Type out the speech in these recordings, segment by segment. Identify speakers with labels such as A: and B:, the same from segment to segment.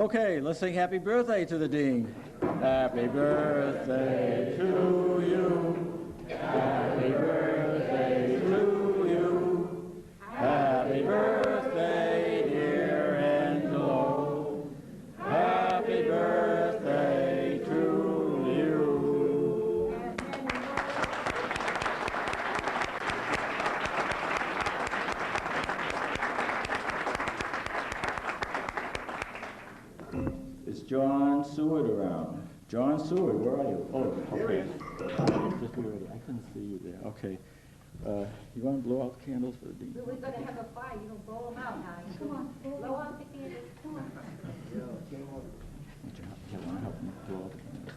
A: Okay, let's sing happy birthday to the Dean. Happy birthday to you. Happy birthday to you. Happy birthday, dear Angelo. Happy birthday to you. Is John Seward around? John Seward, where are you? Oh, okay. Just be ready. I couldn't see you there. Okay. You want to blow out the candles for the Dean?
B: We're going to have a fire. You don't blow them out now. Come on, blow out the candles. Come on.
A: You want to help me blow out the candles?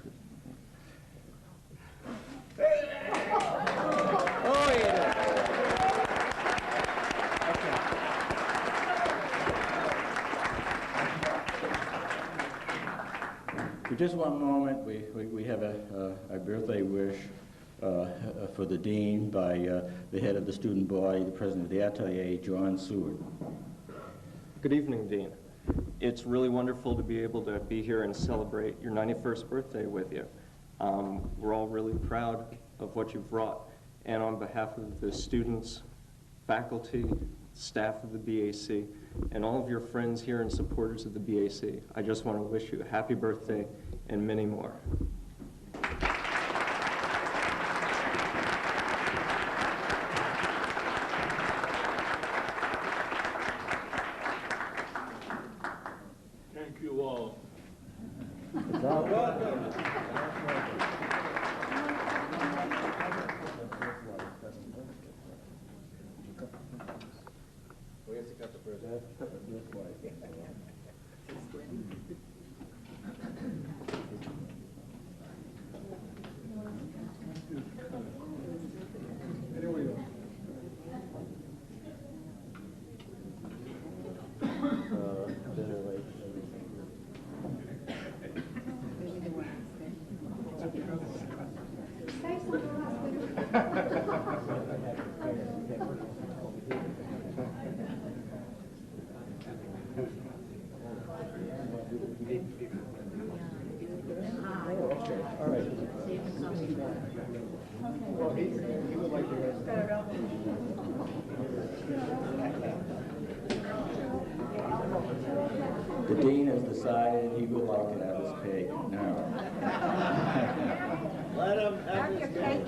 A: Oh, yeah. For just one moment, we have a birthday wish for the Dean by the head of the student body, the president of the Atelier, John Seward.
C: Good evening, Dean. It's really wonderful to be able to be here and celebrate your 91st birthday with you. We're all really proud of what you've brought, and on behalf of the students, faculty, staff of the BAC, and all of your friends here and supporters of the BAC, I just want to wish you a happy birthday and many more.
D: Thank you all.
A: It's all welcome. Where's the cup of first? This way. The Dean has decided he would like to have his cake now.
D: Let him have his cake.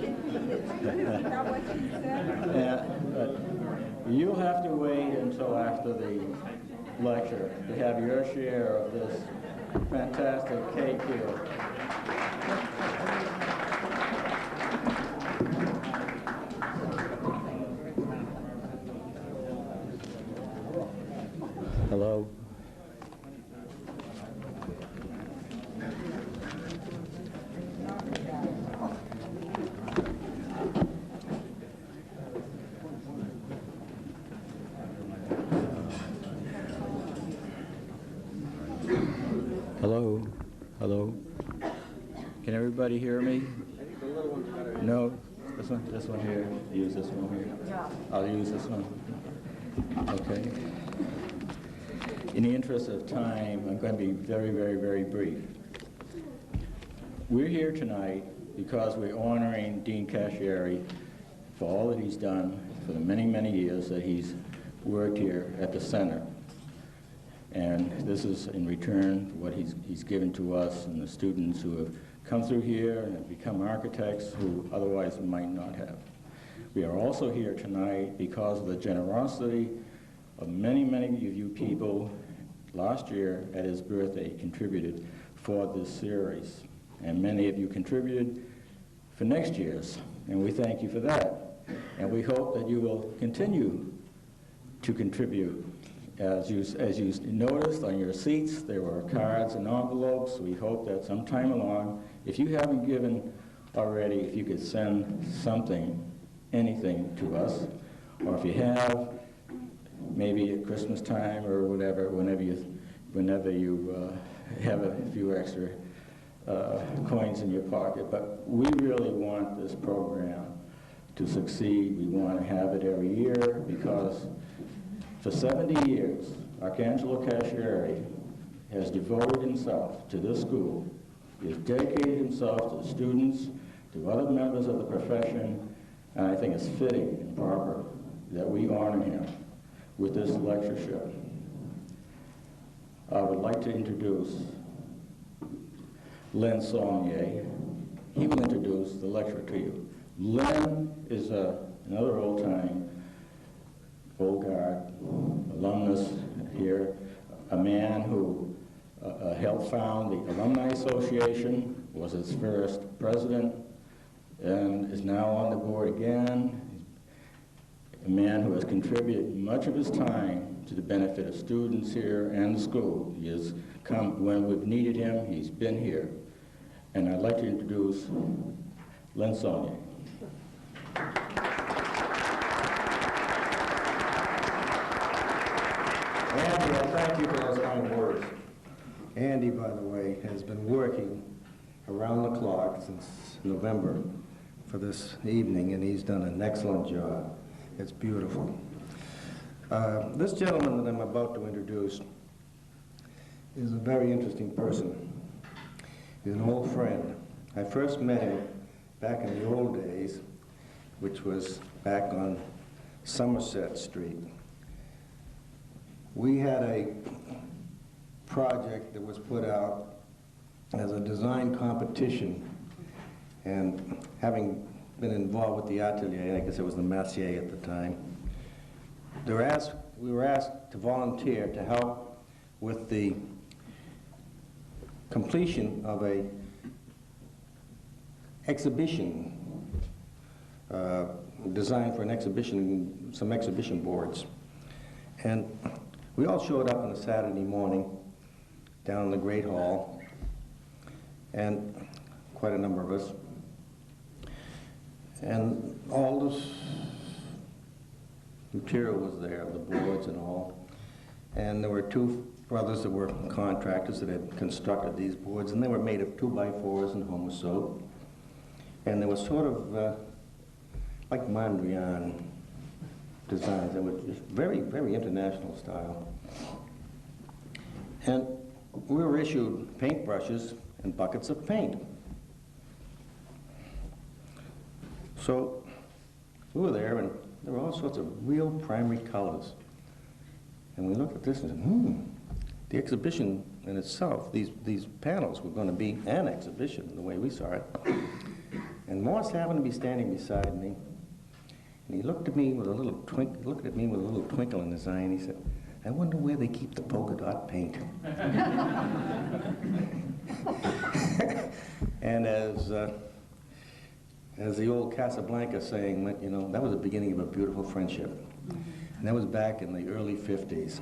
A: Yeah, but you'll have to wait until after the lecture to have your share of this fantastic cake here. Hello. Hello. Hello. Can everybody hear me? No. This one here. Use this one here. I'll use this one. Okay. In the interest of time, I'm going to be very, very, very brief. We're here tonight because we're honoring Dean Cascieri for all that he's done for the many, many years that he's worked here at the center. And this is in return for what he's given to us and the students who have come through here and have become architects who otherwise might not have. We are also here tonight because of the generosity of many, many of you people last year at his birthday contributed for this series. And many of you contributed for next year's. And we thank you for that. And we hope that you will continue to contribute. As you noticed on your seats, there were cards and envelopes. We hope that sometime along, if you haven't given already, if you could send something, anything to us, or if you have, maybe at Christmas time or whatever, whenever you have a few extra coins in your pocket. But we really want this program to succeed. We want to have it every year because for 70 years, Arcangelo Cascieri has devoted himself to this school. He has dedicated himself to the students, to other members of the profession, and I think it's fitting and proper that we honor him with this lectureship. I would like to introduce Len Saulnier. He will introduce the lecturer to you. Len is another old-time, old guard, alumnus here, a man who helped found the Alumni Association, was its first president, and is now on the board again. A man who has contributed much of his time to the benefit of students here and the school. He has come when we've needed him, he's been here. And I'd like to introduce Len Saulnier.
E: Andy, I thank you for those kind words. Andy, by the way, has been working around the clock since November for this evening, and he's done an excellent job. It's beautiful. This gentleman that I'm about to introduce is a very interesting person. He's an old friend. I first met him back in the old days, which was back on Somerset Street. We had a project that was put out as a design competition, and having been involved with the atelier, I guess it was the Mercier at the time, we were asked to volunteer to help with the completion of a exhibition, design for an exhibition, some exhibition boards. And we all showed up on a Saturday morning down in the Great Hall, and quite a number of us. And all this material was there, the boards and all. And there were two brothers that were contractors that had constructed these boards, and they were made of 2x4s and homo soap. And they were sort of like Mondrian designs. They were just very, very international style. And we were issued paintbrushes and buckets of paint. So we were there, and there were all sorts of real primary colors. And we looked at this and said, the exhibition in itself, these panels were going to be an exhibition, the way we saw it. And Morse happened to be standing beside me, and he looked at me with a little twinkle in his eye, and he said, "I wonder where they keep the polka dot paint." And as the old Casablanca saying went, you know, that was the beginning of a beautiful friendship. And that was back in the early 50s.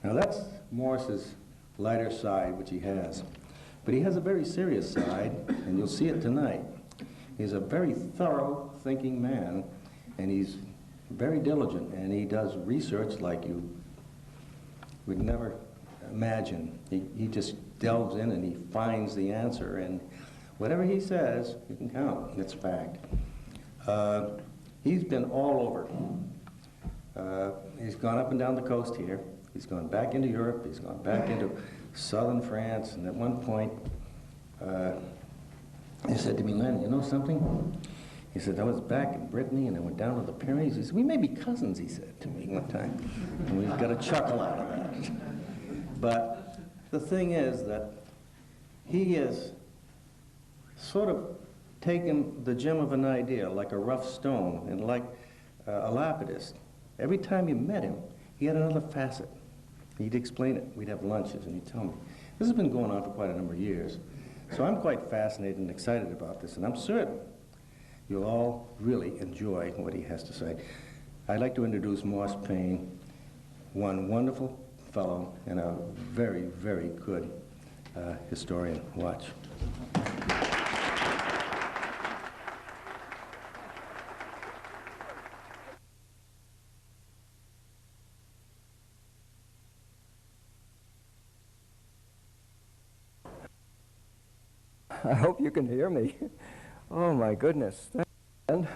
E: Now that's Morse's lighter side, which he has. But he has a very serious side, and you'll see it tonight. He's a very thorough thinking man, and he's very diligent, and he does research like you would never imagine. He just delves in and he finds the answer, and whatever he says, you can count. It's fact. He's been all over. He's gone up and down the coast here. He's gone back into Europe. He's gone back into southern France. And at one point, he said to me, "Len, you know something?" He said, "I was back in Brittany and I went down to the Pyrenees." He said, "We may be cousins," he said to me one time. And we've got a chuckle out of that. But the thing is that he is sort of taken the gem of an idea, like a rough stone, and like a lapidus. Every time you met him, he had another facet. He'd explain it. We'd have lunches, and he'd tell me. This has been going on for quite a number of years. So I'm quite fascinated and excited about this, and I'm certain you'll all really enjoy what he has to say. I'd like to introduce Morse Payne, one wonderful fellow and a very, very good historian. Watch.
F: I hope you can hear me. Oh my goodness. And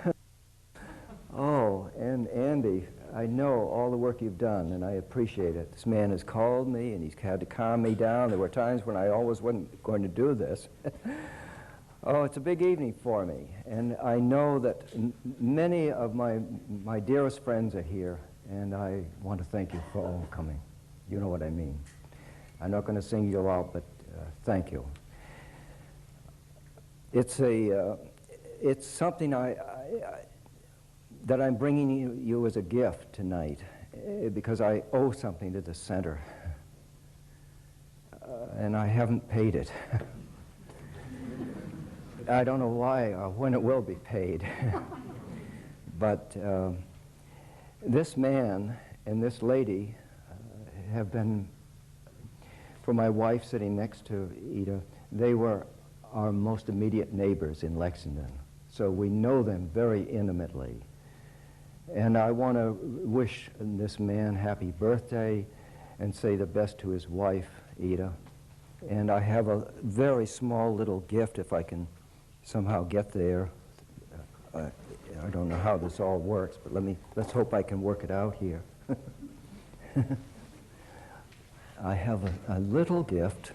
F: oh, and Andy, I know all the work you've done, and I appreciate it. This man has called me, and he's had to calm me down. There were times when I always wasn't going to do this. Oh, it's a big evening for me, and I know that many of my dearest friends are here, and I want to thank you for all coming. You know what I mean. I'm not going to sing you out, but thank you. It's something that I'm bringing you as a gift tonight, because I owe something to the center, and I haven't paid it. I don't know why or when it will be paid, but this man and this lady have been, for my wife sitting next to Ida, they were our most immediate neighbors in Lexington, so we know them very intimately. And I want to wish this man happy birthday and say the best to his wife, Ida. And I have a very small little gift, if I can somehow get there. I don't know how this all works, but let's hope I can work it out here. I have a little gift.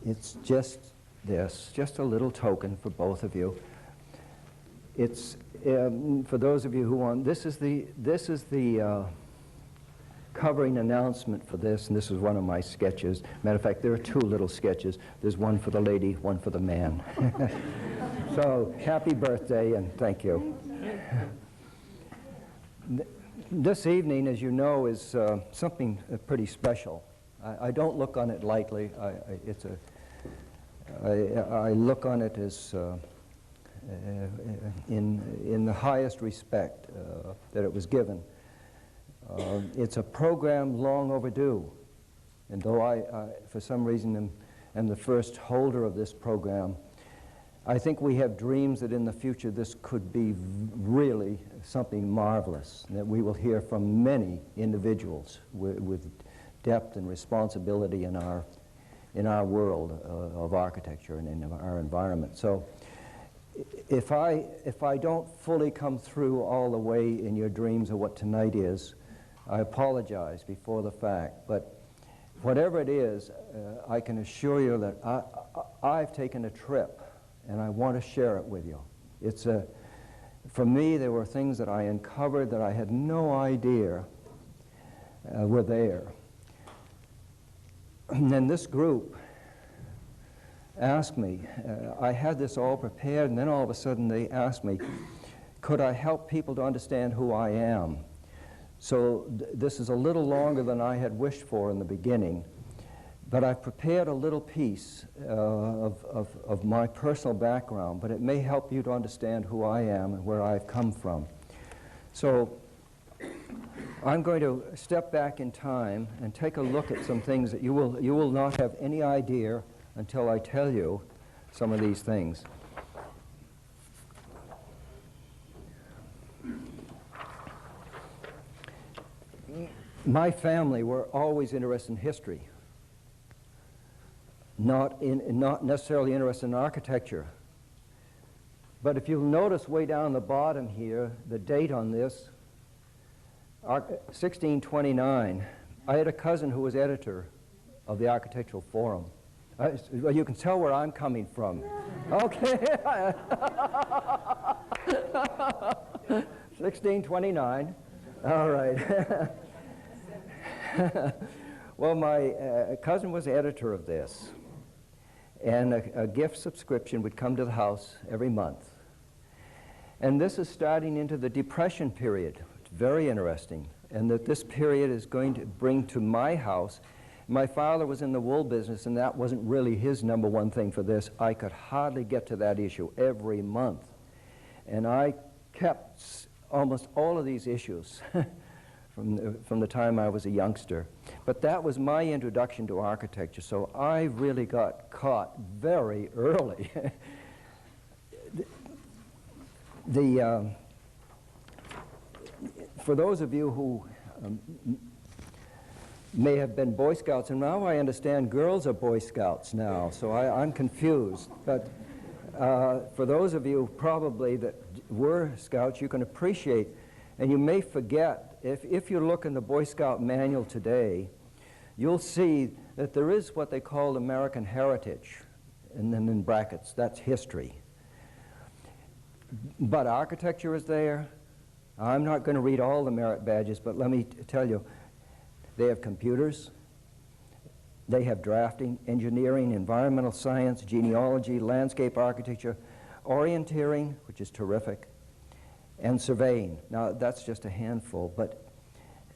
F: It's just this, just a little token for both of you. It's for those of you who want. This is the covering announcement for this, and this is one of my sketches. Matter of fact, there are two little sketches. There's one for the lady, one for the man. So happy birthday, and thank you. This evening, as you know, is something pretty special. I don't look on it lightly. I look on it as in the highest respect that it was given. It's a program long overdue, and though I for some reason, am the first holder of this program, I think we have dreams that in the future this could be really something marvelous, that we will hear from many individuals with depth and responsibility in our world of architecture and in our environment. So if I don't fully come through all the way in your dreams of what tonight is, I apologize before the fact. But whatever it is, I can assure you that I've taken a trip, and I want to share it with you. For me, there were things that I uncovered that I had no idea were there. And then this group asked me, I had this all prepared, and then all of a sudden they asked me, could I help people to understand who I am? So this is a little longer than I had wished for in the beginning, but I've prepared a little piece of my personal background, but it may help you to understand who I am and where I've come from. So I'm going to step back in time and take a look at some things that you will not have any idea until I tell you some of these things. My family were always interested in history, not necessarily interested in architecture. But if you'll notice way down the bottom here, the date on this, 1629, I had a cousin who was editor of the Architectural Forum. Well, you can tell where I'm coming from. Okay. 1629. All right. Well, my cousin was editor of this, and a gift subscription would come to the house every month. And this is starting into the Depression period. It's very interesting, and that this period is going to bring to my house. My father was in the wool business, and that wasn't really his number one thing for this. I could hardly get to that issue every month. And I kept almost all of these issues from the time I was a youngster. But that was my introduction to architecture, so I really got caught very early. For those of you who may have been Boy Scouts, and now I understand girls are Boy Scouts now, so I'm confused. But for those of you probably that were Scouts, you can appreciate And you may forget, if you look in the Boy Scout manual today, you'll see that there is what they call American heritage, and then in brackets, that's history. But architecture is there. I'm not going to read all the merit badges, but let me tell you, they have computers, they have drafting, engineering, environmental science, genealogy, landscape architecture, orienteering, which is terrific, and surveying. Now, that's just a handful, but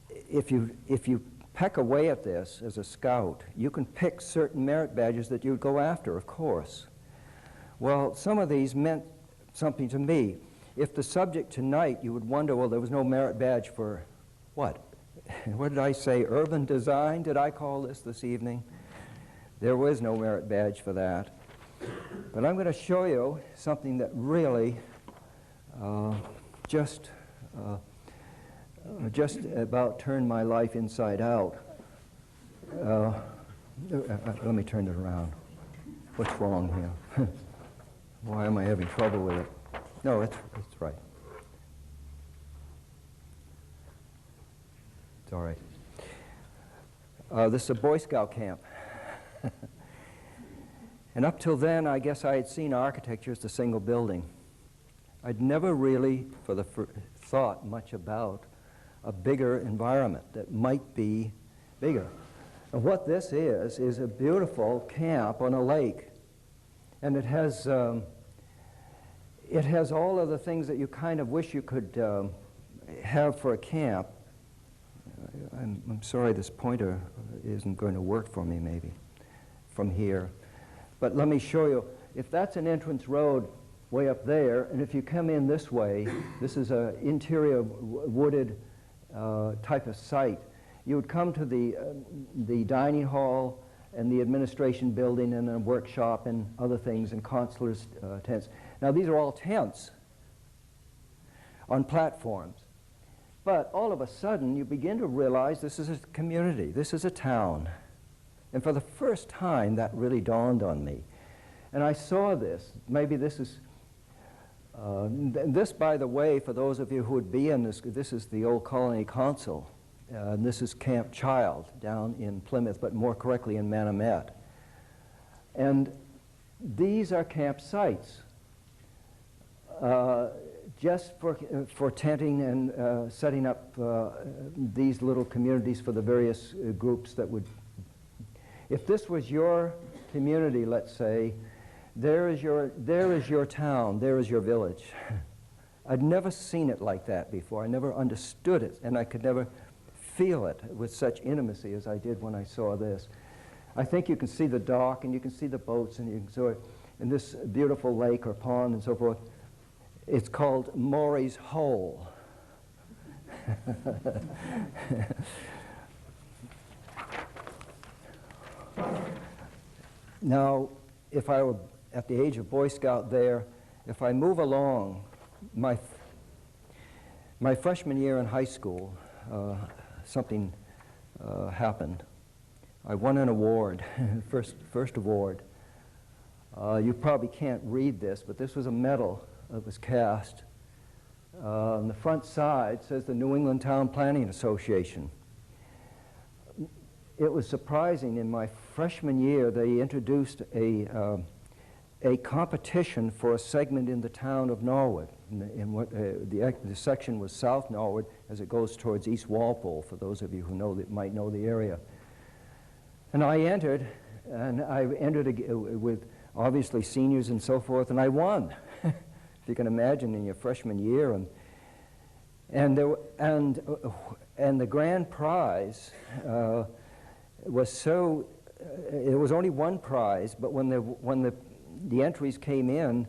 F: if you peck away at this as a scout, you can pick certain merit badges that you'd go after, of course. Well, some of these meant something to me. If the subject tonight, you would wonder, well, there was no merit badge for what? What did I say? Urban design, did I call this evening? There was no merit badge for that. But I'm going to show you something that really just about turned my life inside out. Let me turn it around. What's wrong here? Why am I having trouble with it? No, it's right. It's all right. This is a Boy Scout camp. And up till then, I guess I had seen architecture as a single building. I'd never really, thought much about a bigger environment that might be bigger. And what this is a beautiful camp on a lake. And it has all of the things that you kind of wish you could have for a camp. I'm sorry this pointer isn't going to work for me, maybe, from here. But let me show you. If that's an entrance road way up there, and if you come in this way, this is an interior wooded type of site. You would come to the dining hall and the administration building and a workshop and other things and consulars' tents. Now these are all tents on platforms. But all of a sudden you begin to realize this is a community, this is a town. And for the first time that really dawned on me. And I saw this, maybe this is, this by the way, for those of you who would be in this, this is the old colony council. And this is Camp Child down in Plymouth, but more correctly in Manomet. And these are camp sites, just for tenting and setting up these little communities for the various groups that would. If this was your community, let's say, there is your town, there is your village. I'd never seen it like that before. I never understood it, and I could never feel it with such intimacy as I did when I saw this. I think you can see the dock, and you can see the boats, and you can see it in this beautiful lake or pond and so forth. It's called Maury's Hole. Now, if I were at the age of Boy Scout there, if I move along, my freshman year in high school, something happened. I won an award, first award. You probably can't read this, but this was a medal that was cast. On the front side says the New England Town Planning Association. It was surprising, in my freshman year they introduced a competition for a segment in the town of Norwood. The section was South Norwood as it goes towards East Walpole, for those of you who might know the area. And I entered with obviously seniors and so forth, and I won. If you can imagine, in your freshman year, and the grand prize was so. It was only one prize, but when the entries came in,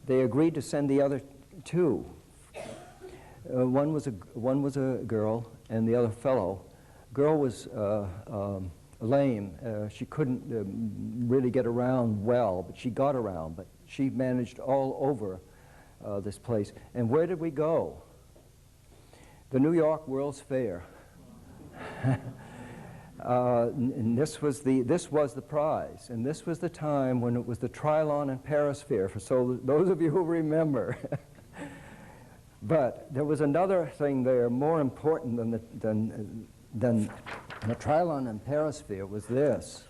F: they agreed to send the other two. One was a girl, and the other fellow. Girl was lame. She couldn't really get around well, but she got around. But she managed all over this place. And where did we go? The New York World's Fair. And this was the prize, and this was the time when it was the Trilon and Paris Fair. For those of you who remember, But there was another thing there more important than the Trilon and Perisphere was this.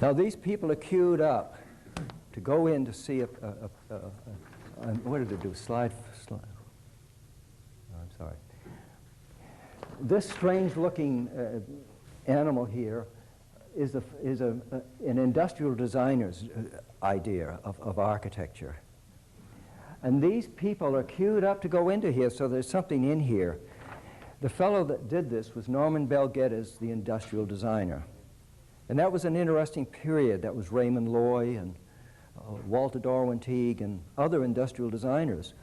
F: Now these people are queued up to go in to see what did it do? Slide. Oh, I'm sorry. This strange-looking animal here is an industrial designer's idea of architecture. And these people are queued up to go into here, so there's something in here. The fellow that did this was Norman Bell Geddes, the industrial designer. And that was an interesting period. That was Raymond Loy and Walter Darwin Teague and other industrial designers.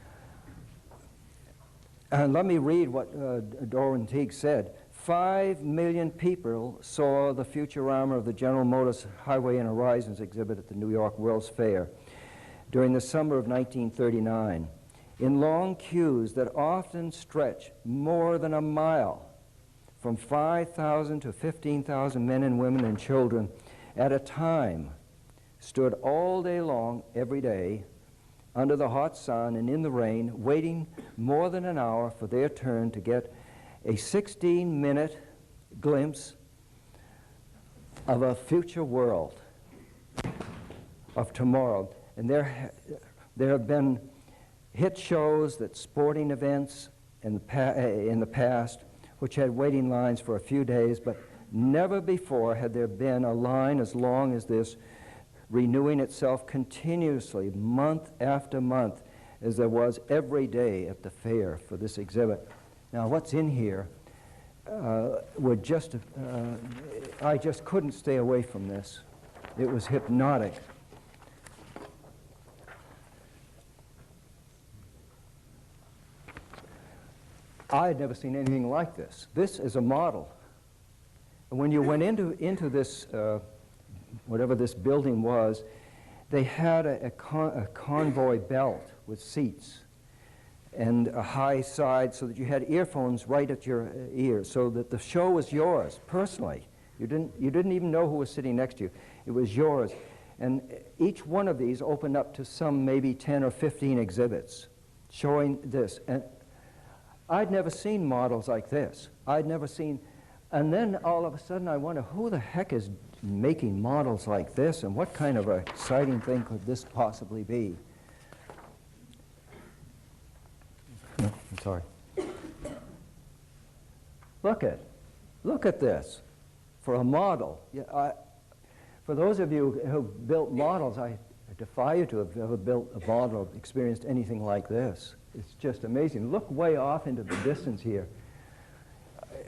F: And let me read what Darwin Teague said. 5 million people saw the future armor of the General Motors Highway and Horizons exhibit at the New York World's Fair during the summer of 1939, in long queues that often stretch more than a mile, from 5,000 to 15,000 men and women and children at a time stood all day long, every day, under the hot sun and in the rain, waiting more than an hour for their turn to get a 16-minute glimpse of a future world, of tomorrow. And there have been hit shows, that sporting events in the past, which had waiting lines for a few days, but never before had there been a line as long as this, renewing itself continuously, month after month, as there was every day at the fair for this exhibit. Now, what's in here would just, I just couldn't stay away from this. It was hypnotic. I had never seen anything like this. This is a model. And when you went into this, whatever this building was, they had a convoy belt with seats and a high side so that you had earphones right at your ears, so that the show was yours personally. You didn't even know who was sitting next to you. It was yours. And each one of these opened up to some maybe 10 or 15 exhibits showing this. And I'd never seen models like this. I'd never seen, and then all of a sudden I wonder, who the heck is making models like this, and what kind of an exciting thing could this possibly be? No, I'm sorry. Look at this. For a model, for those of you who built models, I defy you to have ever built a model or experienced anything like this. It's just amazing. Look way off into the distance here.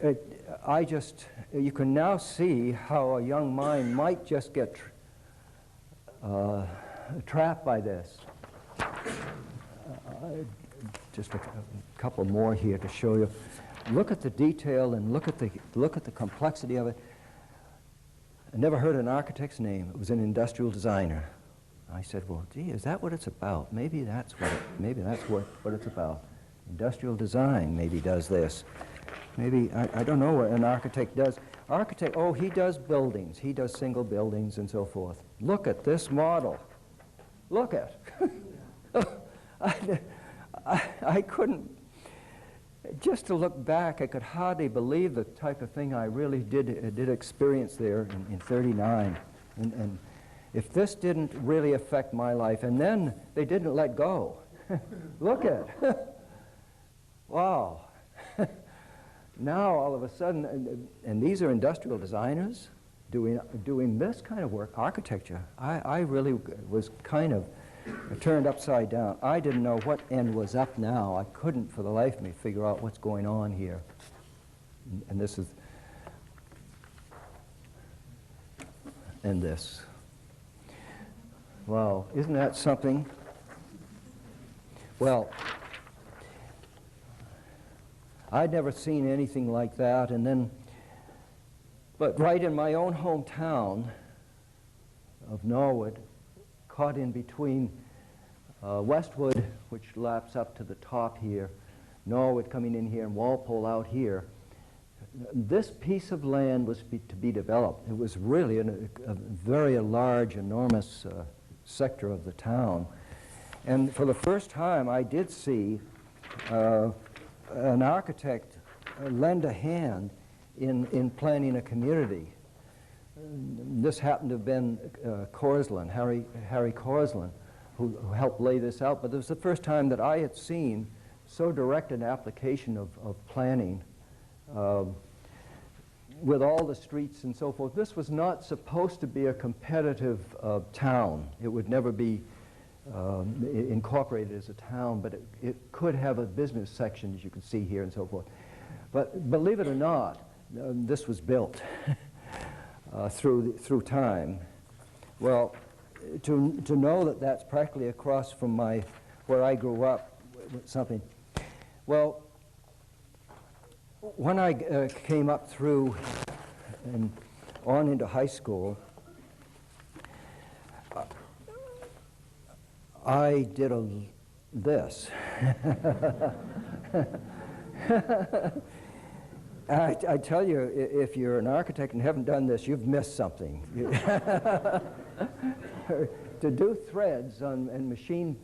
F: You can now see how a young mind might just get trapped by this. Just a couple more here to show you. Look at the detail and look at the complexity of it. I never heard an architect's name. It was an industrial designer. I said, well, gee, is that what it's about? Maybe that's what it's about. Industrial design maybe does this. Maybe, I don't know what an architect does. He does buildings. He does single buildings and so forth. Look at this model. Look at I couldn't, just to look back, I could hardly believe the type of thing I really did experience there in 39. And if this didn't really affect my life, and then they didn't let go. Look at wow. Now all of a sudden, and these are industrial designers doing this kind of work, architecture. I really was kind of turned upside down. I didn't know what end was up now. I couldn't for the life of me figure out what's going on here. And this is, and this. Wow, isn't that something? Well, I'd never seen anything like that, and then, but right in my own hometown of Norwood, caught in between Westwood, which laps up to the top here, Norwood coming in here, and Walpole out here, this piece of land was to be developed. It was really a very large, enormous sector of the town. And for the first time, I did see an architect lend a hand in planning a community. This happened to have been Corslin, Harry Corslin, who helped lay this out. But it was the first time that I had seen so direct an application of planning with all the streets and so forth. This was not supposed to be a competitive town. It would never be incorporated as a town, but it could have a business section, as you can see here, and so forth. But believe it or not, this was built through time. Well, to know that that's practically across from where I grew up, something. Well, when I came up through and on into high school, I did this. I tell you, if you're an architect and haven't done this, you've missed something. To do threads and machine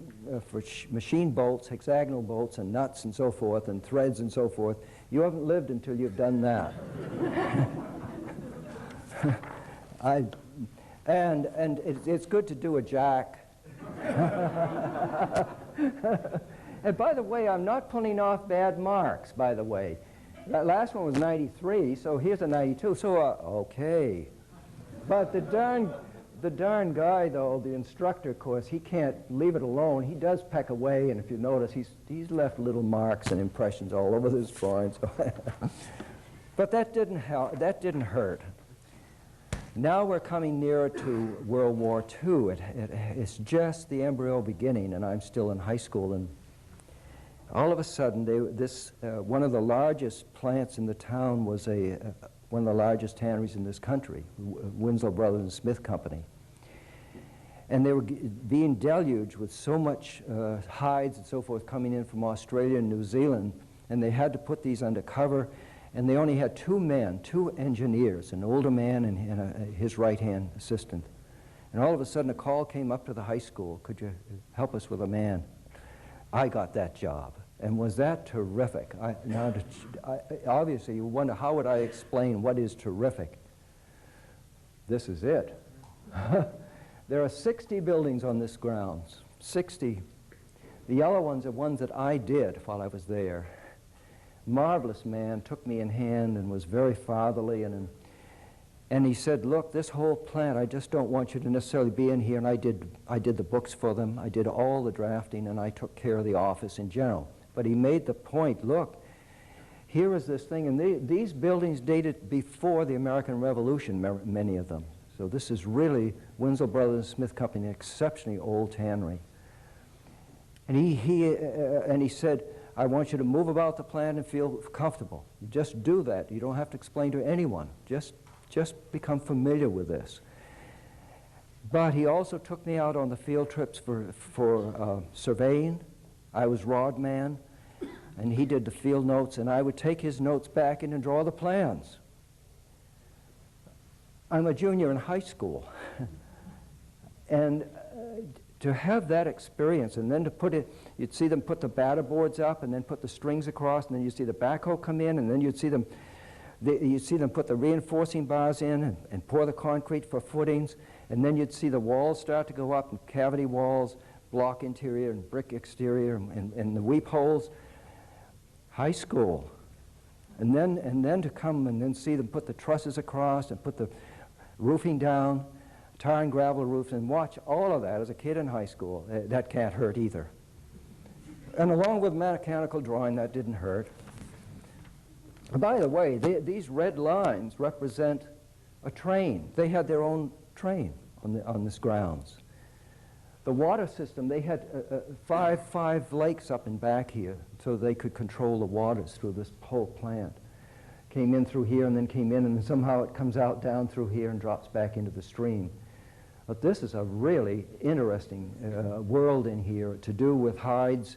F: bolts, hexagonal bolts, and nuts and so forth, and threads and so forth, you haven't lived until you've done that. And it's good to do a jack. And by the way, I'm not pulling off bad marks, by the way. That last one was 93, so here's a 92, so okay. But the darn guy, though, the instructor, of course, he can't leave it alone. He does peck away, and if you notice, he's left little marks and impressions all over this drawing. But that didn't help. That didn't hurt. Now we're coming nearer to World War II. It's just the embryo beginning, and I'm still in high school. And all of a sudden, one of the largest plants in the town was one of the largest tanneries in this country, Winslow Brothers and Smith Company. And they were being deluged with so much hides and so forth coming in from Australia and New Zealand, and they had to put these under cover, and they only had two engineers, an older man and his right-hand assistant. And all of a sudden a call came up to the high school, could you help us with a man? I got that job. And was that terrific? Obviously, you wonder, how would I explain what is terrific? This is it. There are 60 buildings on this grounds, 60. The yellow ones are ones that I did while I was there. Marvelous man, took me in hand and was very fatherly, and he said, look, this whole plant, I just don't want you to necessarily be in here. And I did the books for them, I did all the drafting, and I took care of the office in general. But he made the point, look, here is this thing, and these buildings dated before the American Revolution, many of them. So this is really Winslow Brothers and Smith Company, an exceptionally old tannery. And he said, I want you to move about the plant and feel comfortable. You just do that. You don't have to explain to anyone. Just become familiar with this. But he also took me out on the field trips for surveying. I was rod man, and he did the field notes, and I would take his notes back in and draw the plans. I'm a junior in high school. And to have that experience, and then to put it, you'd see them put the batter boards up and then put the strings across, and then you'd see the backhoe come in, and then you'd see them put the reinforcing bars in and pour the concrete for footings, and then you'd see the walls start to go up, and cavity walls, block interior and brick exterior, and the weep holes. High school. And then to come and then see them put the trusses across and put the roofing down, tar and gravel roofs, and watch all of that as a kid in high school. That can't hurt either. And along with mechanical drawing, that didn't hurt. By the way, these red lines represent a train. They had their own train on this grounds. The water system, they had five lakes up and back here, so they could control the waters through this whole plant. Came in through here and then came in, and then somehow it comes out down through here and drops back into the stream. But this is a really interesting world in here to do with hides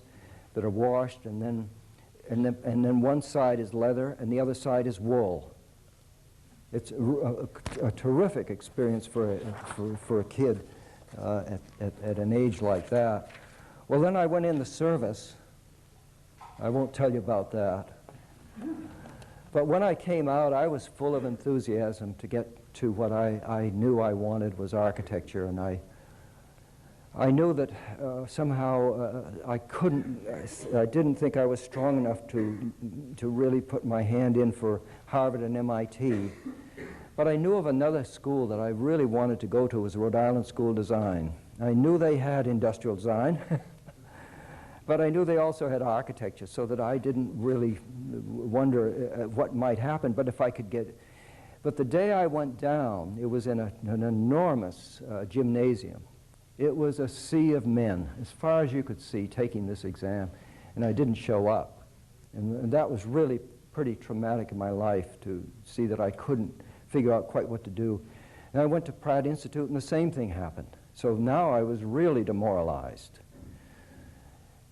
F: that are washed, and then one side is leather and the other side is wool. It's a terrific experience for a kid at an age like that. Well, then I went in the service. I won't tell you about that. But when I came out, I was full of enthusiasm to get to what I knew I wanted was architecture, and I knew that somehow I didn't think I was strong enough to really put my hand in for Harvard and MIT. But I knew of another school that I really wanted to go to, was Rhode Island School of Design. I knew they had industrial design, but I knew they also had architecture, so that I didn't really wonder what might happen, but if I could get. But the day I went down, it was in an enormous gymnasium. It was a sea of men, as far as you could see, taking this exam, and I didn't show up. And that was really pretty traumatic in my life, to see that I couldn't figure out quite what to do. And I went to Pratt Institute, and the same thing happened. So now I was really demoralized.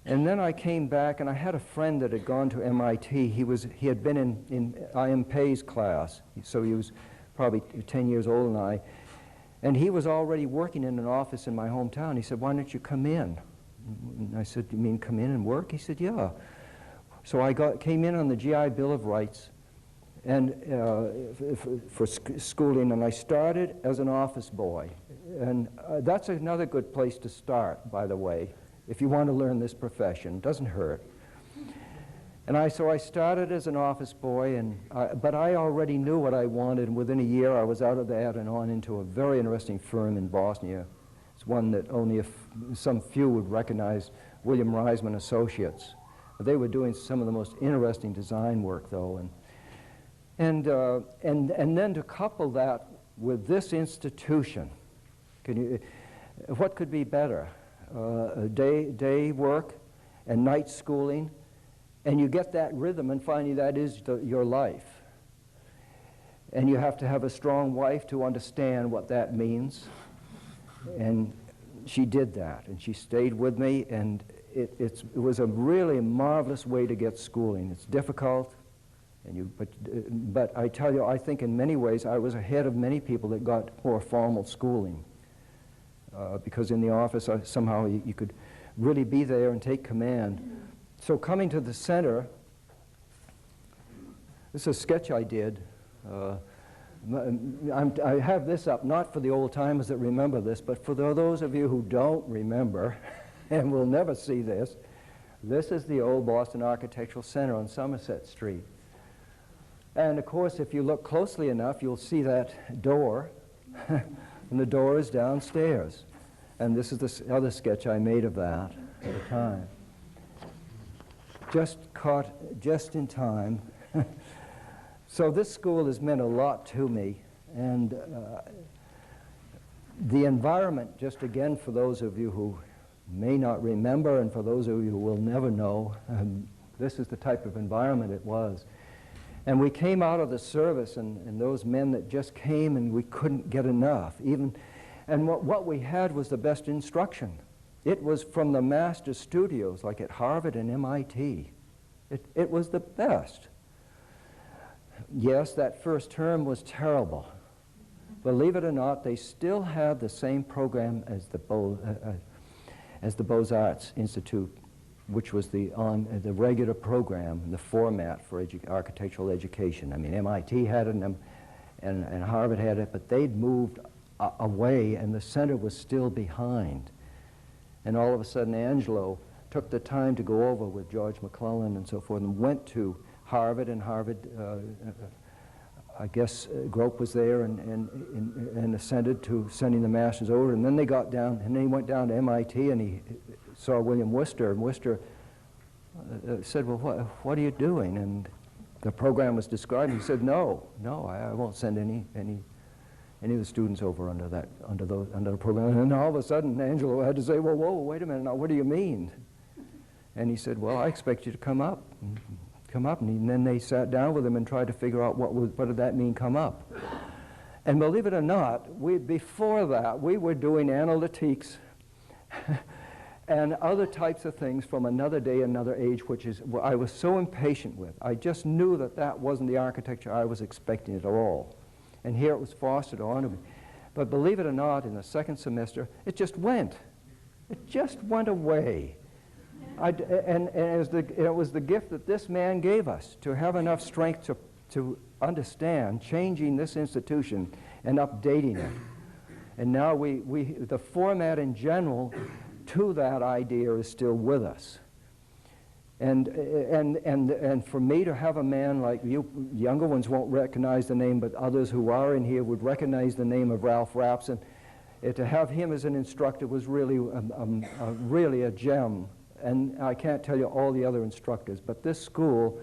F: And then I came back, and I had a friend that had gone to MIT. He had been in I.M. Pay's class, so he was probably 10 years older than I. And he was already working in an office in my hometown. He said, "Why don't you come in?" And I said, "You mean come in and work?" He said, "Yeah." So I came in on the GI Bill of Rights and for schooling, and I started as an office boy. And that's another good place to start, by the way, if you want to learn this profession. It doesn't hurt. And so I started as an office boy, but I already knew what I wanted, and within a year I was out of that and on into a very interesting firm in Bosnia. It's one that only some few would recognize, William Reisman Associates. They were doing some of the most interesting design work, though. And then to couple that with this institution, what could be better? Day work and night schooling, and you get that rhythm, and finally that is your life. And you have to have a strong wife to understand what that means. And she did that, and she stayed with me, and it was a really marvelous way to get schooling. It's difficult, but I tell you, I think in many ways I was ahead of many people that got more formal schooling. Because in the office, somehow you could really be there and take command. So coming to the center, this is a sketch I did. I have this up, not for the old timers that remember this, but for those of you who don't remember and will never see this. This is the old Boston Architectural Center on Somerset Street. And of course, if you look closely enough, you'll see that door. And the door is downstairs. And this is the other sketch I made of that at the time. Just caught just in time. So this school has meant a lot to me. And the environment, just again for those of you who may not remember and for those of you who will never know, this is the type of environment it was. And we came out of the service, and those men that just came, and we couldn't get enough. And what we had was the best instruction. It was from the master studios, like at Harvard and MIT. It was the best. Yes, that first term was terrible. Believe it or not, they still have the same program as the Beaux-Arts Institute, which was the regular program, the format for architectural education. I mean, MIT had it and Harvard had it, but they'd moved away, and the center was still behind. And all of a sudden, Angelo took the time to go over with George McClellan and so forth, and went to Harvard, and Harvard, I guess Grope was there and ascended to sending the masters over, and then they got down, and then he went down to MIT, and he saw William Worcester, and Worcester said, "Well, what are you doing?" And the program was described, and he said, no, I won't send any of the students over under the program. And then all of a sudden, Angelo had to say, "Well, whoa, wait a minute, now what do you mean?" And he said, "Well, I expect you to come up. And then they sat down with him and tried to figure out what did that mean, come up. And believe it or not, before that, we were doing analytiques and other types of things from another day, another age, which is what I was so impatient with. I just knew that wasn't the architecture I was expecting at all. And here it was fostered onto me. But believe it or not, in the second semester, it just went. It just went away. And it was the gift that this man gave us, to have enough strength to understand changing this institution and updating it. And now the format in general to that idea is still with us. And for me to have a man like you, younger ones won't recognize the name, but others who are in here would recognize the name of Ralph Rapson. To have him as an instructor was really, really a gem. And I can't tell you all the other instructors, but this school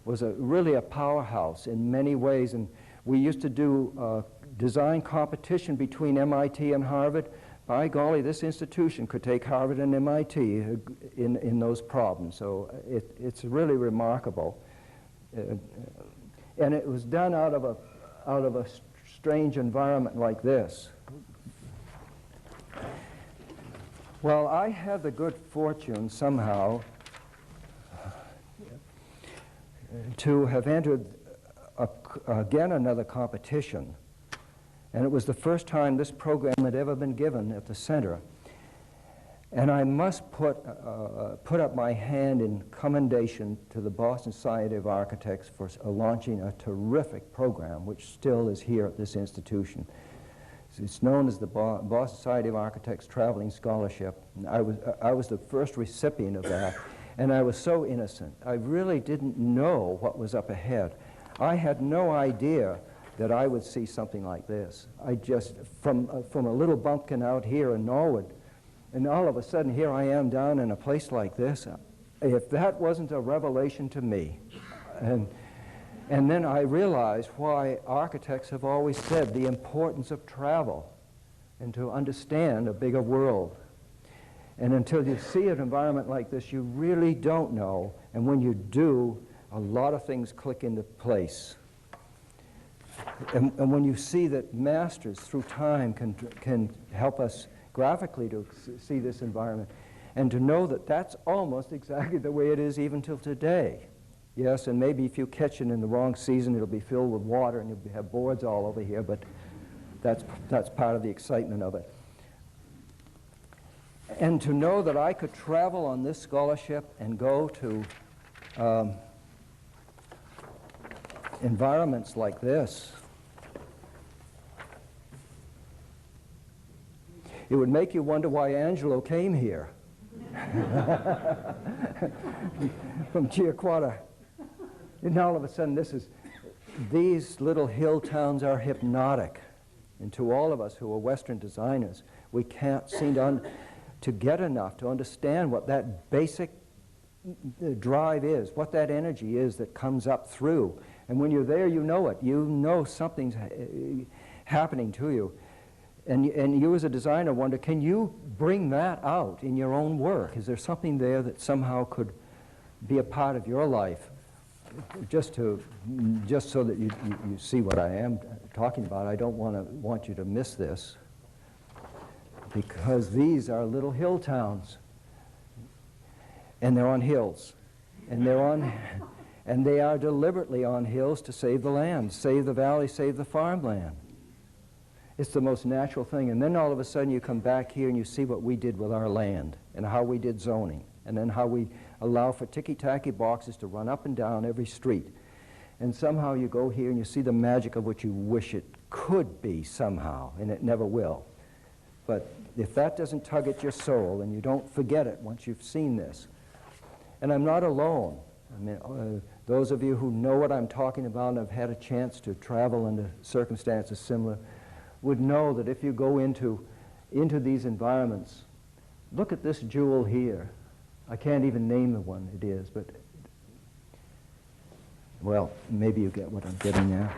F: was really a powerhouse in many ways. And we used to do design competition between MIT and Harvard. By golly, this institution could take Harvard and MIT in those problems. So it's really remarkable. And it was done out of a strange environment like this. Well, I had the good fortune somehow to have entered again another competition. And it was the first time this program had ever been given at the center. And I must put up my hand in commendation to the Boston Society of Architects for launching a terrific program, which still is here at this institution. It's known as the Boston Society of Architects Traveling Scholarship. I was the first recipient of that, and I was so innocent. I really didn't know what was up ahead. I had no idea that I would see something like this. I just, from a little bumpkin out here in Norwood, and all of a sudden here I am down in a place like this. If that wasn't a revelation to me, and then I realized why architects have always said the importance of travel and to understand a bigger world. And until you see an environment like this, you really don't know. And when you do, a lot of things click into place. And when you see that masters through time can help us graphically to see this environment, and to know that that's almost exactly the way it is even till today. Yes, and maybe if you catch it in the wrong season, it'll be filled with water and you'll have boards all over here, but that's part of the excitement of it. And to know that I could travel on this scholarship and go to environments like this, it would make you wonder why Angelo came here from Chiaquata. And all of a sudden, these little hill towns are hypnotic. And to all of us who are Western designers, we can't seem to get enough to understand what that basic drive is, what that energy is that comes up through. And when you're there, you know it. You know something's happening to you. And you as a designer wonder, can you bring that out in your own work? Is there something there that somehow could be a part of your life? Just so that you see what I am talking about, I don't want you to miss this, because these are little hill towns, and they're on hills, and they are deliberately on hills to save the land, save the valley, save the farmland. It's the most natural thing. And then all of a sudden you come back here and you see what we did with our land and how we did zoning, and then how we allow for ticky-tacky boxes to run up and down every street. And somehow you go here and you see the magic of what you wish it could be somehow, and it never will. But if that doesn't tug at your soul and you don't forget it once you've seen this, and I'm not alone. I mean, those of you who know what I'm talking about and have had a chance to travel under circumstances similar would know that if you go into these environments, look at this jewel here. I can't even name the one it is, but, well, maybe you get what I'm getting at.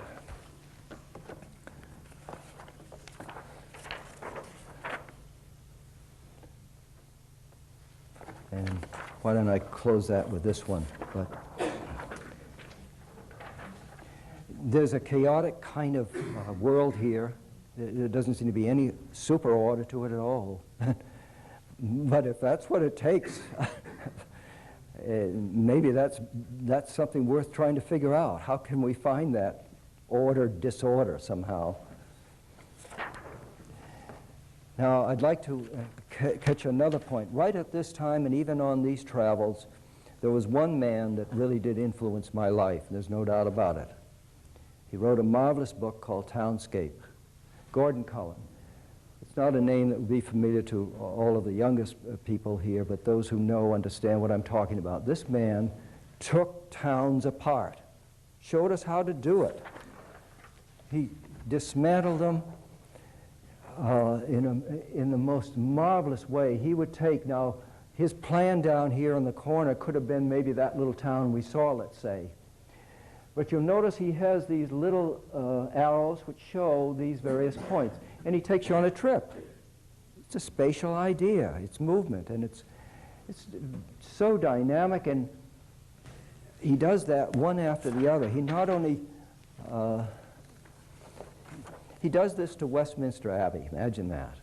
F: And why don't I close that with this one? But there's a chaotic kind of world here. There doesn't seem to be any super order to it at all. But if that's what it takes, maybe that's something worth trying to figure out. How can we find that order, disorder somehow? Now, I'd like to catch another point. Right at this time, and even on these travels, there was one man that really did influence my life, and there's no doubt about it. He wrote a marvelous book called Townscape, Gordon Cullen. It's not a name that would be familiar to all of the youngest people here, but those who know understand what I'm talking about. This man took towns apart, showed us how to do it. He dismantled them in the most marvelous way. He would take, now, his plan down here in the corner could have been maybe that little town we saw, let's say. But you'll notice he has these little arrows which show these various points. And he takes you on a trip. It's a spatial idea. It's movement. And it's so dynamic. And he does that one after the other. He not only... he does this to Westminster Abbey. Imagine that.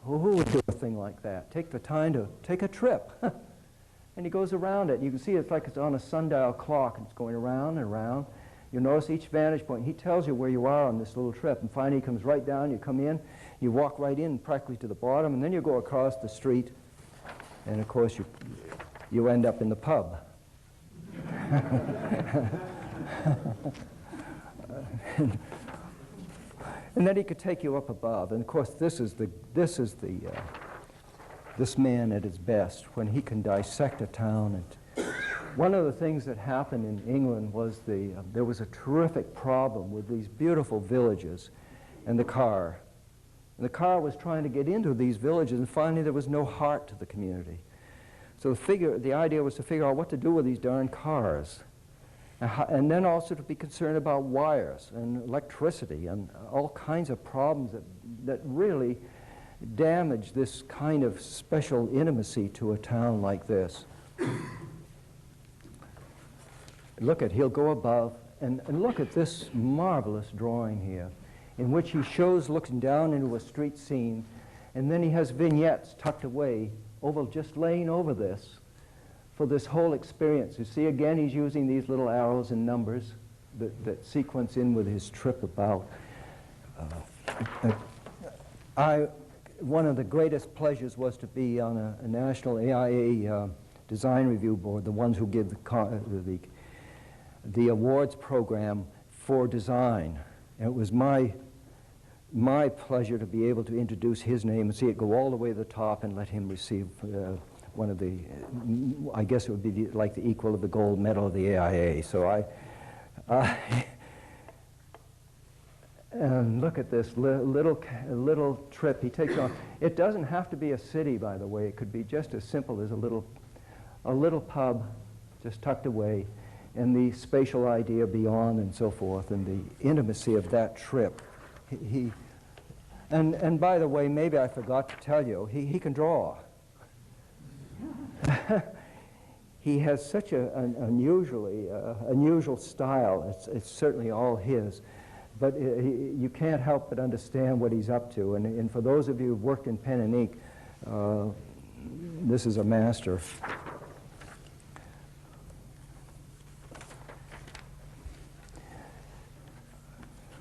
F: Who would do a thing like that? Take the time to take a trip. And he goes around it. You can see it's like it's on a sundial clock, and it's going around and around. You'll notice each vantage point. He tells you where you are on this little trip, and finally he comes right down. You come in, you walk right in practically to the bottom, and then you go across the street, and of course you end up in the pub. And then he could take you up above, and of course this man at his best when he can dissect a town. And one of the things that happened in England was there was a terrific problem with these beautiful villages and the car. And the car was trying to get into these villages, and finally there was no heart to the community. So the idea was to figure out what to do with these darn cars. And then also to be concerned about wires and electricity and all kinds of problems that really damage this kind of special intimacy to a town like this. He'll go above, and look at this marvelous drawing here, in which he shows looking down into a street scene, and then he has vignettes tucked away, just laying over this, for this whole experience. You see, again, he's using these little arrows and numbers that sequence in with his trip about. One of the greatest pleasures was to be on a national AIA design review board, the ones who give the awards program for design. And it was my pleasure to be able to introduce his name and see it go all the way to the top and let him receive one of the, I guess it would be like the equal of the gold medal of the AIA. So and look at this little trip he takes on. It doesn't have to be a city, by the way. It could be just as simple as a little pub just tucked away, and the spatial idea beyond and so forth, and the intimacy of that trip. And by the way, maybe I forgot to tell you, he can draw. He has such an unusual style. It's certainly all his, but you can't help but understand what he's up to. And for those of you who've worked in pen and ink, this is a master.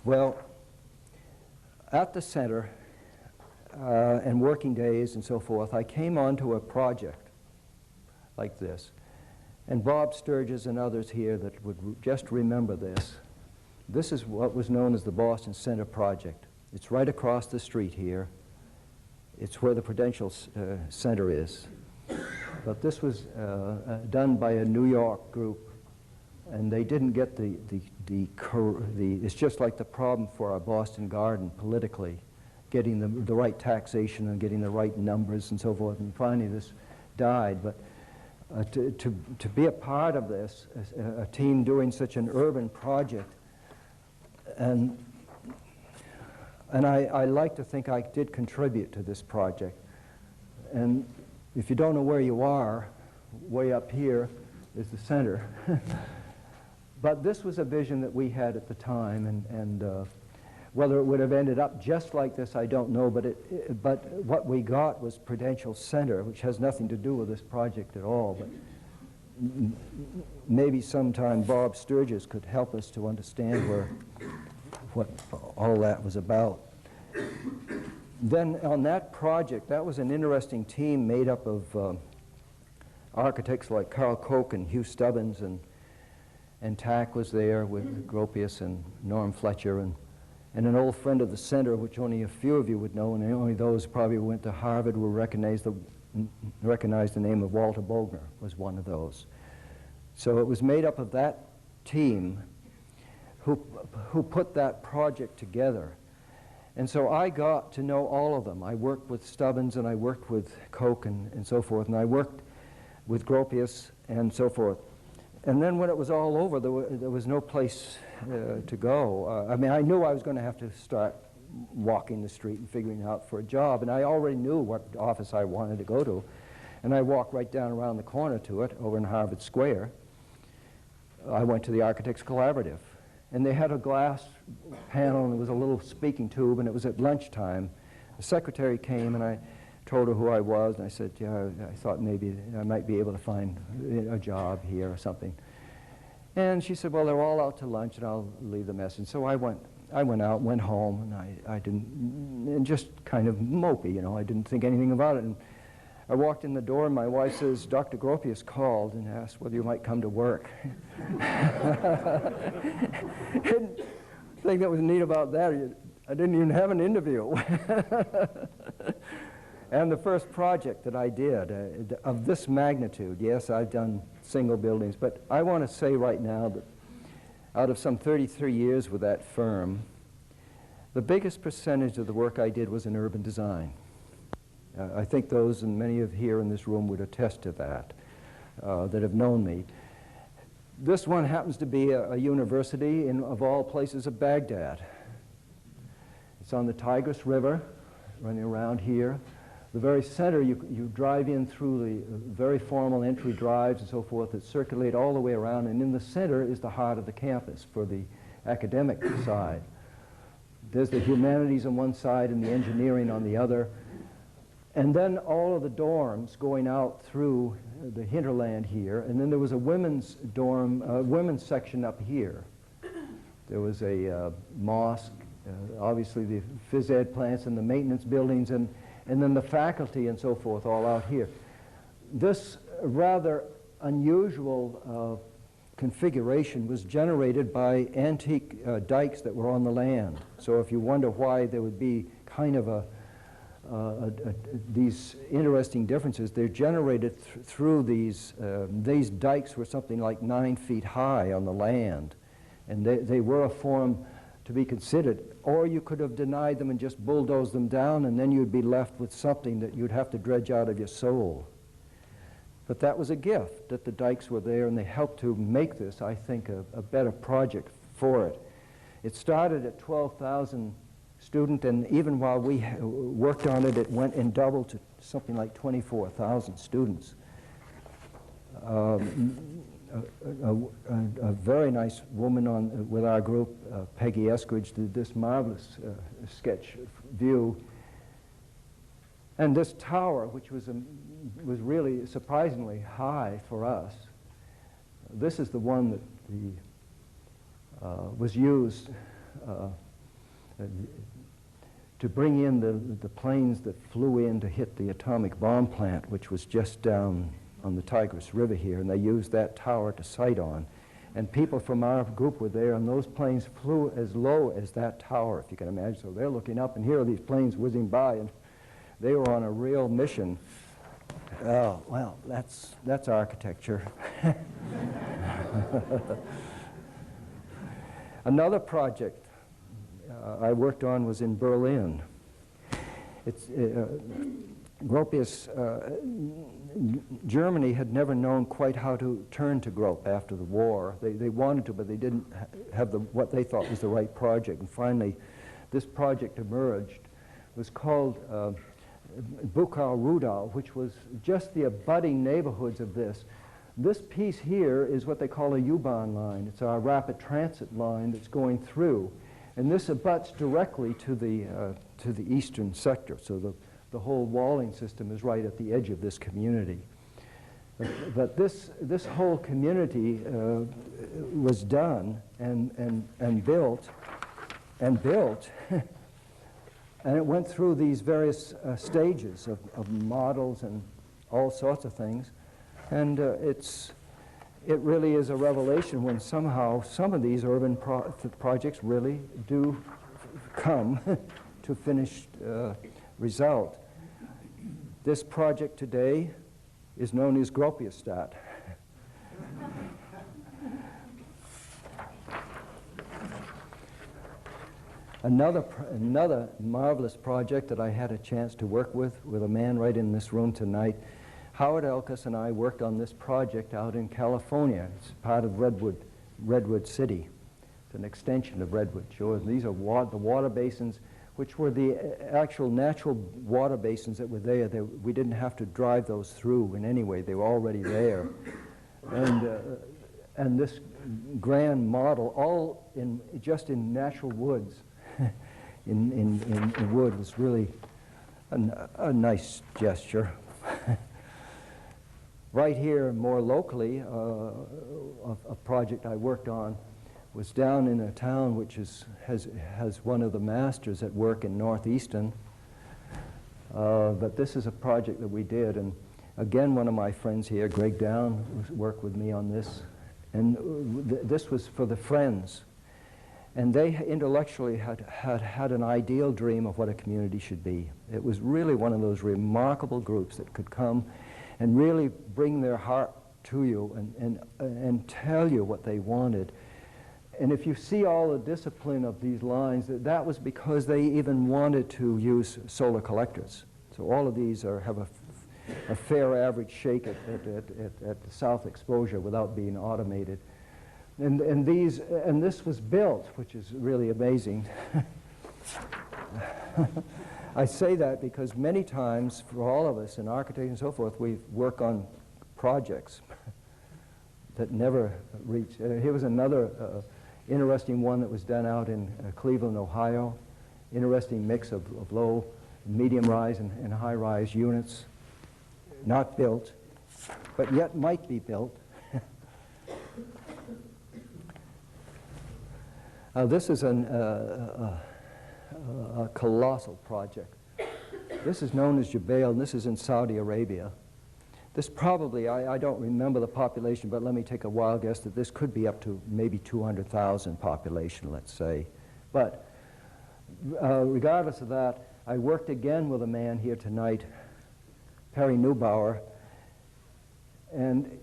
F: Well, at the center and working days and so forth, I came onto a project like this. And Bob Sturgis and others here that would just remember this. This is what was known as the Boston Center Project. It's right across the street here. It's where the Prudential Center is. But this was done by a New York group, and they didn't get it's just like the problem for our Boston Garden politically, getting the right taxation and getting the right numbers and so forth, and finally this died. But to be a part of this, a team doing such an urban project, and I like to think I did contribute to this project. And if you don't know where you are, way up here is the center. But this was a vision that we had at the time, and whether it would have ended up just like this, I don't know, but what we got was Prudential Center, which has nothing to do with this project at all. But maybe sometime Bob Sturgis could help us to understand what all that was about. Then on that project, that was an interesting team made up of architects like Carl Koch and Hugh Stubbins, and Tack was there with Gropius and Norm Fletcher, and an old friend of the center, which only a few of you would know, and only those who probably went to Harvard will recognize the name of Walter Bogner was one of those. So it was made up of that team who put that project together. And so I got to know all of them. I worked with Stubbins, and I worked with Koch and so forth, and I worked with Gropius and so forth. And then when it was all over, there was no place to go. I mean, I knew I was going to have to start walking the street and figuring out for a job, and I already knew what office I wanted to go to. And I walked right down around the corner to it, over in Harvard Square. I went to the Architects Collaborative. And they had a glass panel, and there was a little speaking tube, and it was at lunchtime. The secretary came, and I told her who I was, and I said, yeah, I thought maybe I might be able to find a job here or something. And she said, well, they're all out to lunch, and I'll leave the message. So I went out, went home, and I didn't, and just kind of mopey, you know, I didn't think anything about it. And I walked in the door, and my wife says, Dr. Gropius called and asked whether you might come to work. The thing that was neat about that, I didn't even have an interview. And the first project that I did of this magnitude, yes, I've done single buildings, but I want to say right now that out of some 33 years with that firm, the biggest percentage of the work I did was in urban design. I think those, and many of here in this room would attest to that, that have known me. This one happens to be a university in, of all places, of Baghdad. It's on the Tigris River, running around here. The very center, you drive in through the very formal entry drives and so forth that circulate all the way around, and in the center is the heart of the campus for the academic side. There's the humanities on one side and the engineering on the other. And then all of the dorms going out through the hinterland here. And then there was a women's dorm, women's section up here. There was a mosque, obviously the phys ed plants and the maintenance buildings, and then the faculty and so forth all out here. This rather unusual configuration was generated by antique dikes that were on the land. So if you wonder why there would be kind of these interesting differences, they're generated through these dikes were something like 9 feet high on the land, and they were a form to be considered. Or you could have denied them and just bulldozed them down, and then you'd be left with something that you'd have to dredge out of your soul. But that was a gift, that the dikes were there, and they helped to make this, I think, a better project for it. It started at 12,000 student, and even while we worked on it, it went and doubled to something like 24,000 students. A very nice woman with our group, Peggy Eskridge, did this marvelous sketch view. And this tower, which was really surprisingly high for us, this is the one that was used to bring in the planes that flew in to hit the atomic bomb plant, which was just down on the Tigris River here, and they used that tower to sight on. And people from our group were there, and those planes flew as low as that tower, if you can imagine. So they're looking up, and here are these planes whizzing by, and they were on a real mission. Oh, well, that's architecture. Another project I worked on was in Berlin. It's Gropius, Germany had never known quite how to turn to Grope after the war. They wanted to, but they didn't have what they thought was the right project. And finally, this project emerged. It was called Buchau-Rudau, which was just the abutting neighborhoods of this. This piece here is what they call a U-Bahn line. It's our rapid transit line that's going through. And this abuts directly to the eastern sector. So the whole walling system is right at the edge of this community. But this whole community was done and built And it went through these various stages of models and all sorts of things. And it really is a revelation when somehow some of these urban projects really do come to finished result. This project today is known as Gropiusstadt. Another marvelous project that I had a chance to work with a man right in this room tonight. Howard Elkus and I worked on this project out in California. It's part of Redwood City. It's an extension of Redwood Shores. These are the water basins, which were the actual natural water basins that were there. We didn't have to drive those through in any way. They were already there. And this grand model, all just in natural woods, in wood, was really a nice gesture. Right here, more locally, a project I worked on was down in a town which has one of the masters at work in Northeastern. But this is a project that we did, and again, one of my friends here, Greg Down, worked with me on this. And this was for the Friends. And they intellectually had an ideal dream of what a community should be. It was really one of those remarkable groups that could come and really bring their heart to you and tell you what they wanted. And if you see all the discipline of these lines, that was because they even wanted to use solar collectors. So all of these have a fair average shake at the south exposure without being automated. And this was built, which is really amazing. I say that because many times for all of us in architecture and so forth, we work on projects that never reach. Here was another interesting one that was done out in Cleveland, Ohio. Interesting mix of low, medium-rise and high-rise units. Not built, but yet might be built. This is a colossal project. This is known as Jubail, and this is in Saudi Arabia. This probably, I don't remember the population, but let me take a wild guess that this could be up to maybe 200,000 population, let's say. But regardless of that, I worked again with a man here tonight, Perry Neubauer, and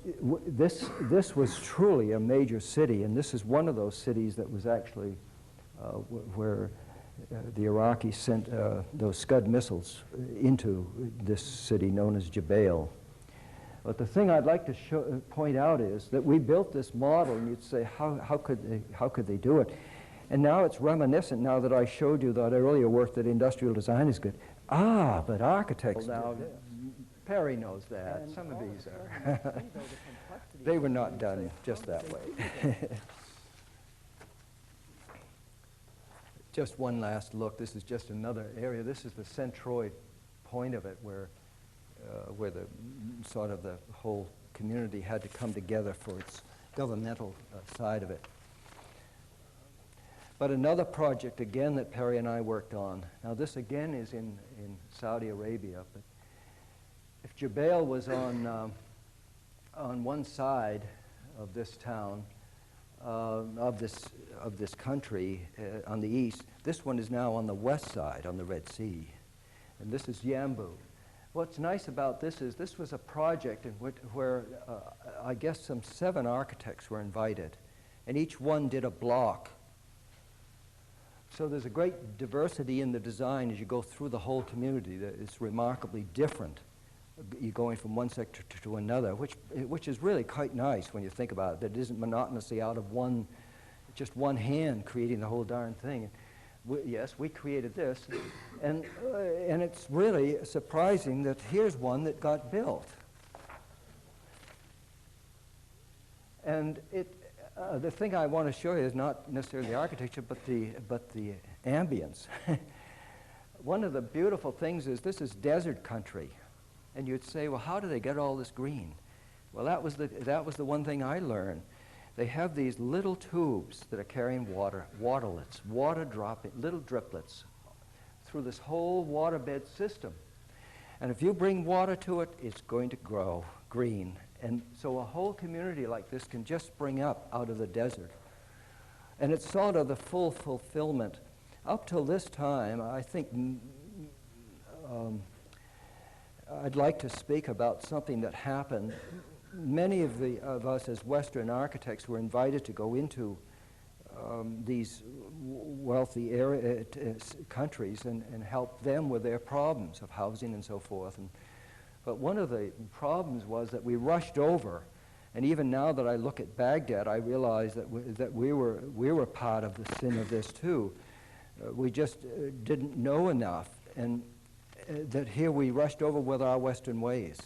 F: this was truly a major city, and this is one of those cities that was actually where the Iraqis sent those Scud missiles into this city known as Jubail. But the thing I'd like to point out is that we built this model, and you'd say, how could they do it? And now it's reminiscent, now that I showed you that earlier work that industrial design is good. Ah, but architects now, Perry knows that. And some of these are. They were not done just that way. Just one last look. This is just another area. This is the centroid point of it where the sort of the whole community had to come together for its governmental side of it. But another project, again, that Perry and I worked on. Now, this again is in Saudi Arabia, but if Jubail was on one side of this town, of this country on the east, this one is now on the west side, on the Red Sea, and this is Yambu. What's nice about this is this was a project in where I guess some 7 architects were invited, and each one did a block. So there's a great diversity in the design as you go through the whole community. That it's remarkably different. You're going from one sector to another, which is really quite nice when you think about it. That it isn't monotonously out of just one hand creating the whole darn thing. Yes, we created this, and it's really surprising that here's one that got built. And the thing I want to show you is not necessarily the architecture, but the ambience. One of the beautiful things is this is desert country. And you'd say, well, how do they get all this green? Well, that was the one thing I learned. They have these little tubes that are carrying water, waterlets, water dropping, little driplets, through this whole waterbed system. And if you bring water to it, it's going to grow green. And so a whole community like this can just spring up out of the desert. And it's sort of the full fulfillment. Up till this time, I think I'd like to speak about something that happened. Many of us as Western architects were invited to go into these wealthy countries and help them with their problems of housing and so forth. But one of the problems was that we rushed over, and even now that I look at Baghdad, I realize that we were part of the sin of this too. We just didn't know enough, and that here we rushed over with our Western ways.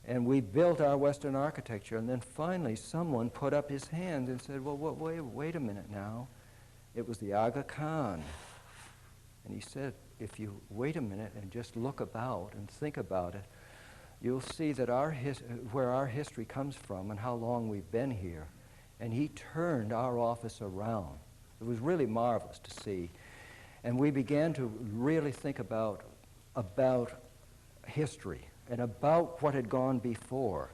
F: And we built our Western architecture, and then finally someone put up his hand and said, well, wait a minute now. It was the Aga Khan. And he said, if you wait a minute and just look about and think about it, you'll see that where our history comes from and how long we've been here. And he turned our office around. It was really marvelous to see. And we began to really think about history and about what had gone before.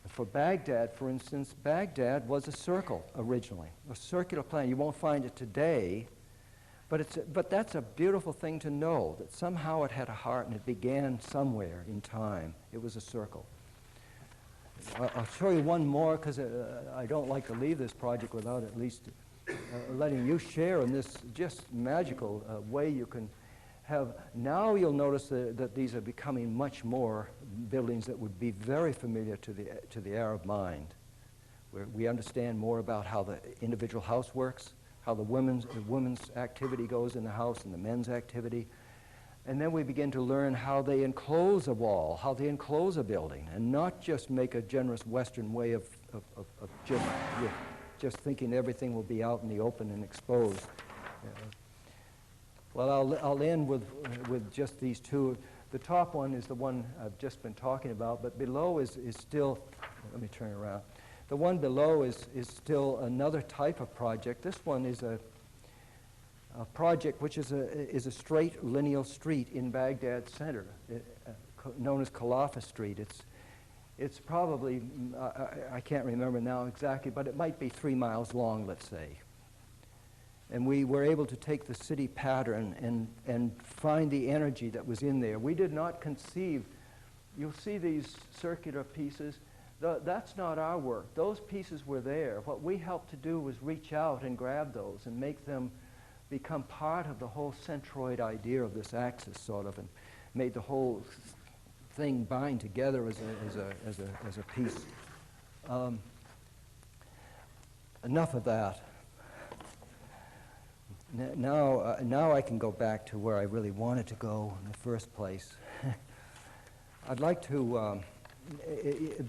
F: For Baghdad, for instance, Baghdad was a circle originally, a circular plan. You won't find it today, but that's a beautiful thing to know, that somehow it had a heart and it began somewhere in time. It was a circle. I'll show you one more, because I don't like to leave this project without at least letting you share in this just magical way you can have. Now you'll notice that these are becoming much more buildings that would be very familiar to the Arab mind, where we understand more about how the individual house works, how the women's activity goes in the house and the men's activity. And then we begin to learn how they enclose a wall, how they enclose a building, and not just make a generous Western way of just thinking everything will be out in the open and exposed. Well, I'll end with just these two. The top one is the one I've just been talking about, but below is still, let me turn around. The one below is still another type of project. This one is a project which is a straight lineal street in Baghdad center, known as Khalifa Street. It's probably, I can't remember now exactly, but it might be 3 miles long, let's say. And we were able to take the city pattern and find the energy that was in there. We did not conceive, you'll see these circular pieces, that's not our work. Those pieces were there. What we helped to do was reach out and grab those and make them become part of the whole centroid idea of this axis, sort of, and made the whole thing bind together as a piece. Enough of that. Now I can go back to where I really wanted to go in the first place. I'd like to,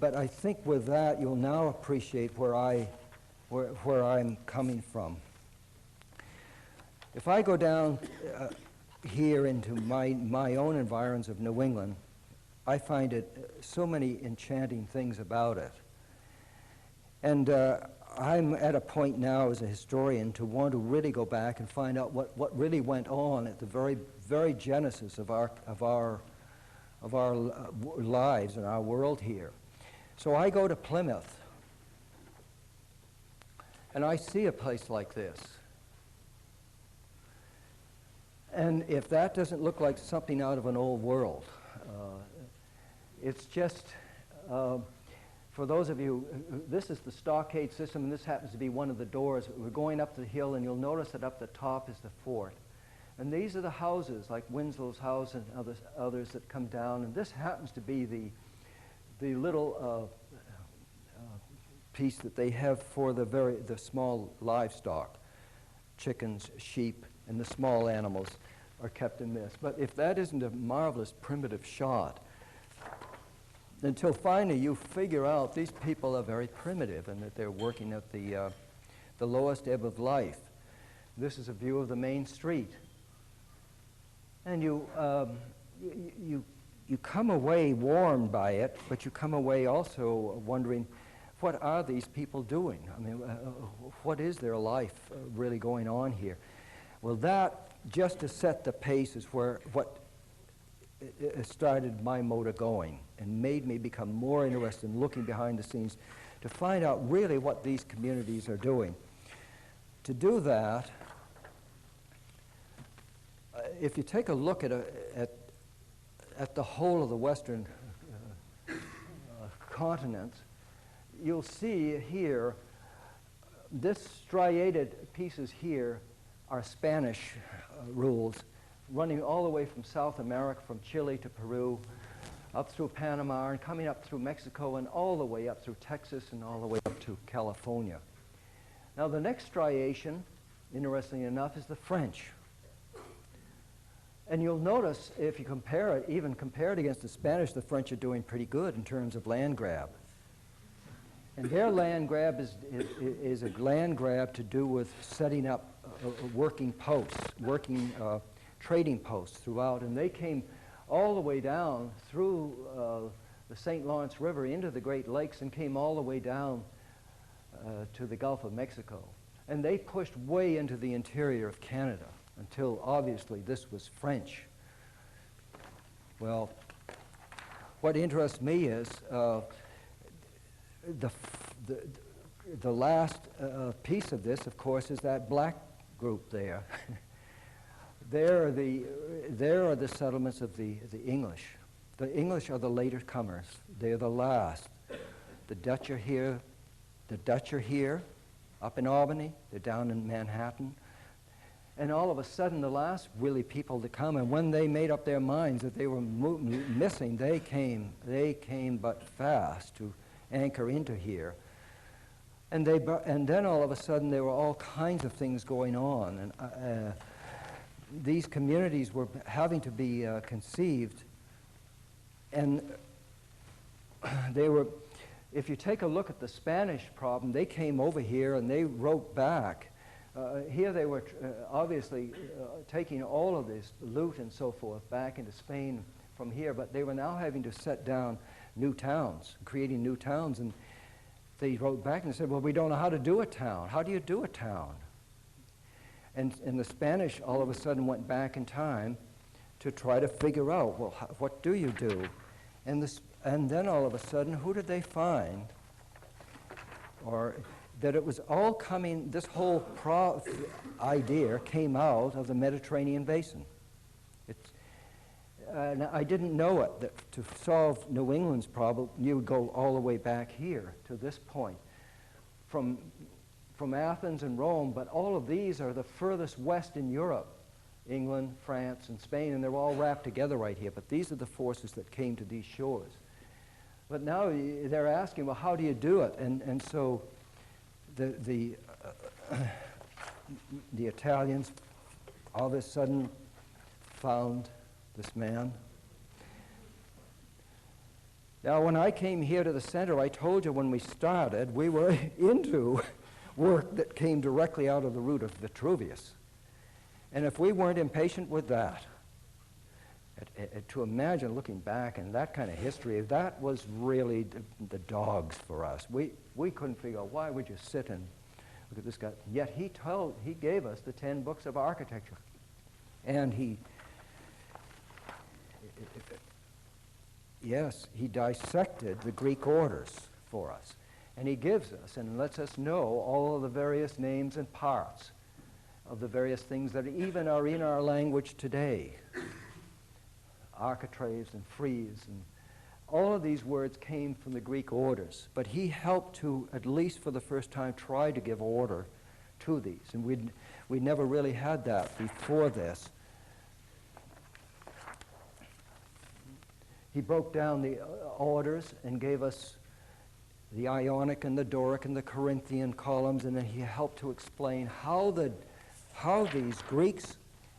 F: but I think with that you'll now appreciate where I'm coming from. If I go down here into my own environs of New England, I find it so many enchanting things about it. And I'm at a point now as a historian to want to really go back and find out what really went on at the very genesis of our lives and our world here. So I go to Plymouth, and I see a place like this. And if that doesn't look like something out of an old world, it's just, for those of you, this is the stockade system, and this happens to be one of the doors. We're going up the hill, and you'll notice that up the top is the fort. And these are the houses, like Winslow's house and others that come down. And this happens to be the little piece that they have for the small livestock, chickens, sheep, and the small animals are kept in this. But if that isn't a marvelous primitive shot, until finally you figure out these people are very primitive and that they're working at the lowest ebb of life. This is a view of the main street. And you come away warmed by it, but you come away also wondering, what are these people doing? I mean, what is their life really going on here? Well, that just to set the pace is what started my motor going and made me become more interested in looking behind the scenes to find out really what these communities are doing. To do that, if you take a look at the whole of the western continents, you'll see here, this striated pieces here are Spanish rules, running all the way from South America, from Chile to Peru, up through Panama, and coming up through Mexico, and all the way up through Texas, and all the way up to California. Now, the next striation, interestingly enough, is the French. And you'll notice, if you compare it, even compared against the Spanish, the French are doing pretty good in terms of land grab. And their land grab is a land grab to do with setting up working posts, trading posts throughout. And they came all the way down through the St. Lawrence River into the Great Lakes and came all the way down to the Gulf of Mexico. And they pushed way into the interior of Canada until obviously this was French. Well, what interests me is the last piece of this, of course, is that black group there. There are the settlements of the English. The English are the later comers. They're the last. The Dutch are here. The Dutch are here, up in Albany. They're down in Manhattan. And all of a sudden, the last really people to come, and when they made up their minds that they were missing, they came but fast to anchor into here. And then all of a sudden, there were all kinds of things going on. And these communities were having to be conceived. And they were, if you take a look at the Spanish problem, they came over here and they wrote back. Here they were obviously taking all of this loot and so forth back into Spain from here, but they were now having to set down new towns, creating new towns. And they wrote back and said, well, we don't know how to do a town. How do you do a town? And the Spanish all of a sudden went back in time to try to figure out, well, what do you do? And then all of a sudden, who did they find? Or that it was all coming, this whole idea came out of the Mediterranean basin. I didn't know it, that to solve New England's problem, you would go all the way back here to this point. From Athens and Rome, but all of these are the furthest west in Europe, England, France, and Spain, and they're all wrapped together right here. But these are the forces that came to these shores. But now they're asking, well, how do you do it? And so the Italians all of a sudden found this man. Now, when I came here to the center, I told you when we started, we were into work that came directly out of the root of Vitruvius. And if we weren't impatient with that, to imagine looking back and that kind of history, that was really the dogs for us. We couldn't figure out, why would you sit and look at this guy? Yet he gave us the 10 books of architecture. And he dissected the Greek orders for us. And he gives us and lets us know all of the various names and parts of the various things that even are in our language today. Architraves and frieze, and all of these words came from the Greek orders. But he helped to, at least for the first time, try to give order to these. And we'd never really had that before this. He broke down the orders and gave us the Ionic and the Doric and the Corinthian columns, and then he helped to explain how these Greeks,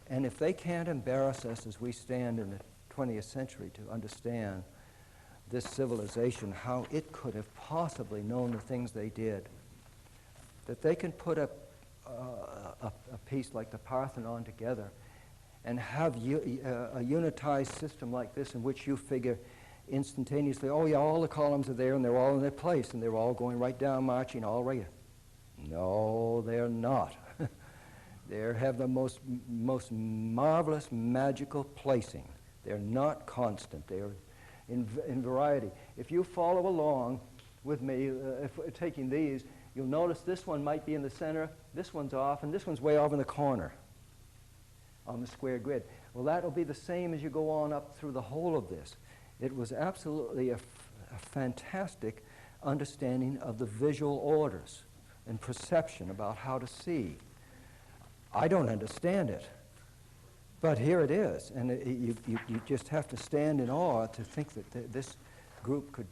F: and if they can't embarrass us as we stand in the 20th century to understand this civilization, how it could have possibly known the things they did, that they can put a piece like the Parthenon together and have a unitized system like this in which you figure instantaneously, oh yeah, all the columns are there and they're all in their place and they're all going right down, marching all right. No, they're not. They have the most marvelous magical placing. They're not constant. They're in variety. If you follow along with me, taking these, you'll notice this one might be in the center, this one's off, and this one's way off in the corner on the square grid. Well, that'll be the same as you go on up through the whole of this. It was absolutely a fantastic understanding of the visual orders and perception about how to see. I don't understand it, but here it is, and you just have to stand in awe to think that this group could.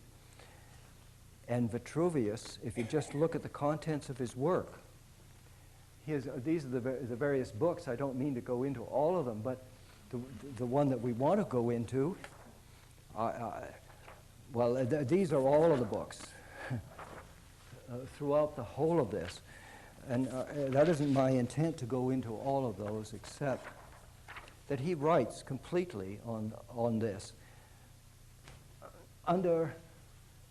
F: And Vitruvius, if you just look at the contents of his work, these are the various books. I don't mean to go into all of them, but the one that we want to go into, these are all of the books throughout the whole of this. And that isn't my intent to go into all of those, except that he writes completely on this. Under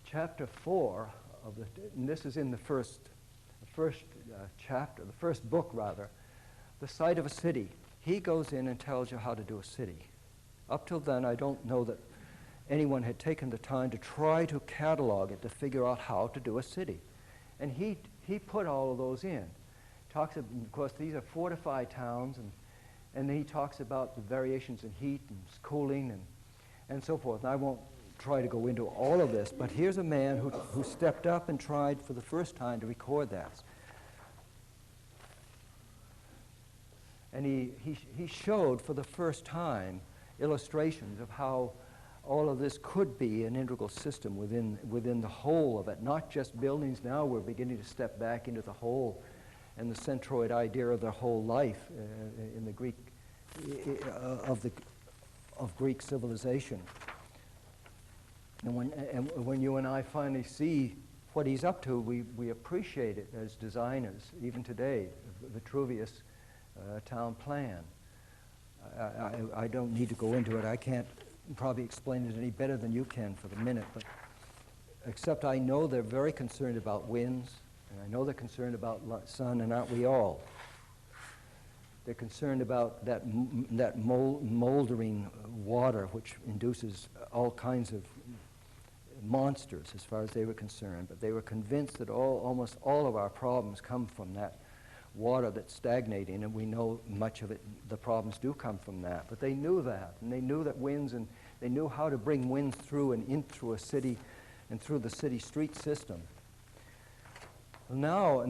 F: chapter 4 of and this is in the first chapter, the first book rather, the site of a city. He goes in and tells you how to do a city. Up till then, I don't know that anyone had taken the time to try to catalog it to figure out how to do a city. And he put all of those in. Talks of course, these are fortified towns, and he talks about the variations in heat and cooling and so forth. And I won't try to go into all of this, but here's a man who stepped up and tried for the first time to record that. And he showed for the first time illustrations of how all of this could be an integral system within the whole of it, not just buildings. Now we're beginning to step back into the whole and the centroid idea of the whole life in the Greek of Greek civilization. And when you and I finally see what he's up to, we appreciate it as designers, even today. Vitruvius town plan. I don't need to go into it. I can't probably explain it any better than you can for the minute, but except I know they're very concerned about winds, and I know they're concerned about sun, and aren't we all? They're concerned about that moldering water, which induces all kinds of monsters as far as they were concerned. But they were convinced that almost all of our problems come from that water that's stagnating, and we know much of it, the problems do come from that. But they knew that, and they knew that winds, and they knew how to bring winds through and in through a city and through the city street system. Now,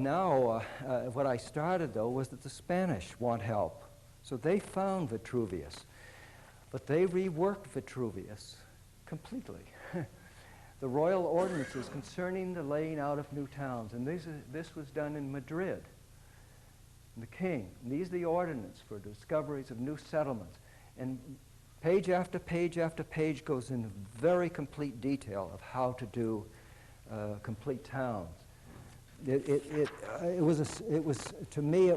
F: what I started, though, was that the Spanish want help. So they found Vitruvius, but they reworked Vitruvius completely. The royal ordinances concerning the laying out of new towns, and this was done in Madrid. The king, and these are the ordinance for discoveries of new settlements. And page after page after page goes into very complete detail of how to do complete towns. It was to me,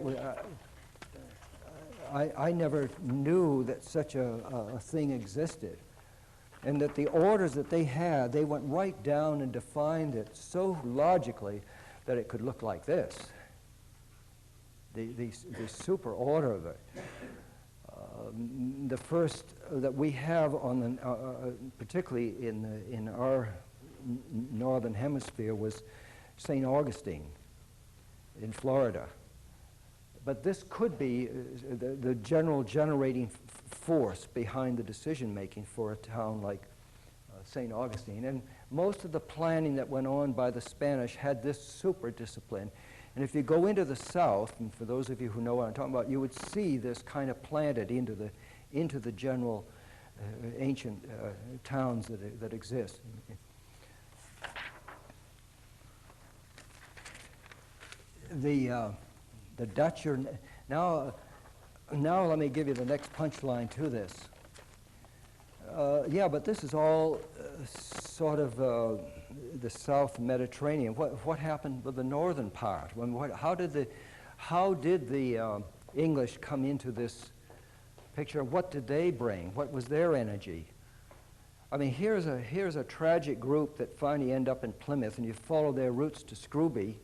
F: I never knew that such a thing existed, and that the orders that they had, they went right down and defined it so logically that it could look like this. The super order of it. The first that we have on the, particularly in our northern hemisphere, was St. Augustine in Florida. But this could be the general generating force behind the decision-making for a town like St. Augustine. And most of the planning that went on by the Spanish had this super discipline. And if you go into the south, and for those of you who know what I'm talking about, you would see this kind of planted into the general ancient towns that exist. The Dutch are now let me give you the next punchline to this. Yeah, but this is all sort of the South Mediterranean. What happened with the northern part? How did the English come into this picture? What did they bring? What was their energy? I mean, here's a tragic group that finally end up in Plymouth, and you follow their roots to Scrooby.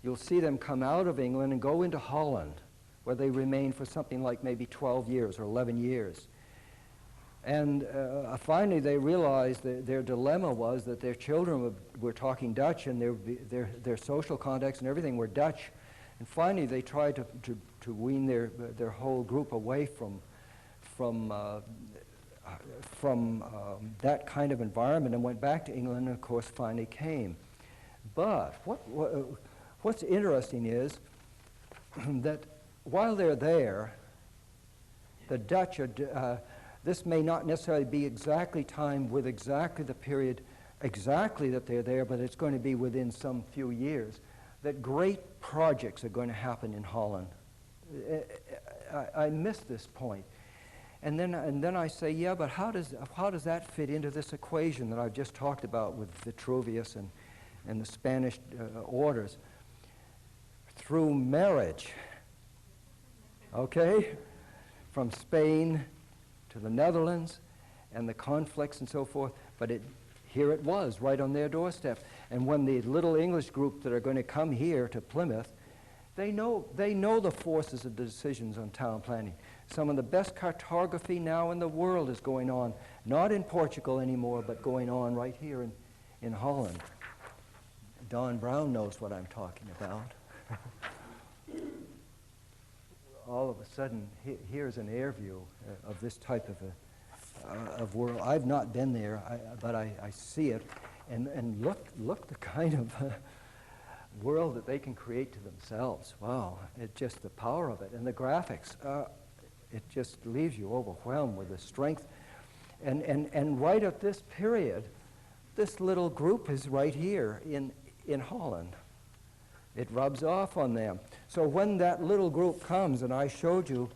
F: You'll see them come out of England and go into Holland. where they remained for something like maybe 12 years or 11 years. And finally they realized that their dilemma was that their children were talking Dutch, and their social contacts and everything were Dutch. And finally they tried to wean their whole group away from that kind of environment, and went back to England, and of course finally came. But what's interesting is that while they're there, the Dutch are, this may not necessarily be exactly timed with exactly the period exactly that they're there, but it's going to be within some few years, that great projects are going to happen in Holland. I missed this point. And then I say, yeah, but how does that fit into this equation that I've just talked about with Vitruvius and the Spanish orders? Through marriage, okay? From Spain to the Netherlands and the conflicts and so forth, but here it was, right on their doorstep. And when the little English group that are going to come here to Plymouth, they know the forces of the decisions on town planning. Some of the best cartography now in the world is going on, not in Portugal anymore, but going on right here in Holland. Don Brown knows what I'm talking about. All of a sudden, here's an air view of this type of world. I've not been there, but I see it, and look the kind of world that they can create to themselves. Wow, it's just the power of it, and the graphics. It just leaves you overwhelmed with the strength. And right at this period, this little group is right here in Holland. It rubs off on them. So when that little group comes, and I showed you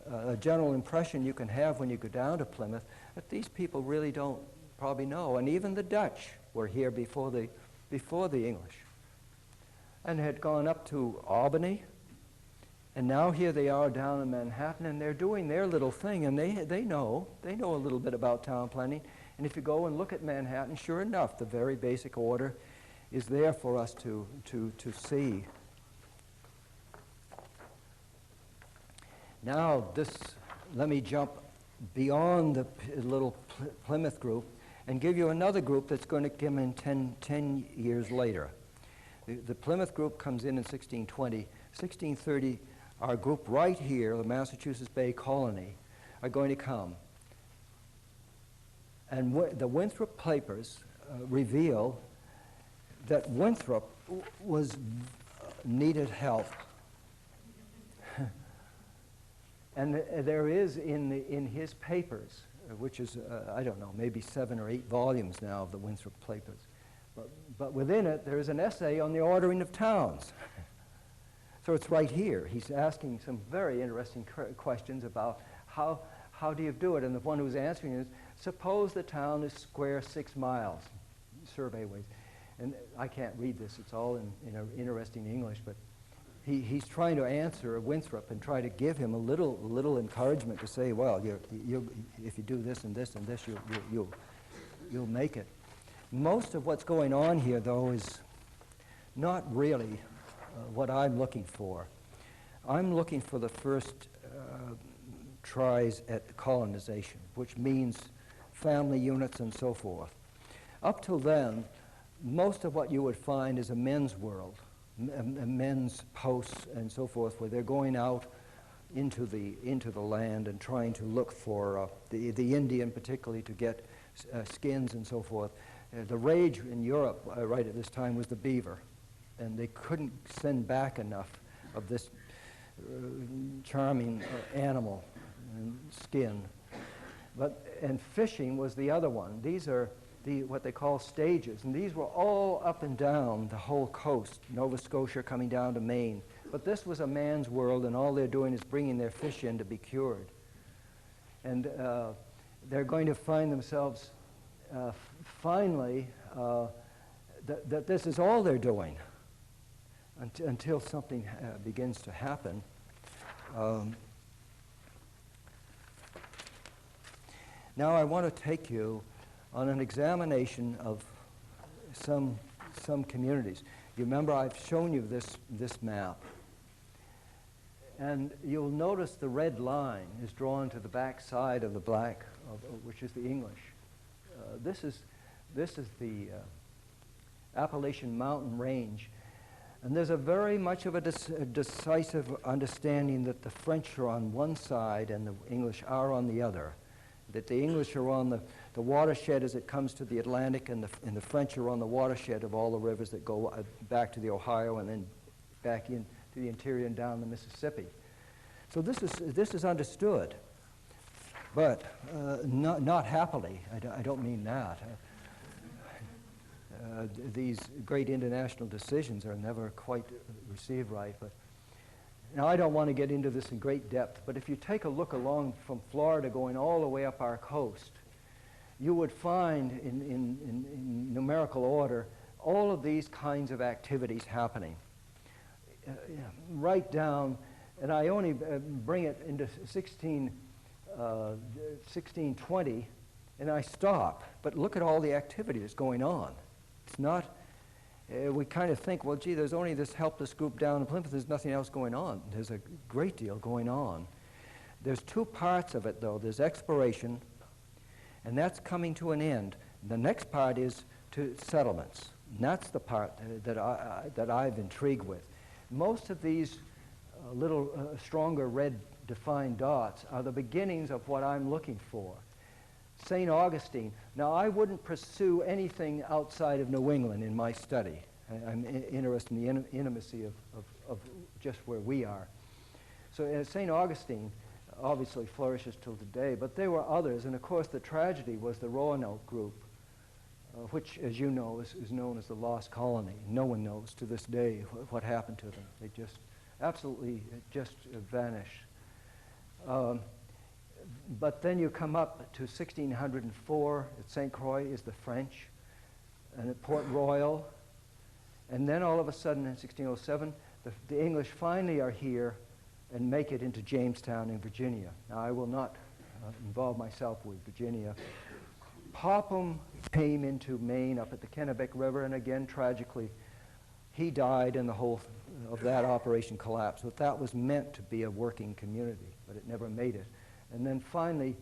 F: a general impression you can have when you go down to Plymouth, that these people really don't probably know. And even the Dutch were here before the English, and had gone up to Albany. And now here they are down in Manhattan, and they're doing their little thing, and they know a little bit about town planning. And if you go and look at Manhattan, sure enough, the very basic order is there for us to see. Now let me jump beyond the little Plymouth group and give you another group that's going to come in 10 years later. The Plymouth group comes in 1620. 1630, our group right here, the Massachusetts Bay Colony, are going to come. And the Winthrop papers reveal that Winthrop needed help. And there is in his papers, which is, I don't know, maybe 7 or 8 volumes now of the Winthrop papers, but within it there is an essay on the ordering of towns. So it's right here. He's asking some very interesting questions about how do you do it? And the one who's answering is, suppose the town is square 6 miles, survey ways. And I can't read this, it's all in interesting English, but he's trying to answer Winthrop and try to give him a little encouragement to say, well, if you do this and this and this, you'll make it. Most of what's going on here, though, is not really what I'm looking for. I'm looking for the first tries at colonization, which means family units and so forth. Up till then, most of what you would find is a men's world, men's posts and so forth, where they're going out into the land and trying to look for the Indian, particularly, to get skins and so forth. The rage in Europe right at this time was the beaver, and they couldn't send back enough of this charming animal and skin. And fishing was the other one. These are what they call stages, and these were all up and down the whole coast, Nova Scotia coming down to Maine. But this was a man's world, and all they're doing is bringing their fish in to be cured. And they're going to find themselves finally that this is all they're doing until something begins to happen. Now I want to take you on an examination of some communities. You remember I've shown you this map. And you'll notice the red line is drawn to the back side of the black, which is the English. This is the Appalachian mountain range. And there's a very much of a decisive understanding that the French are on one side and the English are on the other. That the English are on the watershed as it comes to the Atlantic, and the French are on the watershed of all the rivers that go back to the Ohio and then back into the interior and down the Mississippi. So this is understood, but not happily. I don't mean that. These great international decisions are never quite received right. But now I don't want to get into this in great depth, but if you take a look along from Florida going all the way up our coast, you would find in numerical order all of these kinds of activities happening. Right down, and I only bring it into 1620, and I stop. But look at all the activity that's going on. It's not, we kind of think, well, gee, there's only this helpless group down in Plymouth. There's nothing else going on. There's a great deal going on. There's two parts of it, though. There's exploration, and that's coming to an end. The next part is to settlements, and that's the part that I've intrigued with. Most of these little stronger red defined dots are the beginnings of what I'm looking for. St. Augustine. Now, I wouldn't pursue anything outside of New England in my study. I'm interested in the intimacy of just where we are. So St. Augustine obviously flourishes till today, but there were others, and of course the tragedy was the Roanoke group, which, as you know, is known as the Lost Colony. No one knows to this day what happened to them. They just absolutely just vanished. But then you come up to 1604 at St. Croix is the French, and at Port Royal, and then all of a sudden in 1607, the English finally are here and make it into Jamestown in Virginia. Now, I will not involve myself with Virginia. Popham came into Maine up at the Kennebec River, and again, tragically, he died and the whole of that operation collapsed. But that was meant to be a working community, but it never made it. And then finally,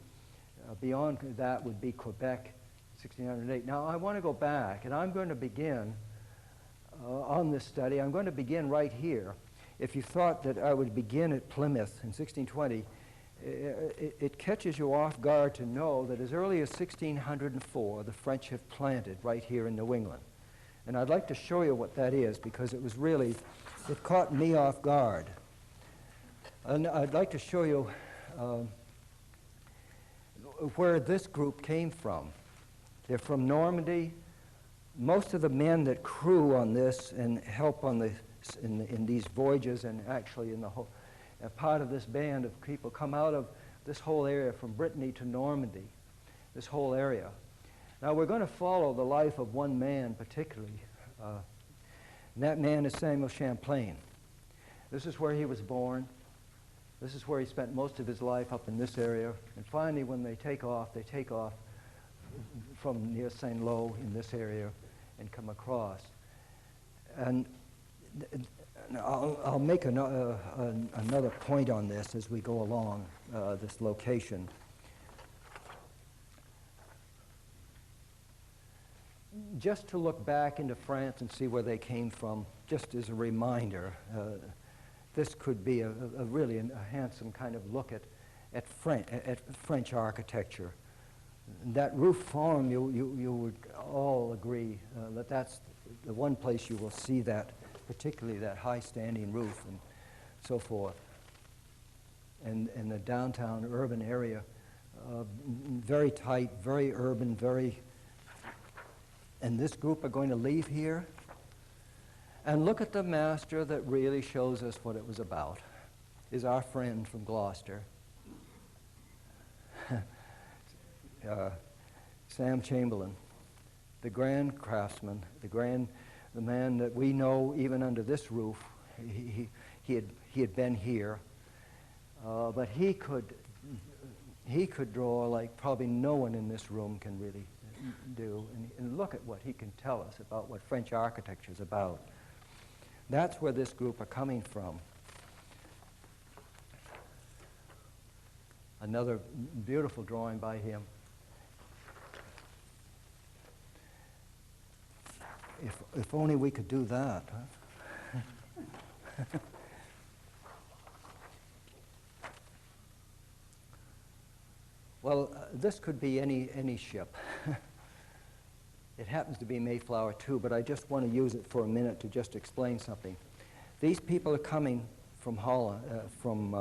F: beyond that would be Quebec, 1608. Now, I want to go back, and I'm going to begin on this study. I'm going to begin right here. If you thought that I would begin at Plymouth in 1620, it catches you off guard to know that as early as 1604, the French have planted right here in New England. And I'd like to show you what that is, because it was really, it caught me off guard. And I'd like to show you where this group came from. They're from Normandy. Most of the men that crew on this and help on the in these voyages, and actually in the whole part of this band of people come out of this whole area from Brittany to Normandy, this whole area. Now we're going to follow the life of one man particularly, and that man is Samuel Champlain. This is where he was born. This is where he spent most of his life, up in this area. And finally, when they take off from near St. Lo in this area and come across. And I'll make another point on this as we go along this location. Just to look back into France and see where they came from, just as a reminder, this could be a really handsome kind of look at French architecture. That roof form, you would all agree that that's the one place you will see that, particularly that high-standing roof and so forth. And the downtown urban area, very tight, very urban, very... And this group are going to leave here. And look at the master that really shows us what it was about, is our friend from Gloucester, Sam Chamberlain, the grand craftsman, the man that we know even under this roof. He had been here, but he could draw like probably no one in this room can really do. And look at what he can tell us about what French architecture is about. That's where this group are coming from. Another beautiful drawing by him. If only we could do that, huh? Well, this could be any ship. It happens to be Mayflower too, but I just want to use it for a minute to just explain something. These people are coming from Holland, from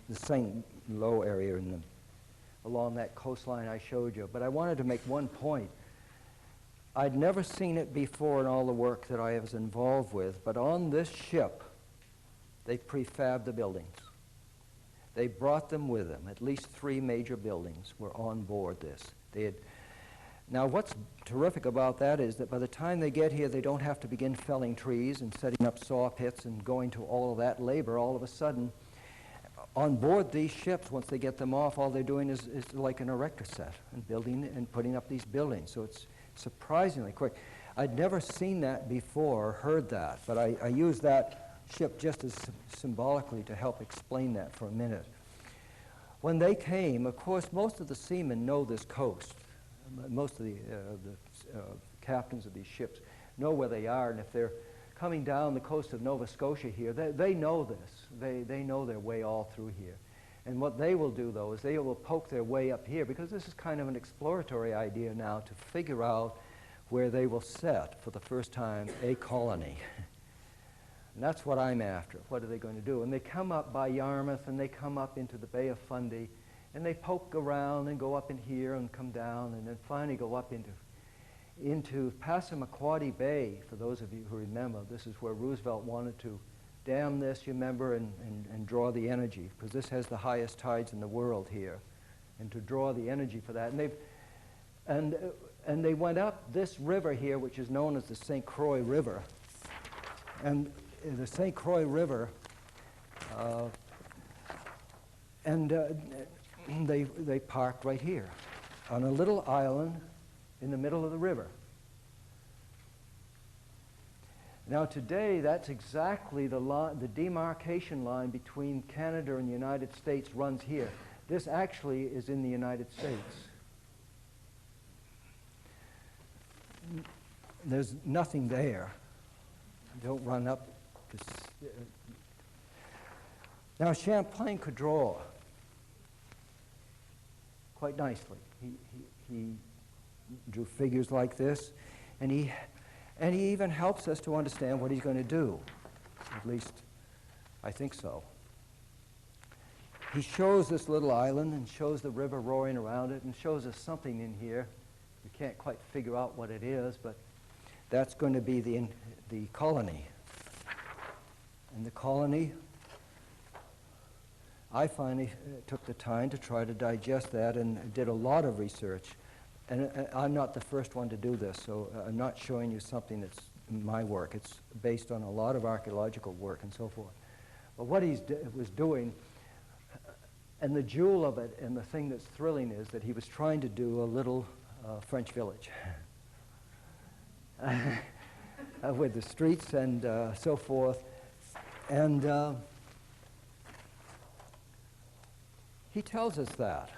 F: the St. Lo area along that coastline I showed you. But I wanted to make one point. I'd never seen it before in all the work that I was involved with, but on this ship, they prefabbed the buildings. They brought them with them. At least 3 major buildings were on board this. Now, what's terrific about that is that by the time they get here, they don't have to begin felling trees and setting up saw pits and going to all of that labor. All of a sudden, on board these ships, once they get them off, all they're doing is like an erector set and building and putting up these buildings. So it's surprisingly quick. I'd never seen that before or heard that, but I use that ship just as symbolically to help explain that for a minute. When they came, of course, most of the seamen know this coast. Most of the captains of these ships know where they are, and if they're coming down the coast of Nova Scotia here, they know this. They know their way all through here. And what they will do, though, is they will poke their way up here, because this is kind of an exploratory idea now to figure out where they will set, for the first time, a colony. And that's what I'm after. What are they going to do? And they come up by Yarmouth, and they come up into the Bay of Fundy, and they poke around and go up in here and come down, and then finally go up into Passamaquoddy Bay. For those of you who remember, this is where Roosevelt wanted to dam this, you remember, and draw the energy, because this has the highest tides in the world here, and to draw the energy for that. And they went up this river here, which is known as the St. Croix River. And the St. Croix River, they parked right here on a little island in the middle of the river. Now today, that's exactly the demarcation line between Canada and the United States runs here. This actually is in the United States. There's nothing there. Don't run up. Now Champlain could draw quite nicely. He drew figures like this, and he even helps us to understand what he's going to do. At least, I think so. He shows this little island and shows the river roaring around it and shows us something in here. We can't quite figure out what it is, but that's going to be the colony. And the colony, I finally took the time to try to digest that and did a lot of research. And I'm not the first one to do this, so I'm not showing you something that's my work. It's based on a lot of archaeological work and so forth. But what he was doing, and the jewel of it, and the thing that's thrilling is that he was trying to do a little French village with the streets and so forth. And he tells us that.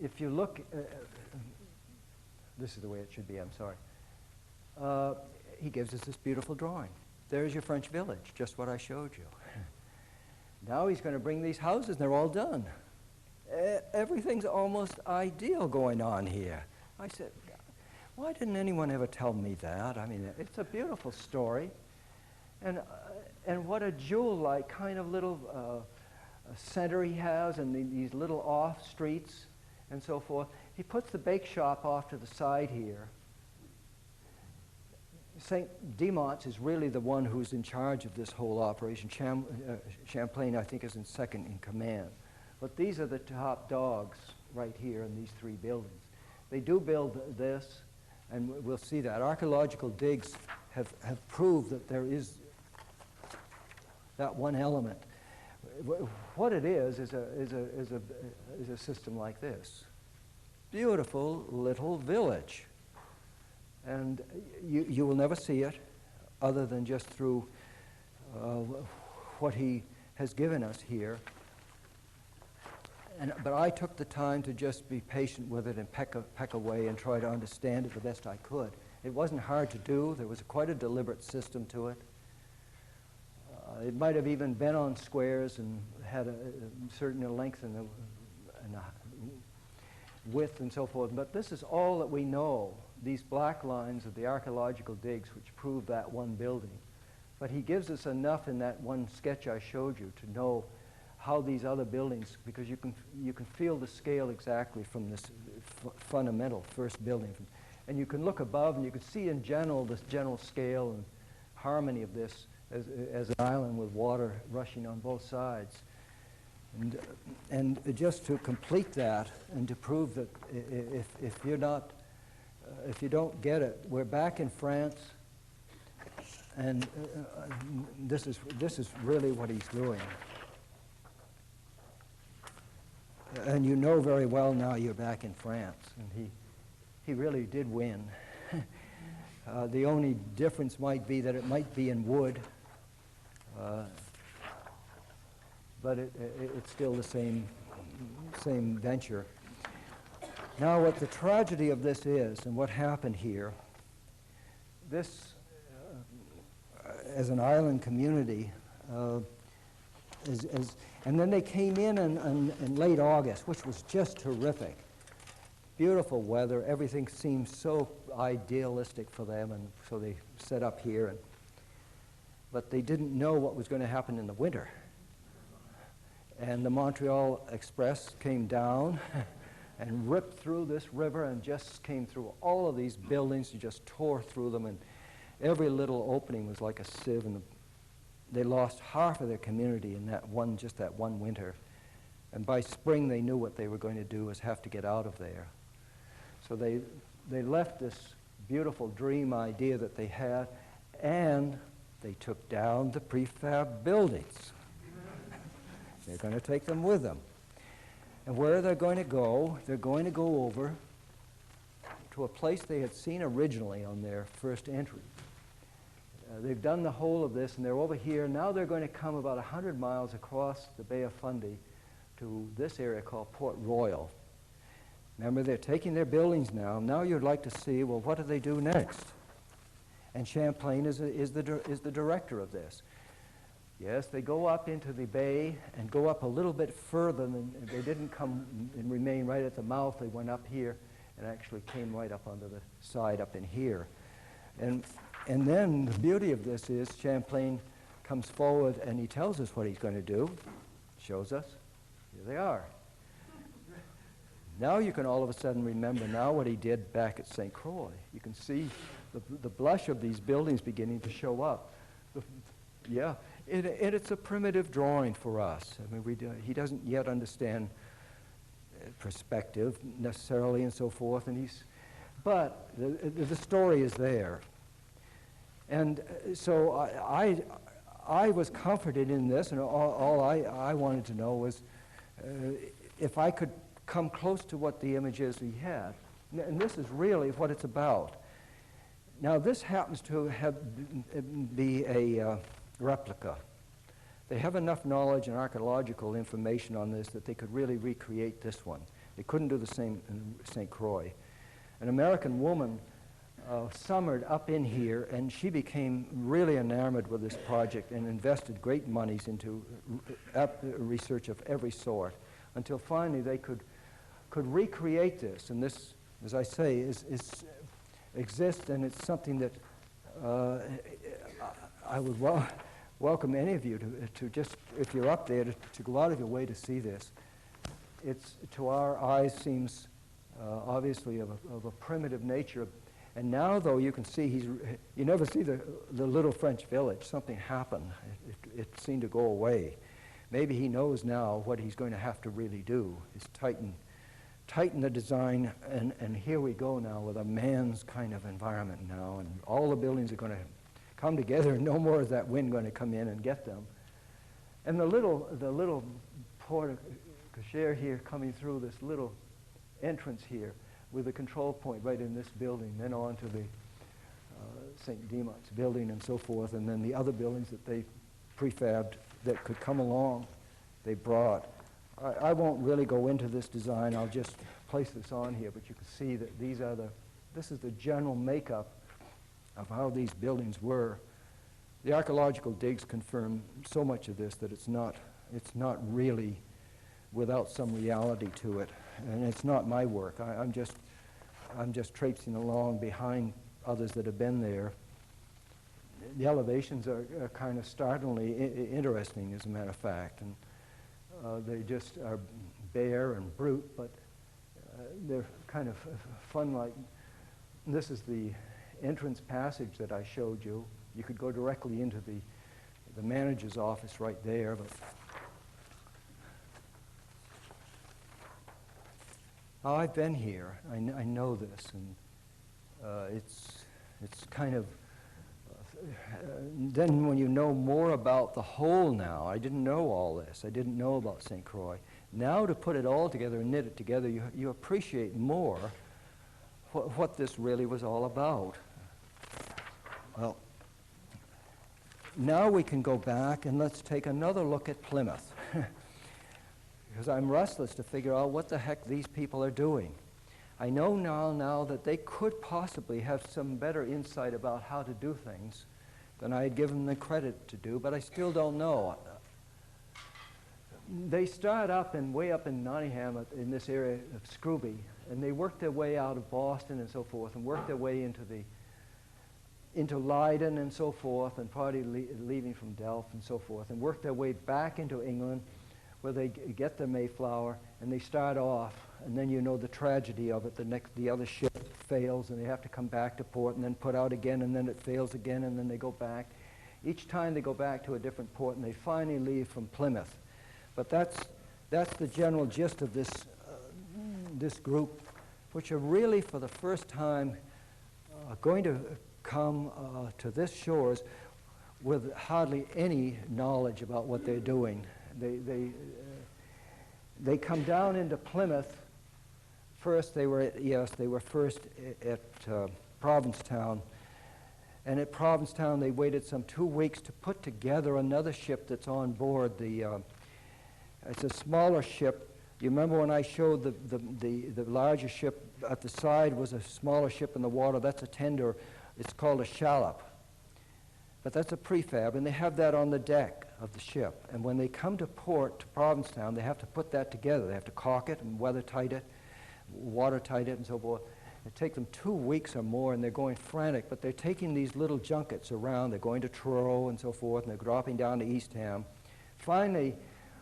F: If you look, this is the way it should be, I'm sorry. He gives us this beautiful drawing. There's your French village, just what I showed you. Now he's going to bring these houses, and they're all done. Everything's almost ideal going on here. I said, why didn't anyone ever tell me that? I mean, it's a beautiful story. And what a jewel-like kind of little center he has, and these little off streets and so forth. He puts the bake shop off to the side here. St. Demont's is really the one who's in charge of this whole operation. Champlain, I think, is in second in command. But these are the top dogs right here in these 3 buildings. They do build this, and we'll see that. Archaeological digs have proved that there is that one element. What it is a system like this. Beautiful little village. And you will never see it other than just through what he has given us here. But I took the time to just be patient with it and peck away and try to understand it the best I could. It wasn't hard to do. There was quite a deliberate system to it. It might have even been on squares and had a certain length and a width and so forth. But this is all that we know, these black lines of the archaeological digs which prove that one building. But he gives us enough in that one sketch I showed you to know how these other buildings, because you can feel the scale exactly from this fundamental first building. And you can look above and you can see in general this general scale and harmony of this as an island with water rushing on both sides. And just to complete that and to prove that if you don't get it, we're back in France, and this is really what he's doing. And you know very well now you're back in France, and he really did win. The only difference might be that it might be in wood, but it's still the same venture. Now, what the tragedy of this is, and what happened here, this, as an island community, and then they came in late August, which was just terrific. Beautiful weather, everything seemed so idealistic for them, and so they set up here. But they didn't know what was going to happen in the winter. And the Montreal Express came down and ripped through this river and just came through all of these buildings and just tore through them, and every little opening was like a sieve, and they lost half of their community in just that one winter. And by spring they knew what they were going to do was have to get out of there. So they left this beautiful dream idea that they had, and they took down the prefab buildings. They're going to take them with them. And where they're going to go over to a place they had seen originally on their first entry. They've done the whole of this, and they're over here. Now they're going to come about 100 miles across the Bay of Fundy to this area called Port Royal. Remember, they're taking their buildings now. Now you'd like to see, well, what do they do next? And Champlain is the director of this. Yes, they go up into the bay and go up a little bit further. They didn't come and remain right at the mouth. They went up here and actually came right up onto the side up in here. And then the beauty of this is Champlain comes forward and he tells us what he's going to do, shows us. Here they are. Now you can all of a sudden remember now what he did back at St. Croix. You can see the blush of these buildings beginning to show up. Yeah, and it's a primitive drawing for us. I mean, he doesn't yet understand perspective necessarily and so forth, but the story is there. And so I was comforted in this, and all I wanted to know was if I could come close to what the images he had. And this is really what it's about. Now, this happens to be a replica. They have enough knowledge and archaeological information on this that they could really recreate this one. They couldn't do the same in St. Croix. An American woman summered up in here, and she became really enamored with this project and invested great monies into research of every sort until finally they could recreate this. And this, as I say, exists, and it's something that I would welcome any of you to just, if you're up there, to go out of your way to see this. It's, to our eyes, seems obviously of a primitive nature. And now, though, you can see you never see the little French village. Something happened. It seemed to go away. Maybe he knows now what he's going to have to really do is tighten the design, and here we go now with a man's kind of environment now, and all the buildings are going to come together, and no more is that wind going to come in and get them. And the little port Cascieri here coming through this little entrance here with a control point right in this building, then on to the St. Demot's building and so forth, and then the other buildings that they prefabbed that could come along, they brought. I won't really go into this design. I'll just place this on here, but you can see that this is the general makeup of how these buildings were. The archaeological digs confirm so much of this that it's not really without some reality to it, and it's not my work. I'm just traipsing along behind others that have been there. The elevations are kind of startlingly interesting, as a matter of fact, and they just are bare and brute, but they're kind of fun. Like this is the entrance passage that I showed you. You could go directly into the manager's office right there, but I've been here. I know this, and it's kind of. Then when you know more about the whole now, I didn't know all this. I didn't know about St. Croix. Now to put it all together and knit it together, you appreciate more what this really was all about. Well, now we can go back and let's take another look at Plymouth. Because I'm restless to figure out what the heck these people are doing. I know now that they could possibly have some better insight about how to do things than I had given them the credit to do, but I still don't know. They start way up in Nottingham, in this area of Scrooby, and they worked their way out of Boston and so forth, and worked their way into Leiden and so forth, and probably leaving from Delft and so forth, and worked their way back into England, where they get the Mayflower, and they start off, and then you know the tragedy of it. The other ship fails, and they have to come back to port, and then put out again, and then it fails again, and then they go back. Each time they go back to a different port, and they finally leave from Plymouth. But that's the general gist of this group, which are really for the first time going to come to this shores with hardly any knowledge about what they're doing. They come down into Plymouth. First, they were first at Provincetown, and at Provincetown they waited some 2 weeks to put together another ship that's on board. It's a smaller ship. You remember when I showed the larger ship at the side was a smaller ship in the water? That's a tender. It's called a shallop. But that's a prefab, and they have that on the deck of the ship. And when they come to port, to Provincetown, they have to put that together. They have to caulk it and weather-tight it, watertight it, and so forth. It takes them 2 weeks or more, and they're going frantic, but they're taking these little junkets around. They're going to Truro and so forth, and they're dropping down to Eastham. Finally,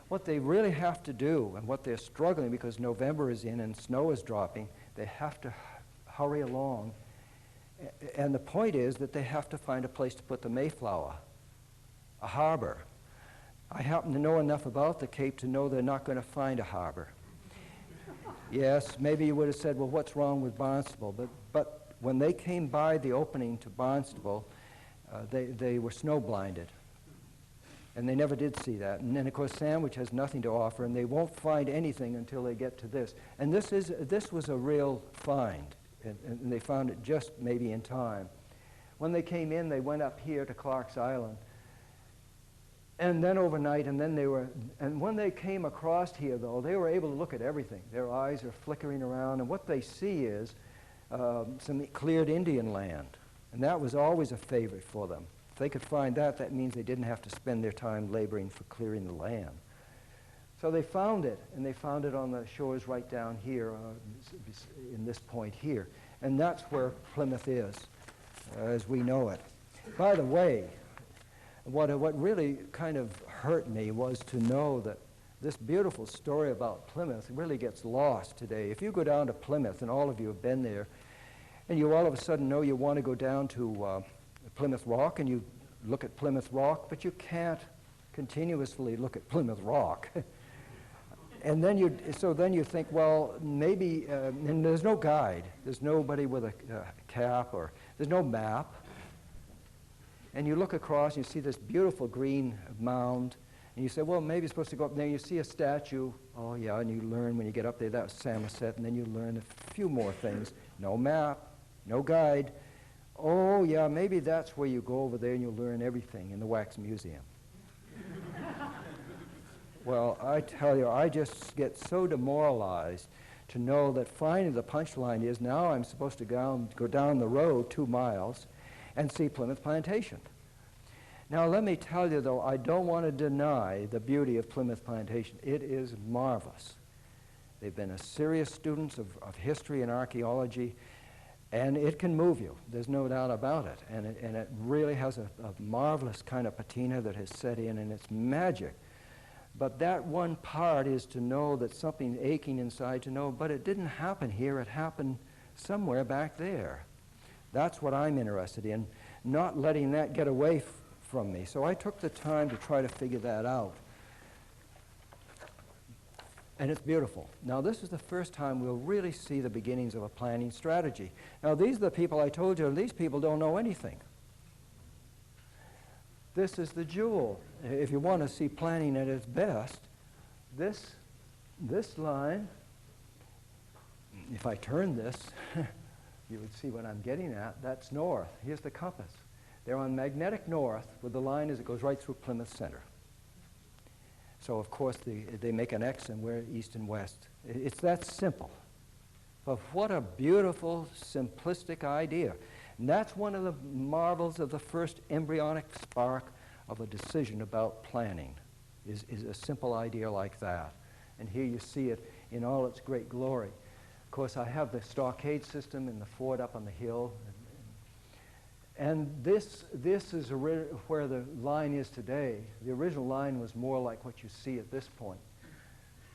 F: what they really have to do, and what they're struggling, because November is in and snow is dropping, they have to hurry along. And the point is that they have to find a place to put the Mayflower, a harbor. I happen to know enough about the Cape to know they're not going to find a harbor. Yes, maybe you would have said, well, what's wrong with Barnstable? But when they came by the opening to Barnstable, they were snow blinded. And they never did see that. And then, of course, Sandwich has nothing to offer, and they won't find anything until they get to this. And this was a real find. And they found it just maybe in time. When they came in, they went up here to Clark's Island, and then overnight, and when they came across here, though, they were able to look at everything. Their eyes are flickering around, and what they see is some cleared Indian land, and that was always a favorite for them. If they could find that, that means they didn't have to spend their time laboring for clearing the land. So they found it, and they found it on the shores right down here, in this point here. And that's where Plymouth is, as we know it. By the way, what really kind of hurt me was to know that this beautiful story about Plymouth really gets lost today. If you go down to Plymouth, and all of you have been there, and you all of a sudden know you want to go down to Plymouth Rock, and you look at Plymouth Rock, but you can't continuously look at Plymouth Rock. And then you think, well, maybe, and there's no guide. There's nobody with a cap, or there's no map. And you look across, and you see this beautiful green mound, and you say, well, maybe it's supposed to go up there. You see a statue. Oh, yeah, and you learn when you get up there, that's Samoset, and then you learn a few more things. No map, no guide. Oh, yeah, maybe that's where you go over there and you learn everything in the Wax Museum. Well, I tell you, I just get so demoralized to know that finally the punchline is now I'm supposed to go down the road 2 miles and see Plymouth Plantation. Now, let me tell you, though, I don't want to deny the beauty of Plymouth Plantation. It is marvelous. They've been a serious students of history and archaeology, and it can move you. There's no doubt about it. And it really has a marvelous kind of patina that has set in, and it's magic. But that one part is to know that something aching inside to know, but it didn't happen here. It happened somewhere back there. That's what I'm interested in, not letting that get away from me. So I took the time to try to figure that out. And it's beautiful. Now, this is the first time we'll really see the beginnings of a planning strategy. Now, these are the people I told you, and these people don't know anything. This is the jewel. If you want to see planning at its best, this line, if I turn this, you would see what I'm getting at. That's north. Here's the compass. They're on magnetic north, where the line is it goes right through Plymouth Center. So, of course, they make an X, and we're east and west. It's that simple. But what a beautiful, simplistic idea. And that's one of the marvels of the first embryonic spark of a decision about planning, is a simple idea like that. And here you see it in all its great glory. Of course, I have the stockade system and the fort up on the hill. And this is where the line is today. The original line was more like what you see at this point.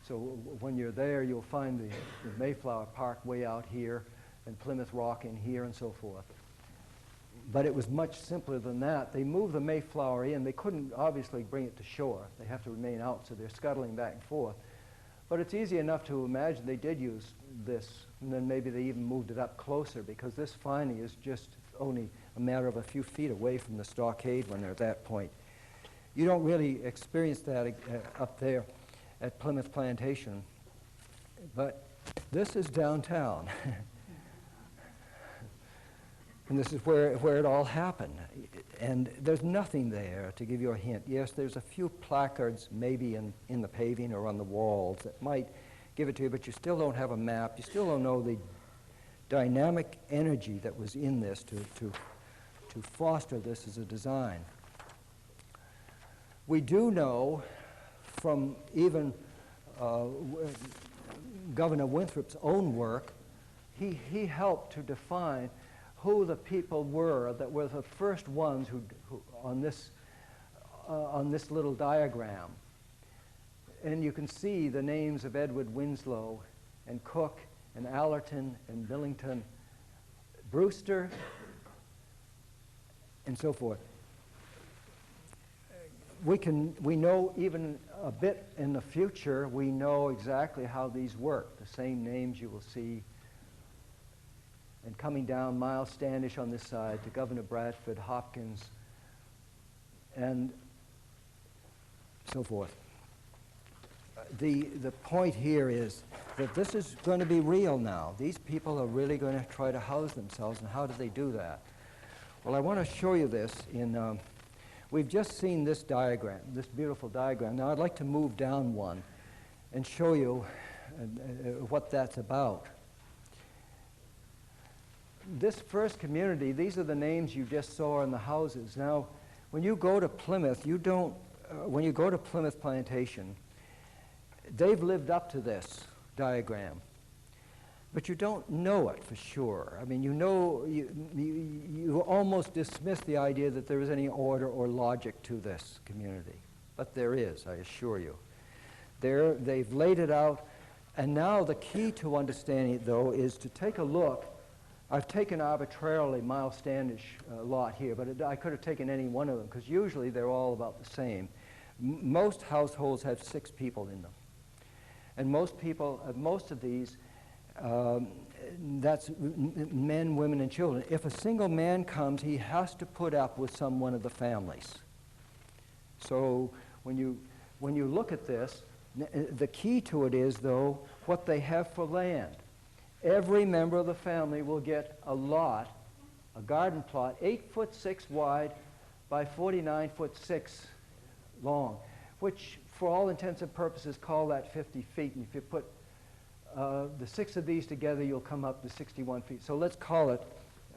F: So when you're there, you'll find the Mayflower Park way out here, and Plymouth Rock in here, and so forth. But it was much simpler than that. They moved the Mayflower in. They couldn't obviously bring it to shore. They have to remain out, so they're scuttling back and forth. But it's easy enough to imagine they did use this, and then maybe they even moved it up closer, because this finally is just only a matter of a few feet away from the stockade when they're at that point. You don't really experience that up there at Plymouth Plantation, but this is downtown. And this is where it all happened. And there's nothing there to give you a hint. Yes, there's a few placards maybe in the paving or on the walls that might give it to you, but you still don't have a map. You still don't know the dynamic energy that was in this to foster this as a design. We do know from even Governor Winthrop's own work, he helped to define who the people were that were the first ones who on this little diagram. And you can see the names of Edward Winslow and Cook and Allerton and Billington, Brewster, and so forth. We know even a bit in the future, we know exactly how these work. The same names you will see. And coming down, Miles Standish on this side to Governor Bradford, Hopkins, and so forth. The point here is that this is going to be real now. These people are really going to try to house themselves, and how do they do that? Well, I want to show you this in, we've just seen this diagram, this beautiful diagram. Now I'd like to move down one and show you what that's about. This first community, these are the names you just saw in the houses. Now, when you go to Plymouth, when you go to Plymouth Plantation, they've lived up to this diagram, but you don't know it for sure. I mean, you know, you almost dismiss the idea that there is any order or logic to this community, but there is, I assure you. They've laid it out, and now the key to understanding it, though, is to take a look. I've taken arbitrarily Miles Standish lot here, but I could have taken any one of them, because usually they're all about the same. Most households have 6 people in them. And most of these, that's men, women, and children. If a single man comes, he has to put up with one of the families. So when you look at this, the key to it is, though, what they have for land. Every member of the family will get a lot, a garden plot, 8'6" wide by 49'6" long, which for all intents and purposes call that 50 feet. And if you put the 6 of these together, you'll come up to 61 feet. So let's call it,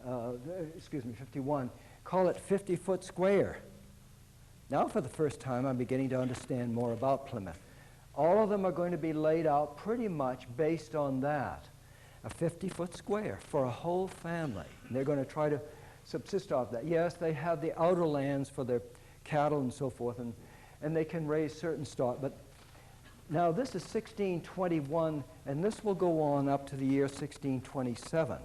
F: 51. Call it 50-foot square. Now for the first time, I'm beginning to understand more about Plymouth. All of them are going to be laid out pretty much based on that, a 50-foot square for a whole family. And they're going to try to subsist off that. Yes, they have the outer lands for their cattle and so forth, and they can raise certain stock. But now this is 1621, and this will go on up to the year 1627.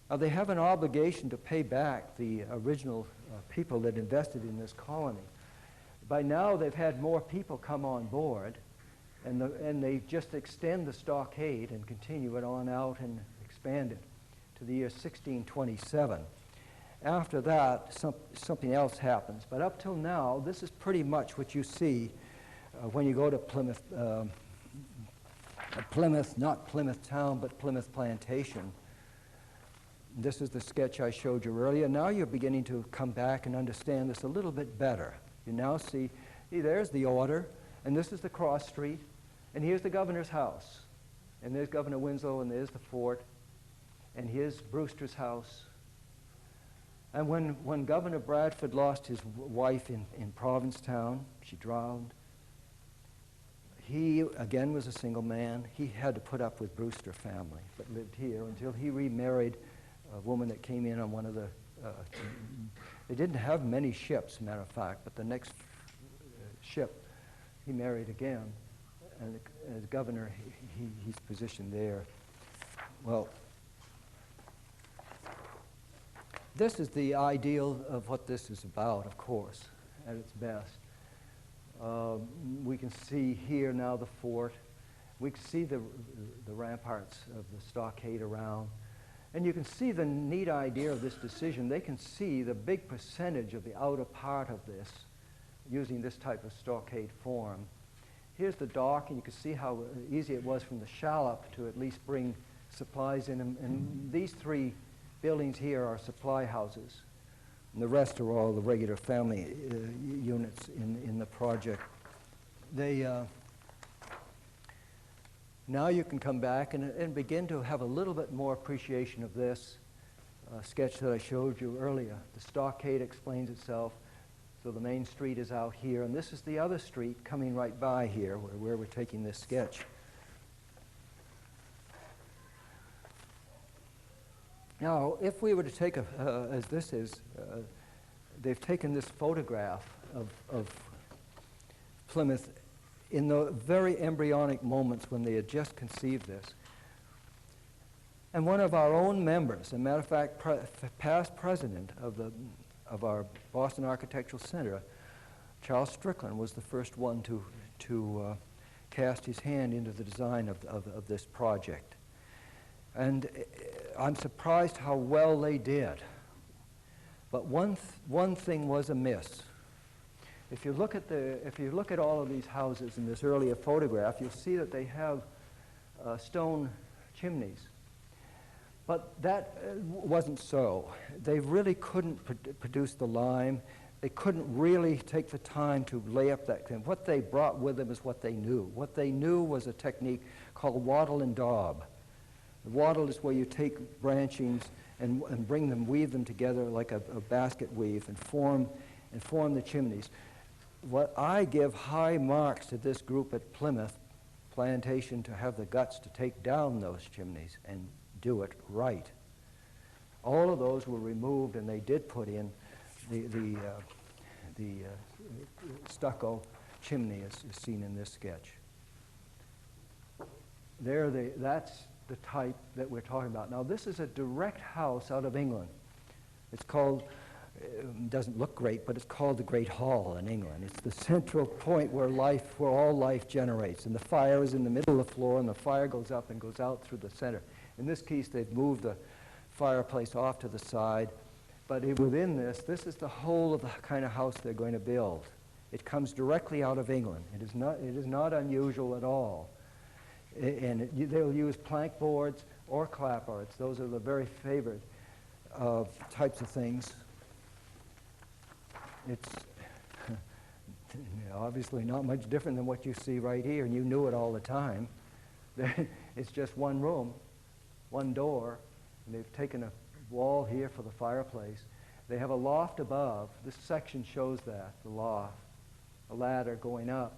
F: Now they have an obligation to pay back the original people that invested in this colony. By now they've had more people come on board, and they just extend the stockade and continue it on out and expand it to the year 1627. After that, something else happens. But up till now, this is pretty much what you see when you go to Plymouth, not Plymouth Town, but Plymouth Plantation. This is the sketch I showed you earlier. Now you're beginning to come back and understand this a little bit better. You now see there's the order, and this is the cross street, and here's the governor's house. And there's Governor Winslow, and there's the fort, and here's Brewster's house. And when Governor Bradford lost his wife in Provincetown, she drowned. He, again, was a single man. He had to put up with Brewster family, but lived here until he remarried a woman that came in on one of the... they didn't have many ships, matter of fact, but the next ship, he married again. And as governor, he's positioned there. Well, this is the ideal of what this is about, of course, at its best. We can see here now the fort. We can see the ramparts of the stockade around. And you can see the neat idea of this decision. They can see the big percentage of the outer part of this using this type of stockade form. Here's the dock, and you can see how easy it was from the shallop to at least bring supplies in. And these 3 buildings here are supply houses. And the rest are all the regular family units in the project. Now you can come back and begin to have a little bit more appreciation of this sketch that I showed you earlier. The stockade explains itself. So the main street is out here, and this is the other street coming right by here where we're taking this sketch. Now, if we were to take as this is, they've taken this photograph of Plymouth in the very embryonic moments when they had just conceived this. And one of our own members, as a matter of fact, past president of our Boston Architectural Center, Charles Strickland, was the first one to cast his hand into the design of this project. And I'm surprised how well they did. But one thing was amiss. If you look at all of these houses in this earlier photograph, you'll see that they have stone chimneys. But that wasn't so. They really couldn't produce the lime. They couldn't really take the time to lay up that thing. What they brought with them is what they knew. What they knew was a technique called wattle and daub. The wattle is where you take branchings and bring them, weave them together like a basket weave and form the chimneys. What I give high marks to this group at Plymouth Plantation to have the guts to take down those chimneys and do it right. All of those were removed, and they did put in the stucco chimney as seen in this sketch. That's the type that we're talking about. Now, this is a direct house out of England. It's called, doesn't look great, but it's called the Great Hall in England. It's the central point where all life generates. And the fire is in the middle of the floor, and the fire goes up and goes out through the center. In this case, they've moved the fireplace off to the side. But within this is the whole of the kind of house they're going to build. It comes directly out of England. It is not unusual at all. And they'll use plank boards or clapboards. Those are the very favorite types of things. Obviously not much different than what you see right here, and you knew it all the time. It's just one room, one door, and they've taken a wall here for the fireplace. They have a loft above. This section shows that, the loft, a ladder going up.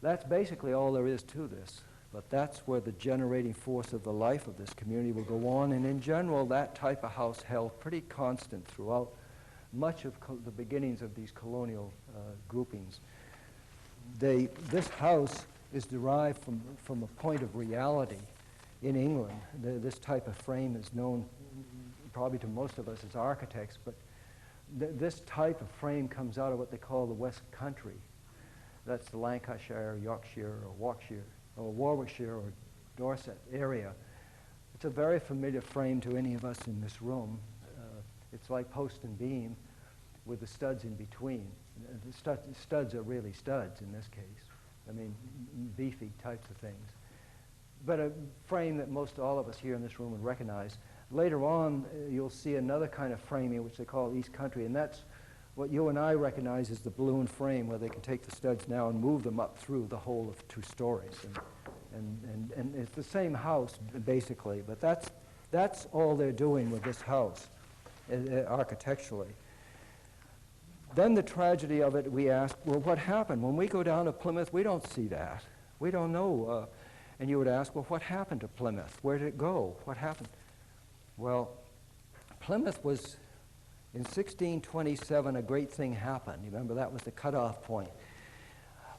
F: That's basically all there is to this, but that's where the generating force of the life of this community will go on, and in general, that type of house held pretty constant throughout much of the beginnings of these colonial groupings. This house is derived from a point of reality in England. This type of frame is known probably to most of us as architects, but this type of frame comes out of what they call the West Country. That's the Lancashire, Yorkshire, or Warwickshire, or Dorset area. It's a very familiar frame to any of us in this room. It's like post and beam with the studs in between. The studs are really studs in this case. I mean, beefy types of things. But a frame that most all of us here in this room would recognize. Later on, you'll see another kind of framing, which they call East Country, and that's what you and I recognize as the balloon frame, where they can take the studs now and move them up through the whole of 2 stories. And it's the same house, basically, but that's all they're doing with this house, architecturally. Then the tragedy of it, we ask, well, what happened? When we go down to Plymouth, we don't see that. We don't know. And you would ask, well, what happened to Plymouth? Where did it go? What happened? Well, Plymouth was, in 1627, a great thing happened. You remember, that was the cutoff point.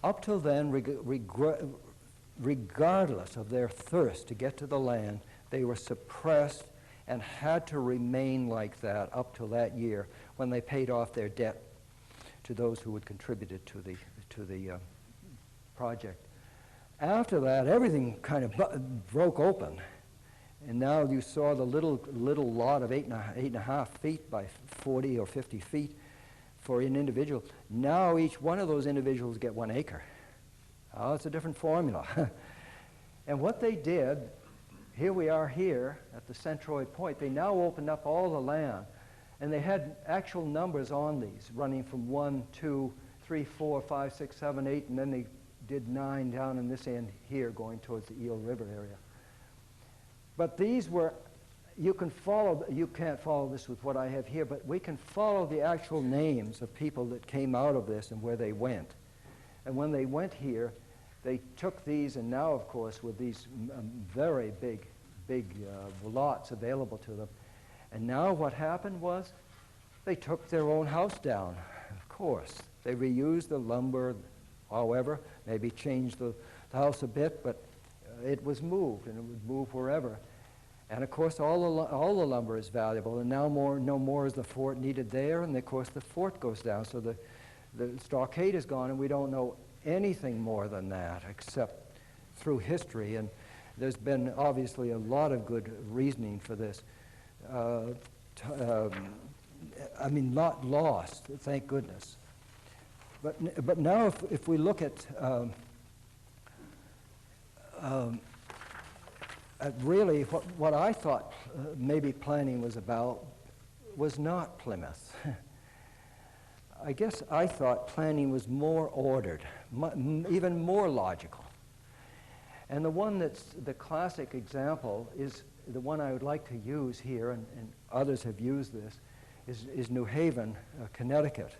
F: Up till then, regardless of their thirst to get to the land, they were suppressed and had to remain like that up till that year when they paid off their debt to those who had contributed to the project. After that, everything kind of broke open, and now you saw the little lot of 8.5 feet by 40 or 50 feet for an individual. Now each one of those individuals get 1 acre. Oh, it's a different formula. And what they did, here we are here at the centroid point, they now opened up all the land, and they had actual numbers on these, running from 1, 2, 3, 4, 5, 6, 7, 8, and then they did 9 down in this end here, going towards the Eel River area. But these were, you can't follow this with what I have here, but we can follow the actual names of people that came out of this and where they went. And when they went here, they took these, and now, of course, with these very big lots available to them. And now what happened was they took their own house down, of course. They reused the lumber, however, maybe changed the house a bit, but it was moved, and it would move wherever. And of course, all the lumber is valuable, and now no more is the fort needed there, and of course the fort goes down. So the stockade is gone, and we don't know anything more than that, except through history. And there's been obviously a lot of good reasoning for this. I mean, not lost, thank goodness. But now if we look at really what I thought maybe planning was about was not Plymouth. I guess I thought planning was more ordered, even more logical. And the one that's the classic example is the one I would like to use here, and others have used this, is New Haven, Connecticut.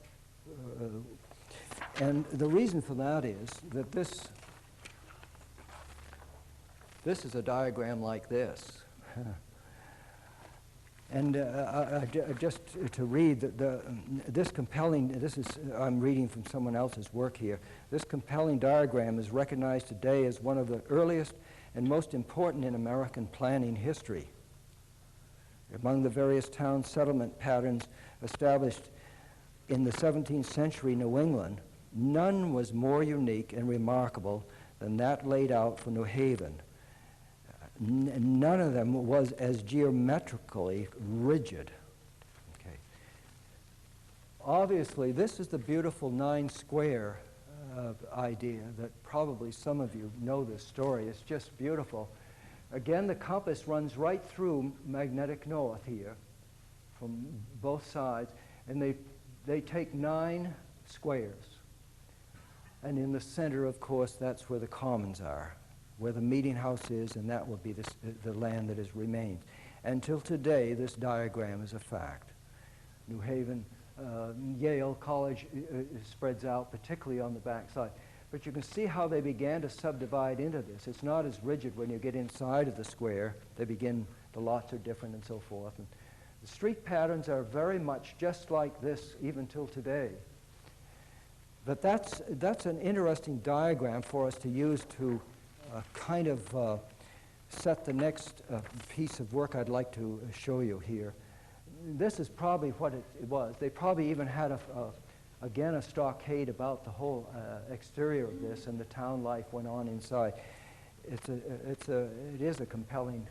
F: And the reason for that is that this is a diagram like this. And just to read, I'm reading from someone else's work here. This compelling diagram is recognized today as one of the earliest and most important in American planning history. Among the various town settlement patterns established in the 17th century New England, none was more unique and remarkable than that laid out for New Haven. None of them was as geometrically rigid. Okay. Obviously, this is the beautiful 9 square idea that probably some of you know this story. It's just beautiful. Again, the compass runs right through magnetic north here from both sides, and they take 9 squares. And in the center, of course, that's where the commons are, where the meeting house is, and that will be the land that has remained. Until today, this diagram is a fact. New Haven, Yale College spreads out, particularly on the back side. But you can see how they began to subdivide into this. It's not as rigid when you get inside of the square. The lots are different and so forth. And the street patterns are very much just like this even till today. But that's an interesting diagram for us to use to kind of set the next piece of work I'd like to show you here. This is probably what it was. They probably even had again a stockade about the whole exterior of this, and the town life went on inside. It is a compelling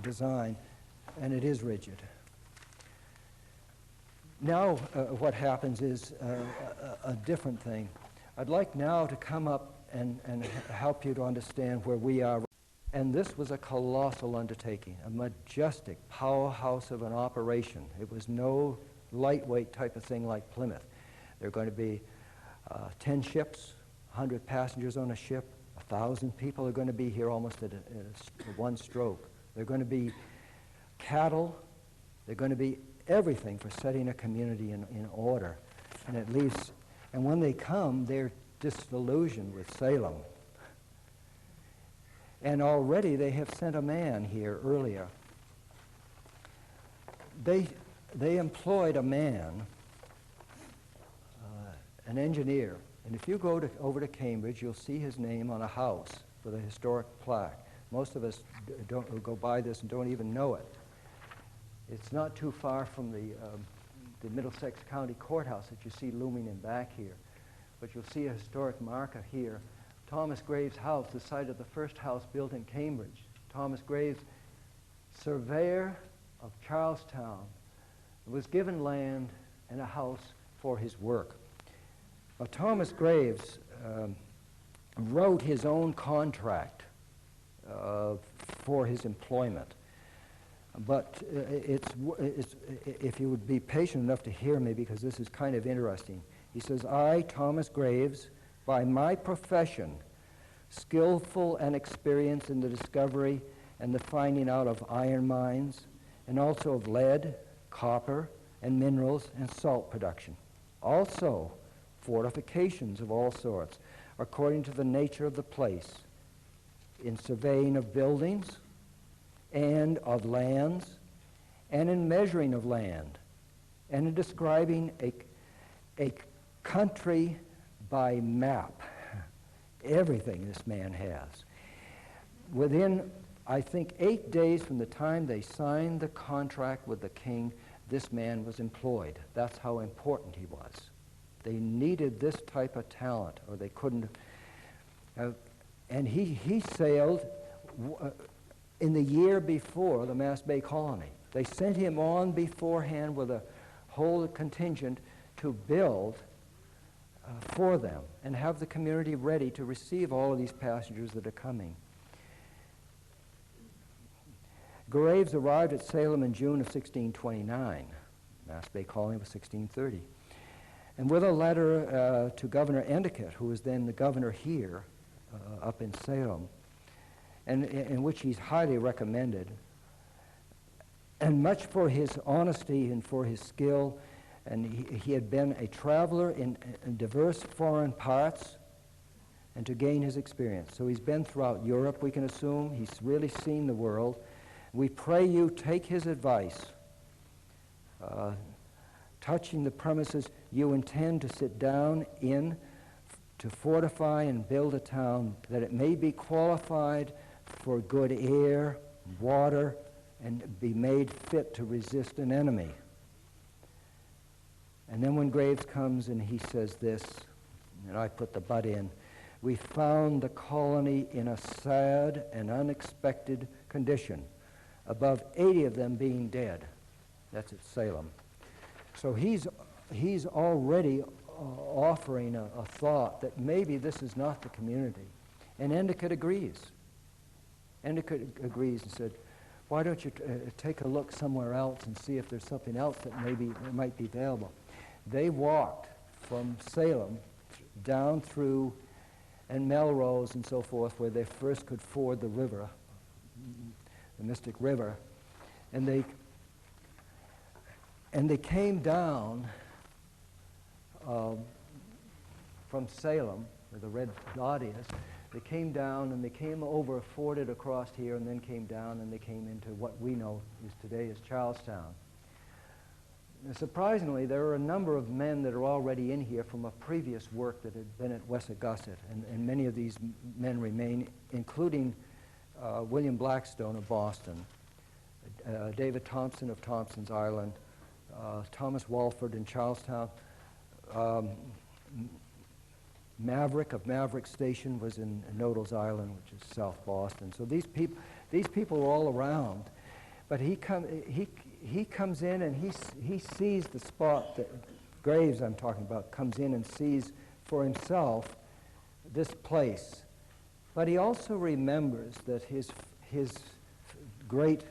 F: design, and it is rigid. Now what happens is a different thing. I'd like now to come up and help you to understand where we are. And this was a colossal undertaking, a majestic powerhouse of an operation. It was no lightweight type of thing like Plymouth. There are going to be 10 ships, 100 passengers on a ship, 1,000 people are going to be here almost at one stroke. There are going to be cattle. There are going to be everything for setting a community in order. And when they come, they're disillusioned with Salem. And already they have sent a man here earlier. They employed a man, an engineer. And if you go over to Cambridge, you'll see his name on a house with a historic plaque. Most of us don't go by this and don't even know it. It's not too far from the Middlesex County Courthouse that you see looming in back here. But you'll see a historic marker here. Thomas Graves' house, the site of the first house built in Cambridge. Thomas Graves, surveyor of Charlestown, was given land and a house for his work. Well, Thomas Graves wrote his own contract for his employment. But if you would be patient enough to hear me, because this is kind of interesting. He says, I, Thomas Graves, by my profession, skillful and experienced in the discovery and the finding out of iron mines, and also of lead, copper, and minerals and salt production. Also, fortifications of all sorts, according to the nature of the place, in surveying of buildings and of lands, and in measuring of land, and in describing a country by map. Everything this man has. Within, I think, 8 days from the time they signed the contract with the king, this man was employed. That's how important he was. They needed this type of talent, or they couldn't. And he sailed in the year before the Mass Bay Colony. They sent him on beforehand with a whole contingent to build for them and have the community ready to receive all of these passengers that are coming. Graves arrived at Salem in June of 1629. Mass Bay Colony was 1630. And with a letter to Governor Endicott, who was then the governor here up in Salem, and in which he's highly recommended, and much for his honesty and for his skill. And he had been a traveler in diverse foreign parts and to gain his experience. So he's been throughout Europe, we can assume. He's really seen the world. We pray you take his advice. Touching the premises you intend to sit down in to fortify and build a town, that it may be qualified for good air, water, and be made fit to resist an enemy. And then when Graves comes and he says this, and I put the but in, we found the colony in a sad and unexpected condition, above 80 of them being dead. That's at Salem. So he's already offering a thought that maybe this is not the community. And Endicott agrees. Endicott agrees and said, why don't you take a look somewhere else and see if there's something else that might be available. They walked from Salem down through, and Melrose and so forth, where they first could ford the river, the Mystic River, and they came down from Salem, where the red dot is. They came down and they came over, forded across here, and then came down and they came into what we know is today as Charlestown. And surprisingly, there are a number of men that are already in here from a previous work that had been at Wessagusset, and many of these men remain, including William Blackstone of Boston, David Thompson of Thompson's Island, Thomas Walford in Charlestown, Maverick of Maverick Station was in Nodel's Island, which is South Boston. So these people are all around, but he comes in and he sees the spot that Graves, I'm talking about, comes in and sees for himself this place. But he also remembers that his great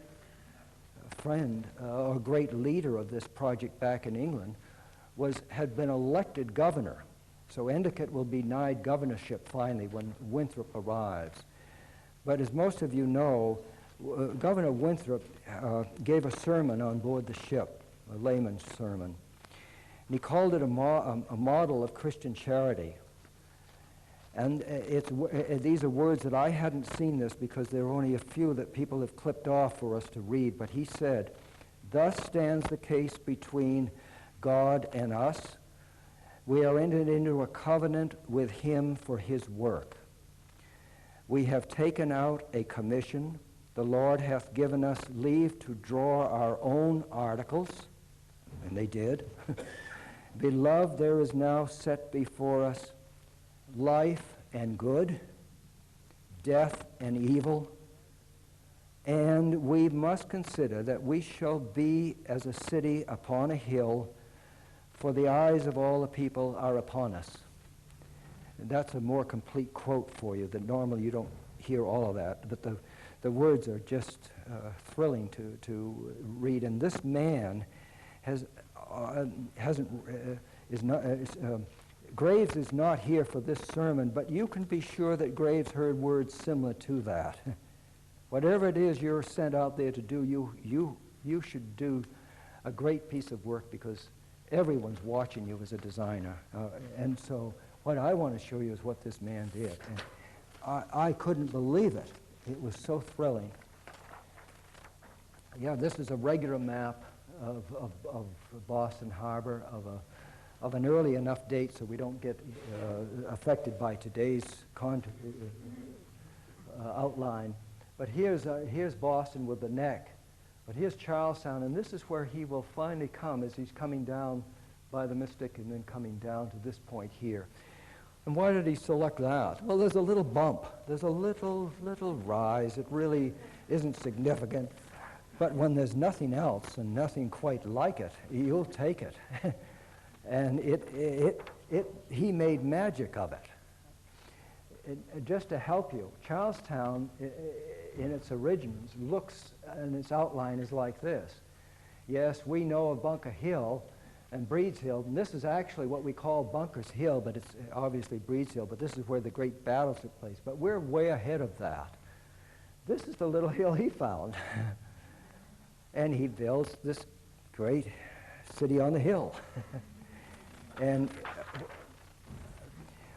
F: friend or great leader of this project back in England had been elected governor. So Endicott will be denied governorship finally when Winthrop arrives. But as most of you know, Governor Winthrop gave a sermon on board the ship, a layman's sermon. And he called it a model of Christian charity. And these are words that I hadn't seen this because there are only a few that people have clipped off for us to read. But he said, "Thus stands the case between God and us. We are entered into a covenant with him for his work. We have taken out a commission. The Lord hath given us leave to draw our own articles," and they did. "Beloved, there is now set before us life and good, death and evil, and we must consider that we shall be as a city upon a hill, for the eyes of all the people are upon us." And that's a more complete quote for you. That normally you don't hear all of that, but the words are just thrilling to read. And this man Graves is not here for this sermon, but you can be sure that Graves heard words similar to that. Whatever it is you're sent out there to do, you should do a great piece of work because everyone's watching you as a designer. And so what I want to show you is what this man did. And I couldn't believe it. It was so thrilling. Yeah, this is a regular map of Boston Harbor of an early enough date so we don't get affected by today's outline. But here's Boston with the neck. But here's Charlestown, and this is where he will finally come as he's coming down by the Mystic and then coming down to this point here. And why did he select that? Well, there's a little bump. There's a little rise. It really isn't significant. But when there's nothing else and nothing quite like it, you'll take it. And he made magic of it. Just to help you, Charlestown, in its origins, looks and its outline is like this. Yes, we know of Bunker Hill and Breed's Hill, and this is actually what we call Bunker's Hill, but it's obviously Breed's Hill, but this is where the great battles took place. But we're way ahead of that. This is the little hill he found. And he builds this great city on the hill. And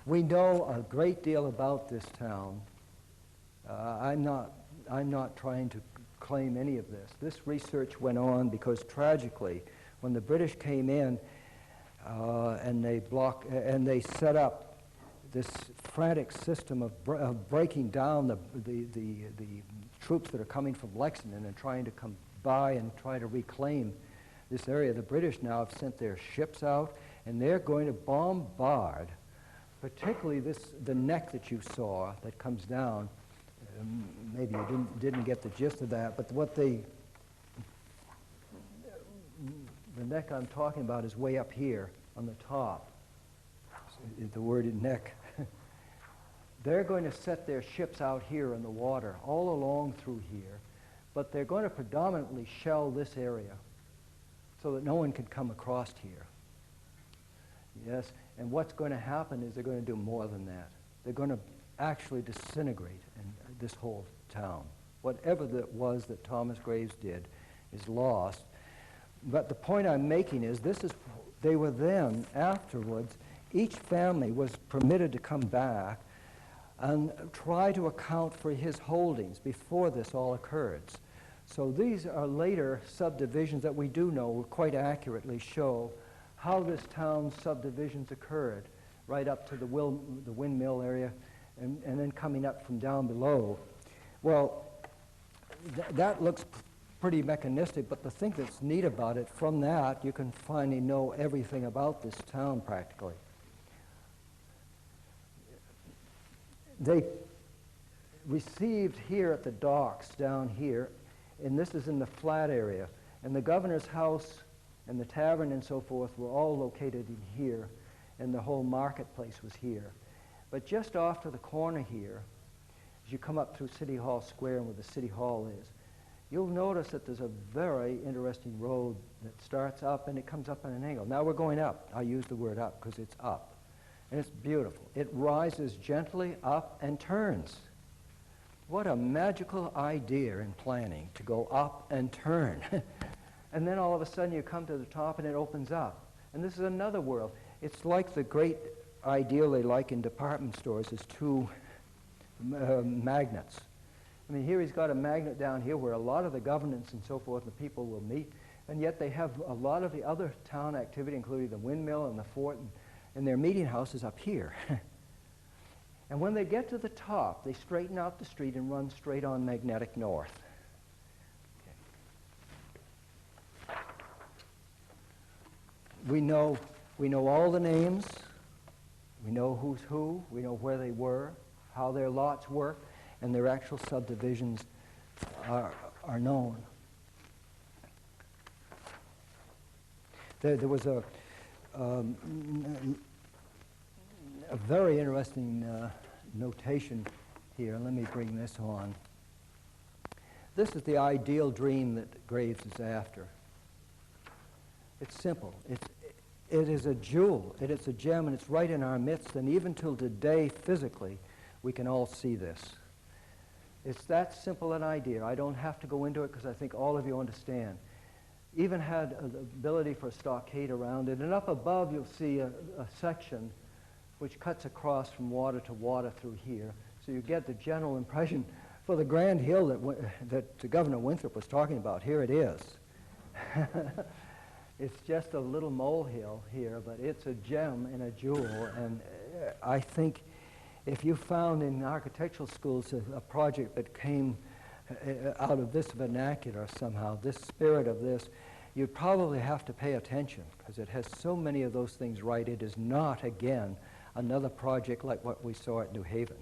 F: we know a great deal about this town. I'm not trying to claim any of this. This research went on because tragically, when the British came in and they set up this frantic system of breaking down the troops that are coming from Lexington and trying to come by and try to reclaim this area. The British now have sent their ships out, and they're going to bombard, particularly the neck that you saw that comes down. Maybe you didn't get the gist of that, but the neck I'm talking about is way up here on the top. The word neck. They're going to set their ships out here in the water, all along through here, but they're going to predominantly shell this area so that no one can come across here. Yes, and what's going to happen is they're going to do more than that. They're going to actually disintegrate in this whole town. Whatever that was that Thomas Graves did is lost. But the point I'm making is they were then, afterwards, each family was permitted to come back and try to account for his holdings before this all occurred. So these are later subdivisions that we do know quite accurately show how this town's subdivisions occurred, right up to the windmill area and then coming up from down below. Well, that looks pretty mechanistic, but the thing that's neat about it, from that you can finally know everything about this town practically. They received here at the docks down here, and this is in the flat area, and the governor's house and the tavern and so forth were all located in here, and the whole marketplace was here. But just off to the corner here, as you come up through City Hall Square and where the City Hall is, you'll notice that there's a very interesting road that starts up and it comes up at an angle. Now we're going up. I use the word up because it's up. And it's beautiful. It rises gently up and turns. What a magical idea in planning, to go up and turn. And then all of a sudden you come to the top and it opens up. And this is another world. It's like the great ideal they like in department stores is two magnets. I mean, here he's got a magnet down here where a lot of the governance and so forth, the people will meet, and yet they have a lot of the other town activity, including the windmill and the fort, and their meeting house is up here. And when they get to the top, they straighten out the street and run straight on magnetic north. Okay. We know all the names, we know who's who, we know where they were, how their lots work, and their actual subdivisions are known. There was a very interesting notation here. Let me bring this on. This is the ideal dream that Graves is after. It's simple. It is a jewel. It is a gem, and it's right in our midst. And even till today, physically, we can all see this. It's that simple an idea. I don't have to go into it because I think all of you understand. Even had the ability for a stockade around it. And up above, you'll see a section which cuts across from water to water through here. So you get the general impression for the grand hill that Governor Winthrop was talking about. Here it is. It's just a little molehill here, but it's a gem and a jewel. And I think if you found in architectural schools a project that came out of this vernacular somehow, this spirit of this, you'd probably have to pay attention because it has so many of those things right. It is not, again, another project like what we saw at New Haven.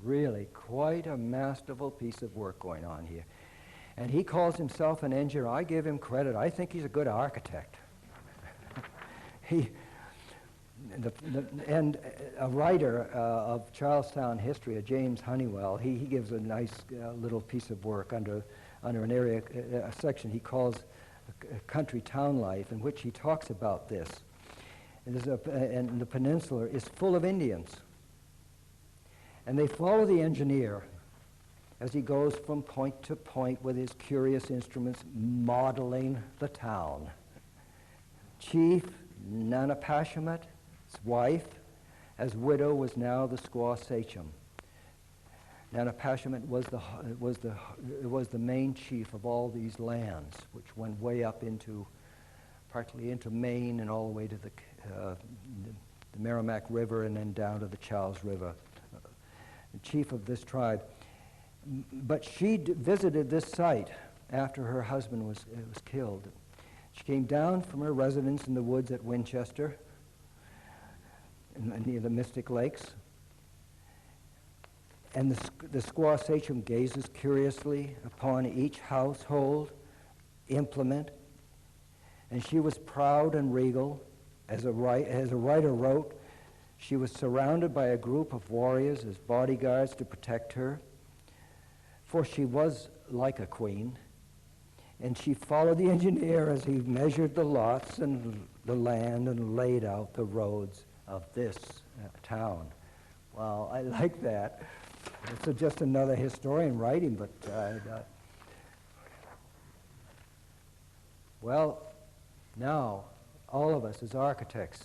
F: Really quite a masterful piece of work going on here. And he calls himself an engineer. I give him credit. I think he's a good architect. And a writer of Charlestown history, James Honeywell, he gives a nice little piece of work under an area, a section he calls Country Town Life, in which he talks about this. And the peninsula is full of Indians. And they follow the engineer as he goes from point to point with his curious instruments modeling the town. Chief Nanapashamet, his wife, as widow, was now the squaw sachem. Nanapashamet was the main chief of all these lands, which went way up partly into Maine and all the way to the Merrimack River and then down to the Charles River. The chief of this tribe. But she visited this site after her husband was killed. She came down from her residence in the woods at Winchester, near the Mystic Lakes. And the squaw sachem gazes curiously upon each household implement. And she was proud and regal. As a writer wrote, she was surrounded by a group of warriors as bodyguards to protect her. For she was like a queen, And she followed the engineer as he measured the lots and the land and laid out the roads of this town. Well, I like that. It's just another historian writing, but well, now all of us as architects,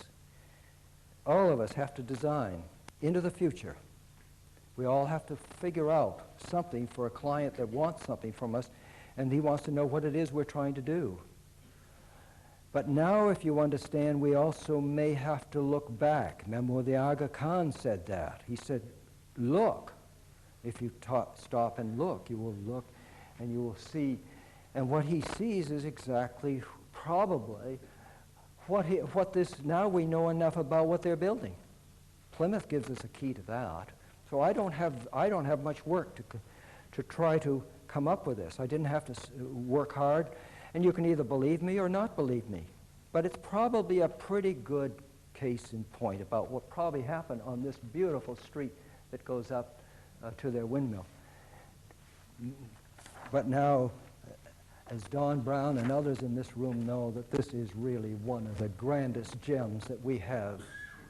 F: all of us have to design into the future. We all have to figure out something for a client that wants something from us, and he wants to know what it is we're trying to do. But now, if you understand, we also may have to look back. Remember, the Aga Khan said that. He said, look. If you stop and look, you will look and you will see. And what he sees is exactly, probably, what this, now we know enough about what they're building. Plymouth gives us a key to that. So I don't have much work to try to come up with this. I didn't have to work hard, and you can either believe me or not believe me. But it's probably a pretty good case in point about what probably happened on this beautiful street that goes up to their windmill. But now, as Don Brown and others in this room know, that this is really one of the grandest gems that we have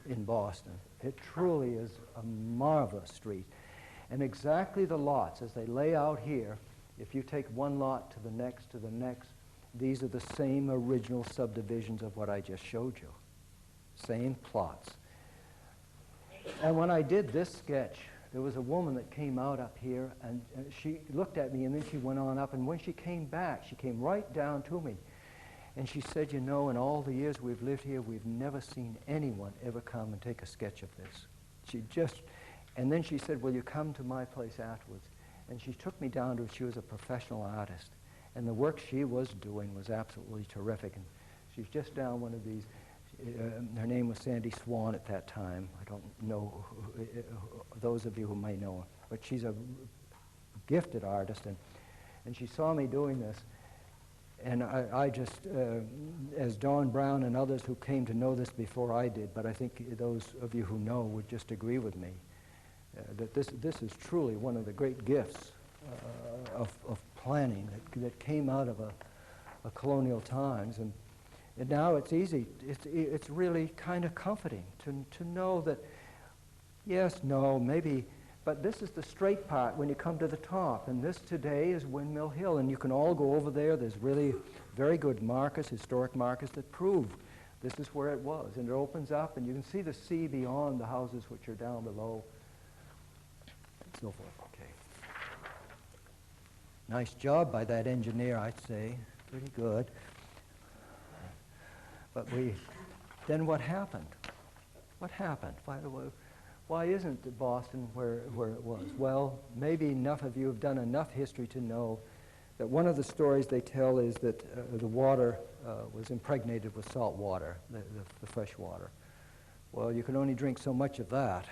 F: in Boston. It truly is a marvelous street. And exactly the lots, as they lay out here, if you take one lot to the next, these are the same original subdivisions of what I just showed you. Same plots. And when I did this sketch, there was a woman that came out up here, and she looked at me, and then she went on up, and when she came back, she came right down to me. And she said, you know, in all the years we've lived here, we've never seen anyone ever come and take a sketch of this. And then she said, will you come to my place afterwards? And she took me down to, she was a professional artist. And the work she was doing was absolutely terrific. And she's just down one of these, her name was Sandy Swan at that time. I don't know those of you who may know her. But she's a gifted artist. And she saw me doing this. And I just, as Don Brown and others who came to know this before I did, but I think those of you who know would just agree with me, that this is truly one of the great gifts of planning that came out of a colonial times. And now it's easy, it's really kind of comforting to know that, yes, no, maybe, but this is the straight part when you come to the top, and this today is Windmill Hill, and you can all go over there. There's really very good markers, historic markers that prove this is where it was, and it opens up, and you can see the sea beyond the houses which are down below, and so forth. Okay. Nice job by that engineer, I'd say. Pretty good. But then what happened? What happened? Why isn't Boston where it was? Well, maybe enough of you have done enough history to know that one of the stories they tell is that the water was impregnated with salt water, the fresh water. Well, you can only drink so much of that.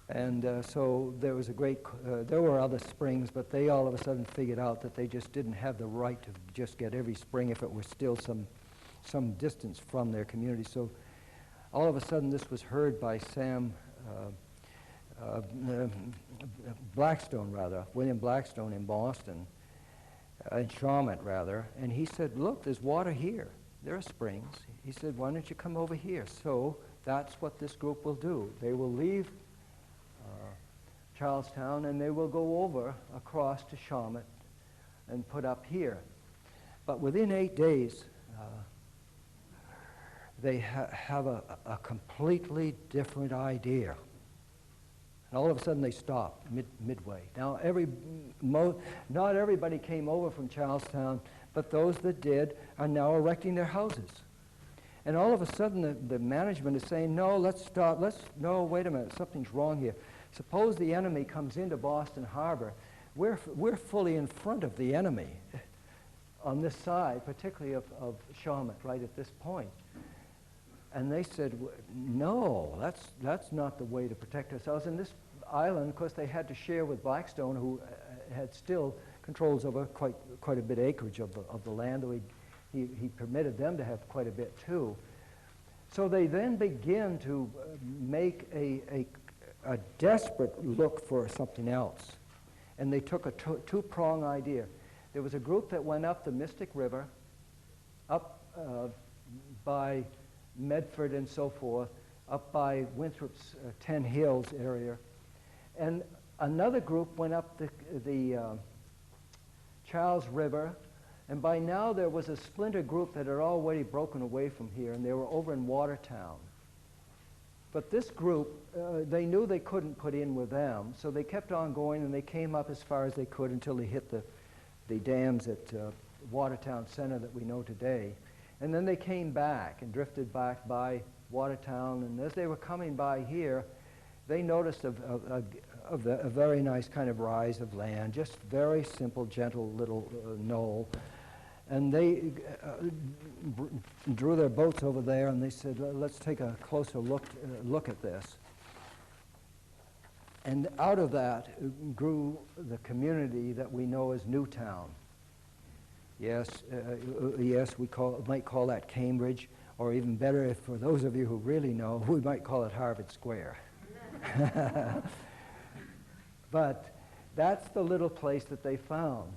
F: And so there was there were other springs, but they all of a sudden figured out that they just didn't have the right to just get every spring if it was still some distance from their community. So all of a sudden this was heard by William Blackstone in Boston, in Charlotte rather, and he said, look, there's water here. There are springs. He said, why don't you come over here? So that's what this group will do. They will leave Charlestown and they will go over across to Charlotte and put up here. But within 8 days, they have a completely different idea. And all of a sudden they stop midway. Now, not everybody came over from Charlestown, but those that did are now erecting their houses. And all of a sudden the management is saying, no, let's stop. No, wait a minute, something's wrong here. Suppose the enemy comes into Boston Harbor. We're fully in front of the enemy on this side, particularly of Charlotte, right at this point. And they said, no, that's not the way to protect ourselves. And this island, of course, they had to share with Blackstone, who had still controls over quite a bit acreage of the land, though he permitted them to have quite a bit too. So they then begin to make a desperate look for something else. And they took a two-prong idea. There was a group that went up the Mystic River, up by Medford and so forth, up by Winthrop's Ten Hills area. And another group went up the Charles River, and by now there was a splinter group that had already broken away from here, and they were over in Watertown. But this group, they knew they couldn't put in with them, so they kept on going, and they came up as far as they could until they hit the dams at Watertown Center that we know today. And then they came back and drifted back by Watertown, and as they were coming by here, they noticed a very nice kind of rise of land, just very simple, gentle little knoll. And they drew their boats over there, and they said, let's take a closer look at this. And out of that grew the community that we know as Newtown. Yes, yes, might call that Cambridge, or even better, if for those of you who really know, we might call it Harvard Square. But that's the little place that they found.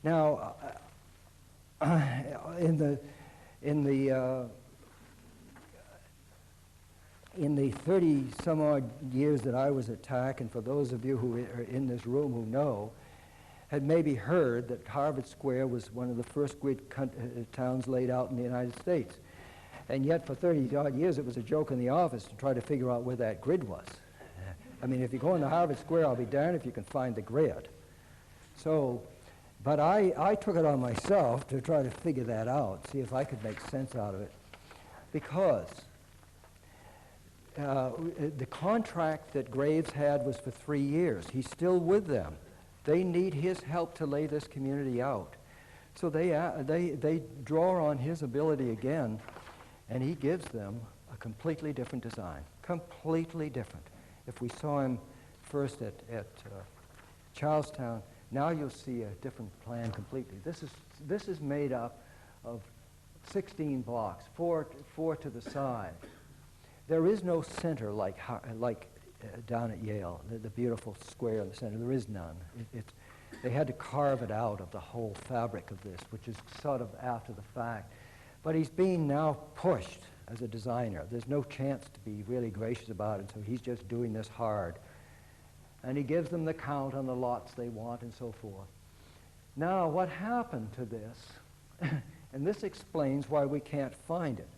F: Now, in the 30-some-odd years that I was at TAC, and for those of you who are in this room who know, had maybe heard that Harvard Square was one of the first grid towns laid out in the United States. And yet for 30-odd years it was a joke in the office to try to figure out where that grid was. I mean, if you go into Harvard Square, I'll be darned if you can find the grid. So, but I took it on myself to try to figure that out, see if I could make sense out of it. Because the contract that Graves had was for 3 years. He's still with them. They need his help to lay this community out. So they draw on his ability again, and he gives them a completely different design, completely different. If we saw him first at Charlestown, now you'll see a different plan completely. This is made up of 16 blocks, four to the side. There is no center like down at Yale, the beautiful square in the center. There is none. They had to carve it out of the whole fabric of this, which is sort of after the fact. But he's being now pushed as a designer. There's no chance to be really gracious about it, so he's just doing this hard. And he gives them the count on the lots they want and so forth. Now, what happened to this, and this explains why we can't find it.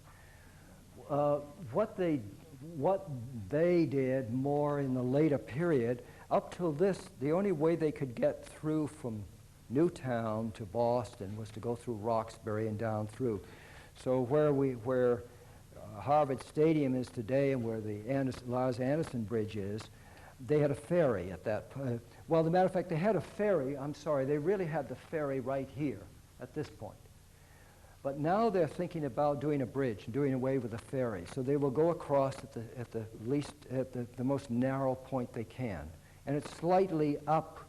F: What they did more in the later period, up till this, the only way they could get through from Newtown to Boston was to go through Roxbury and down through. So where Harvard Stadium is today and where the Lars Anderson Bridge is, they had a ferry at that point. Well, as a matter of fact, they had a ferry, I'm sorry, they really had the ferry right here at this point. But now they're thinking about doing a bridge and doing away with the ferry. So they will go across at the most narrow point they can. And it's slightly up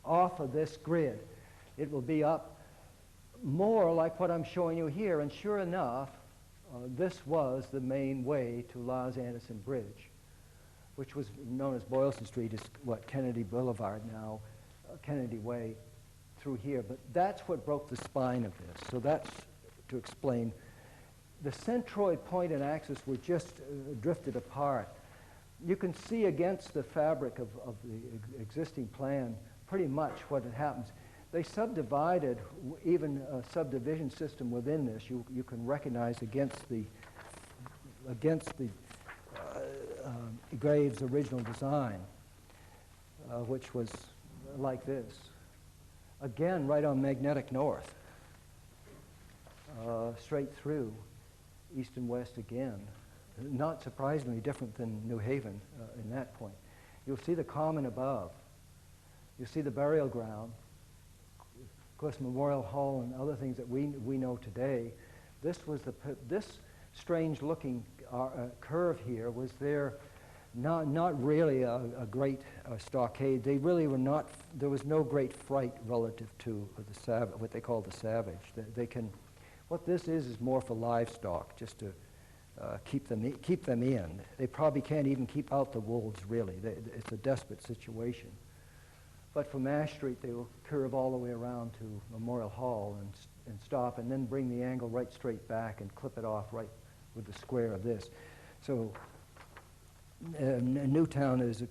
F: off of this grid. It will be up more like what I'm showing you here. And sure enough, this was the main way to Lars Anderson Bridge, which was known as Boylston Street, is what, Kennedy Boulevard now, Kennedy Way through here. But that's what broke the spine of this. So that's to explain. The centroid point and axis were just drifted apart. You can see against the fabric of the existing plan pretty much what happens. They subdivided even a subdivision system within this. You can recognize against the Graves' original design, which was like this. Again, right on magnetic north. Straight through, east and west again. Not surprisingly different than New Haven in that point. You'll see the common above. You'll see the burial ground. Of course, Memorial Hall and other things that we know today. This strange-looking curve here was there. Not really a great stockade. They really were not. There was no great fright relative to what they call the savage. What this is more for livestock, just to keep them in. They probably can't even keep out the wolves, really. It's a desperate situation. But from Ash Street, they will curve all the way around to Memorial Hall and stop, and then bring the angle right straight back and clip it off right with the square of this. So Newtown is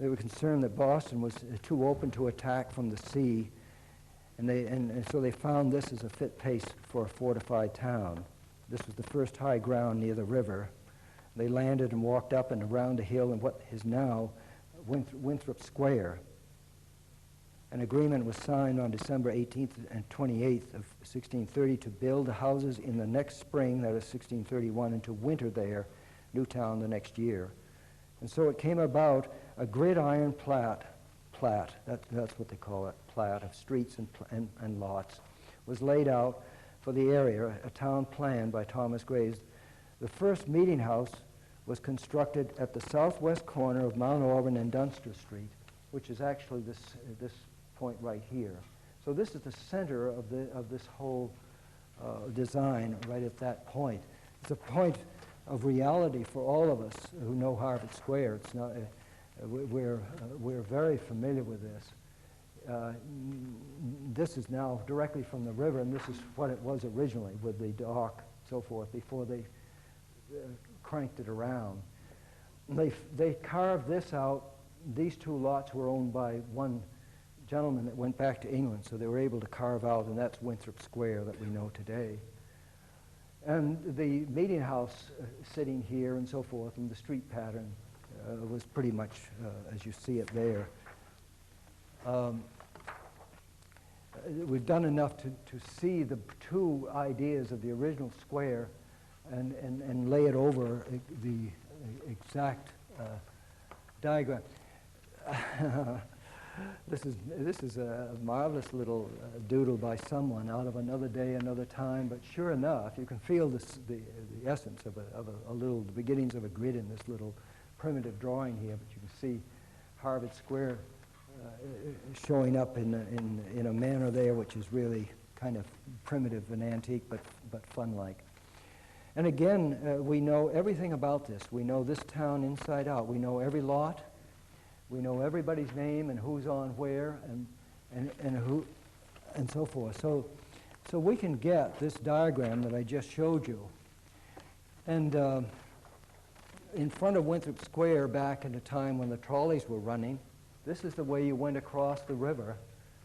F: they were concerned that Boston was too open to attack from the sea, and so they found this as a fit place for a fortified town. This was the first high ground near the river. They landed and walked up and around the hill in what is now Winthrop Square. An agreement was signed on December 18th and 28th of 1630 to build the houses in the next spring, that is 1631, and to winter there, Newtown, the next year. And so it came about a gridiron plat, that's what they call it, plat of streets and lots, was laid out for the area, a town plan by Thomas Graves. The first meeting house was constructed at the southwest corner of Mount Auburn and Dunster Street, which is actually this point right here. So this is the center of this whole design right at that point. It's a point of reality for all of us who know Harvard Square. It's not. We're very familiar with this. This is now directly from the river, and this is what it was originally with the dock and so forth before they cranked it around. They carved this out. These two lots were owned by one gentleman that went back to England, so they were able to carve out, and that's Winthrop Square that we know today. And the meeting house sitting here and so forth, and the street pattern was pretty much as you see it there. We've done enough to see the two ideas of the original square and lay it over the exact diagram. This is a marvelous little doodle by someone out of Another Day, Another Time, but sure enough, you can feel the essence of the beginnings of a grid in this little primitive drawing here, but you can see Harvard Square showing up in a manner there which is really kind of primitive and antique, but fun-like. And again, we know everything about this. We know this town inside out. We know every lot. We know everybody's name and who's on where and who and so forth. So we can get this diagram that I just showed you. And in front of Winthrop Square, back in a time when the trolleys were running, this is the way you went across the river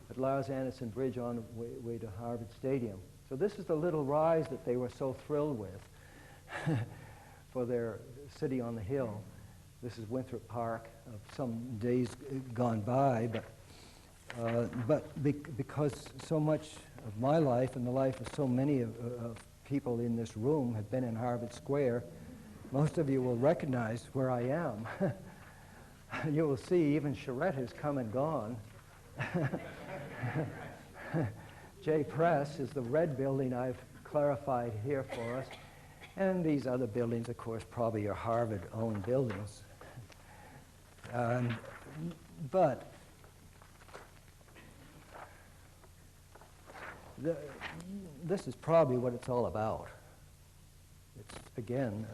F: at Lars Anderson Bridge on the way to Harvard Stadium. So this is the little rise that they were so thrilled with for their city on the hill. This is Winthrop Park of some days gone by, but because so much of my life and the life of so many of people in this room have been in Harvard Square, most of you will recognize where I am. You will see even Charette has come and gone. J Press is the red building I've clarified here for us. And these other buildings, of course, probably are Harvard-owned buildings. But this is probably what it's all about. It's, again,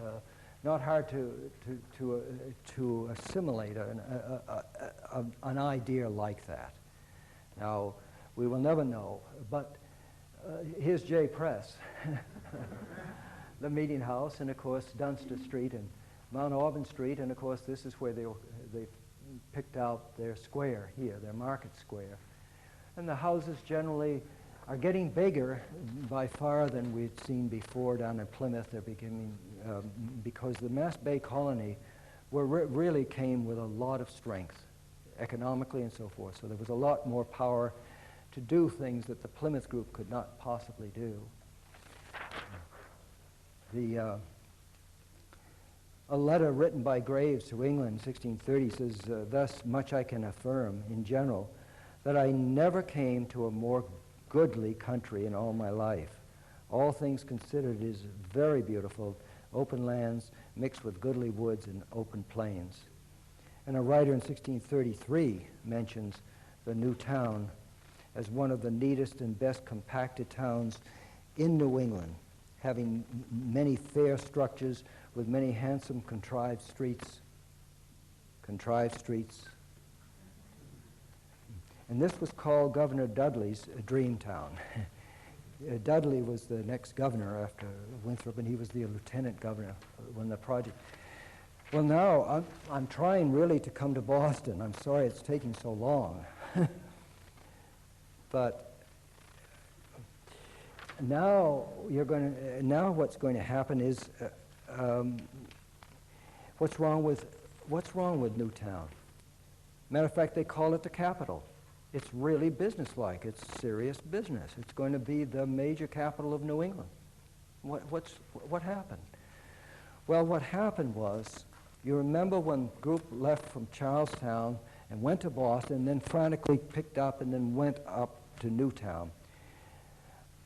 F: not hard to assimilate an idea like that. Now, we will never know, but here's J Press, the meeting house, and of course Dunster Street and Mount Auburn Street, and of course this is where they picked out their square here, their market square. And the houses generally are getting bigger by far than we'd seen before down in Plymouth. They're beginning, because the Mass Bay Colony really came with a lot of strength, economically and so forth. So there was a lot more power to do things that the Plymouth group could not possibly do. A letter written by Graves to England in 1630 says, thus much I can affirm in general, that I never came to a more goodly country in all my life. All things considered, it is very beautiful, open lands mixed with goodly woods and open plains. And a writer in 1633 mentions the new town as one of the neatest and best compacted towns in New England, having many fair structures with many handsome contrived streets. And this was called Governor Dudley's dream town. Dudley was the next governor after Winthrop, and he was the lieutenant governor when the project. Well, now I'm trying really to come to Boston. I'm sorry it's taking so long. But now what's going to happen is what's wrong with Newtown? Matter of fact, they call it the capital. It's really businesslike. It's serious business. It's going to be the major capital of New England. What happened? Well, what happened was, you remember when the group left from Charlestown and went to Boston, and then frantically picked up and then went up to Newtown.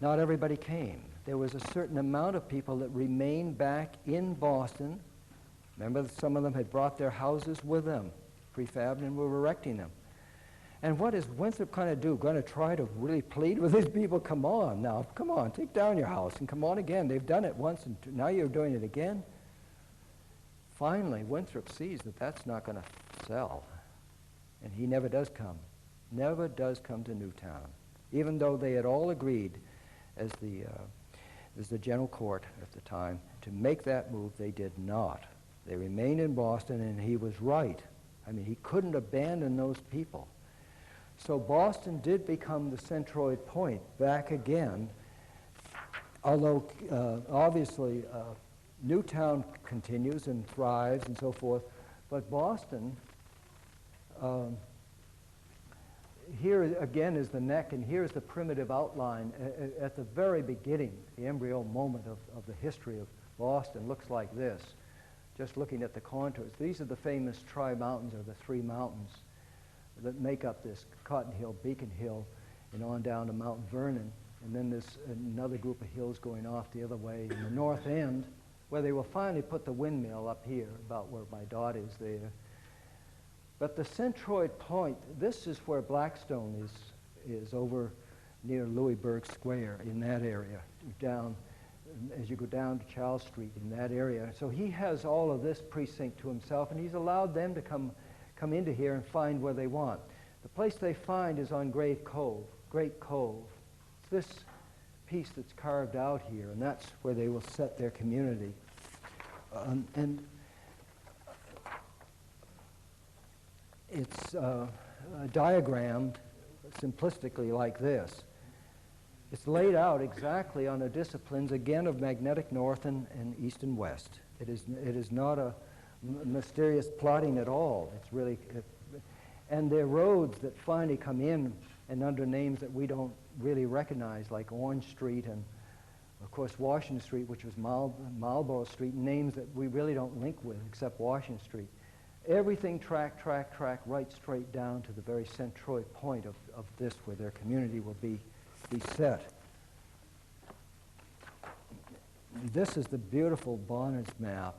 F: Not everybody came. There was a certain amount of people that remained back in Boston. Remember, some of them had brought their houses with them, prefabbed, and were erecting them. And what is Winthrop going to do? Going to try to really plead with these people? Come on now, come on, take down your house and come on again. They've done it once, and now you're doing it again. Finally, Winthrop sees that that's not going to sell, and he never does come to Newtown, even though they had all agreed, as the general court at the time, to make that move. They did not. They remained in Boston, and he was right. I mean, he couldn't abandon those people. So Boston did become the centroid point back again, although obviously Newtown continues and thrives and so forth, but Boston, here again is the neck, and here's the primitive outline at the very beginning, the embryo moment of the history of Boston looks like this, just looking at the contours. These are the famous Tri-Mountains, or the three mountains that make up this Cotton Hill, Beacon Hill, and on down to Mount Vernon. And then there's another group of hills going off the other way in the north end, where they will finally put the windmill up here, about where my dot is there. But the centroid point, this is where Blackstone is over near Louisburg Square, in that area, down, as you go down to Charles Street, in that area. So he has all of this precinct to himself, and he's allowed them to come into here and find where they want. The place they find is on Great Cove. It's this piece that's carved out here, and that's where they will set their community. And it's diagrammed simplistically like this. It's laid out exactly on the disciplines, again, of magnetic north and east and west. It is not a mysterious plotting at all. It's really, and there are roads that finally come in and under names that we don't really recognize, like Orange Street and, of course, Washington Street, which was Marlborough Street, names that we really don't link with except Washington Street. Everything track right straight down to the very centroid point of this, where their community will be set. This is the beautiful Bonner's map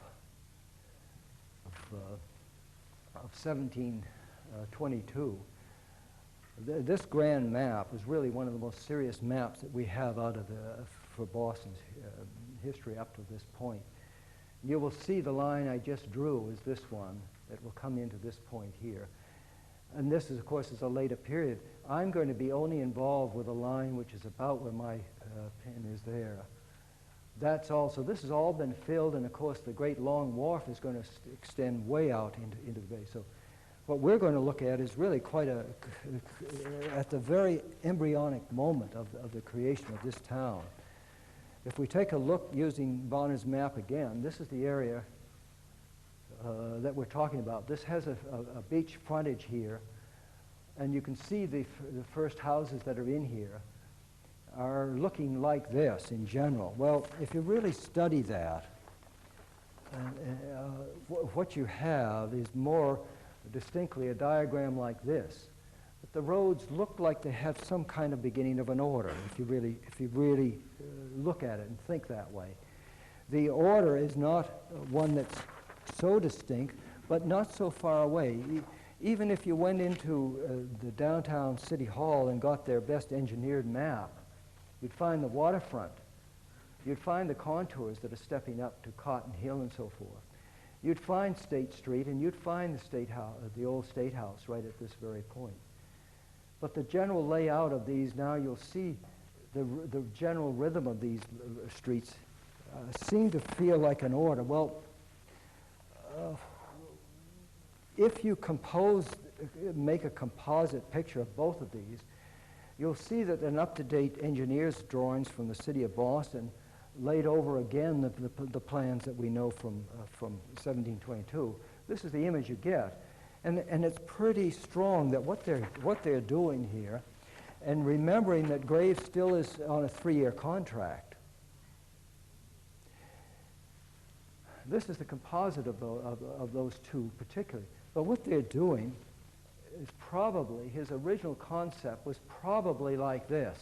F: of 1722. This grand map is really one of the most serious maps that we have for Boston's history up to this point. You will see the line I just drew is this one that will come into this point here. And this is, of course, is a later period. I'm going to be only involved with a line which is about where my pen is there. That's all. So this has all been filled, and of course the Great Long Wharf is going to extend way out into the bay. So what we're going to look at is really quite at the very embryonic moment of the creation of this town. If we take a look using Bonner's map again, this is the area that we're talking about. This has a beach frontage here, and you can see the first houses that are in here are looking like this in general. Well, if you really study that, what you have is more distinctly a diagram like this. But the roads look like they have some kind of beginning of an order, if you really look at it and think that way. The order is not one that's so distinct, but not so far away. Even if you went into the downtown City Hall and got their best engineered map, you'd find the waterfront. You'd find the contours that are stepping up to Cotton Hill and so forth. You'd find State Street, and you'd find the old State House right at this very point. But the general layout of these, now you'll see the general rhythm of these streets seem to feel like an order. Well, if you make a composite picture of both of these, you'll see that an up-to-date engineer's drawings from the city of Boston laid over again the plans that we know from 1722. This is the image you get. And it's pretty strong that what they're doing here, and remembering that Graves still is on a 3-year contract. This is the composite of those two particularly. But what they're doing is probably, his original concept was probably like this.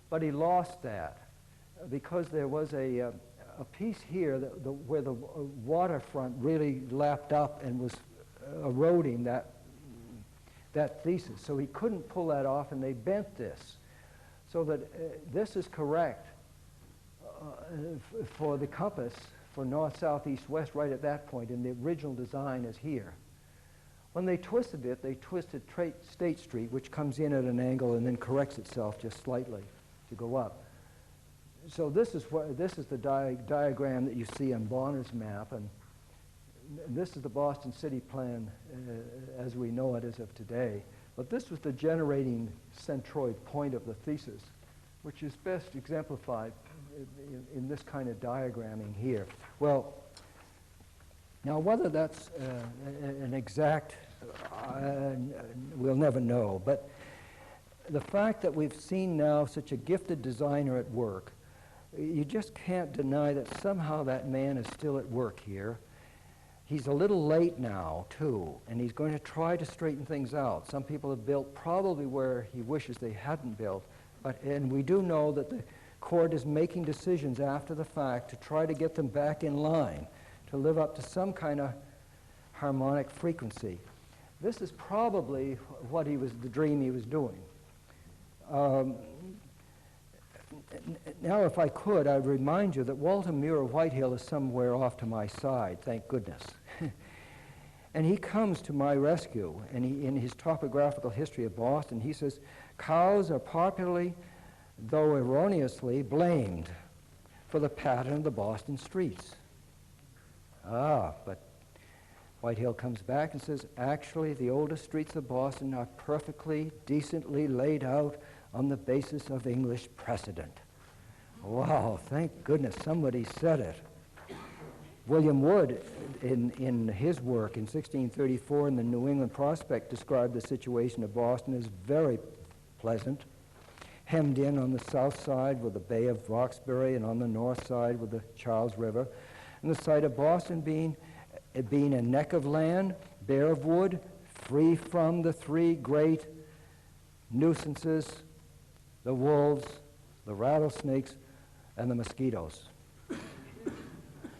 F: But he lost that because there was a piece here where the waterfront really lapped up and was eroding that thesis. So he couldn't pull that off, and they bent this so that this is correct for the compass for north, south, east, west right at that point, and the original design is here. When they twisted it, they twisted State Street, which comes in at an angle and then corrects itself just slightly to go up. So this is the diagram that you see on Bonner's map, and this is the Boston City Plan as we know it as of today. But this was the generating centroid point of the thesis, which is best exemplified in this kind of diagramming here. Well, now whether that's an exact, we'll never know, but the fact that we've seen now such a gifted designer at work, you just can't deny that somehow that man is still at work here. He's a little late now, too, and he's going to try to straighten things out. Some people have built probably where he wishes they hadn't built, and we do know that the court is making decisions after the fact to try to get them back in line, to live up to some kind of harmonic frequency. This is probably what the dream he was doing. Now, if I could, I'd remind you that Walter Muir Whitehill is somewhere off to my side, thank goodness. And he comes to my rescue, and in his topographical history of Boston, he says, cows are popularly, though erroneously, blamed for the pattern of the Boston streets. But Whitehill comes back and says, actually, the oldest streets of Boston are perfectly, decently laid out on the basis of English precedent. Wow, thank goodness somebody said it. William Wood, in his work in 1634 in the New England Prospect, described the situation of Boston as very pleasant, hemmed in on the south side with the Bay of Roxbury and on the north side with the Charles River, and the site of Boston being a neck of land, bare of wood, free from the three great nuisances, the wolves, the rattlesnakes, and the mosquitoes.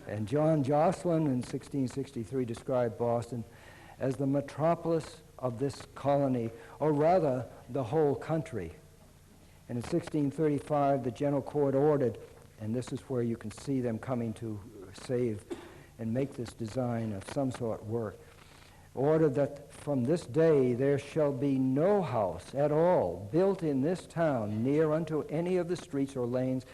F: And John Jocelyn in 1663 described Boston as the metropolis of this colony, or rather the whole country. And in 1635, the General Court ordered, and this is where you can see them coming to save and make this design of some sort work, ordered that from this day there shall be no house at all built in this town near unto any of the streets or lanes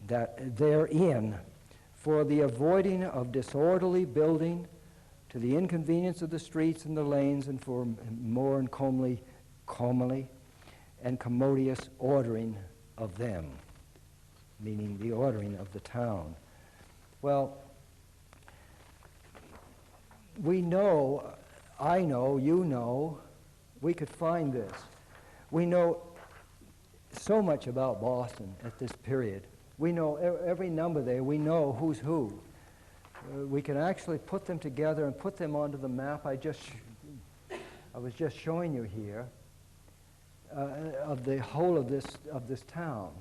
F: that therein, for the avoiding of disorderly building, to the inconvenience of the streets and the lanes, and for more and comely and commodious ordering of them, meaning the ordering of the town. Well, we know, I know, you know, we could find this. We know so much about Boston at this period. We know every number there. We know who's who. We can actually put them together and put them onto the map I was just showing you here of the whole of this town.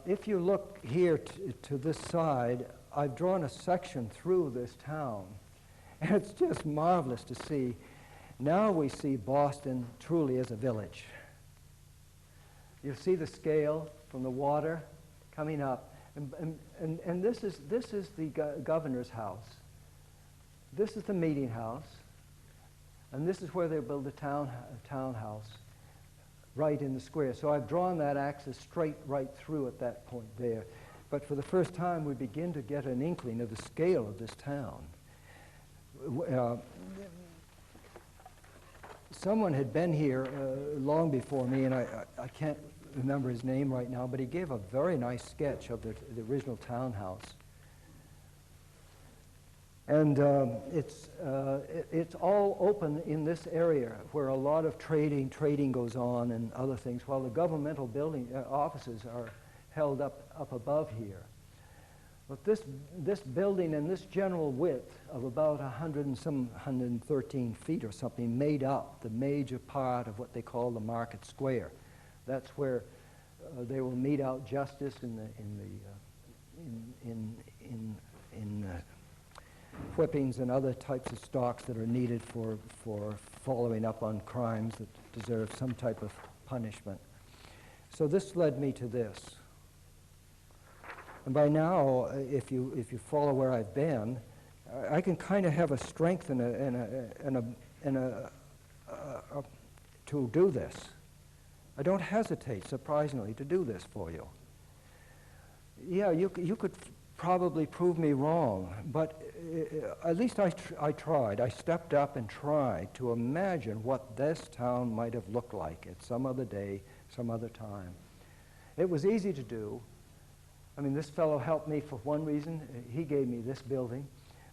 F: If you look here to this side, I've drawn a section through this town, and it's just marvelous to see. Now we see Boston truly as a village. You see the scale from the water coming up, and this is the governor's house. This is the meeting house. And this is where they build a townhouse, right in the square. So I've drawn that axis straight right through at that point there. But for the first time, we begin to get an inkling of the scale of this town. Someone had been here long before me, and I can't remember his name right now, but he gave a very nice sketch of the original townhouse. And it's all open in this area where a lot of trading goes on and other things, while the governmental building offices are held up above here. But this building and this general width of about 113 feet or something made up the major part of what they call the market square. That's where they will mete out justice in whippings and other types of stocks that are needed for following up on crimes that deserve some type of punishment. So this led me to this. And by now, if you follow where I've been, I can kind of have a strength to do this. I don't hesitate, surprisingly, to do this for you. Yeah, you could probably prove me wrong, but at least I tried. I stepped up and tried to imagine what this town might have looked like at some other day, some other time. It was easy to do. I mean, this fellow helped me for one reason. He gave me this building.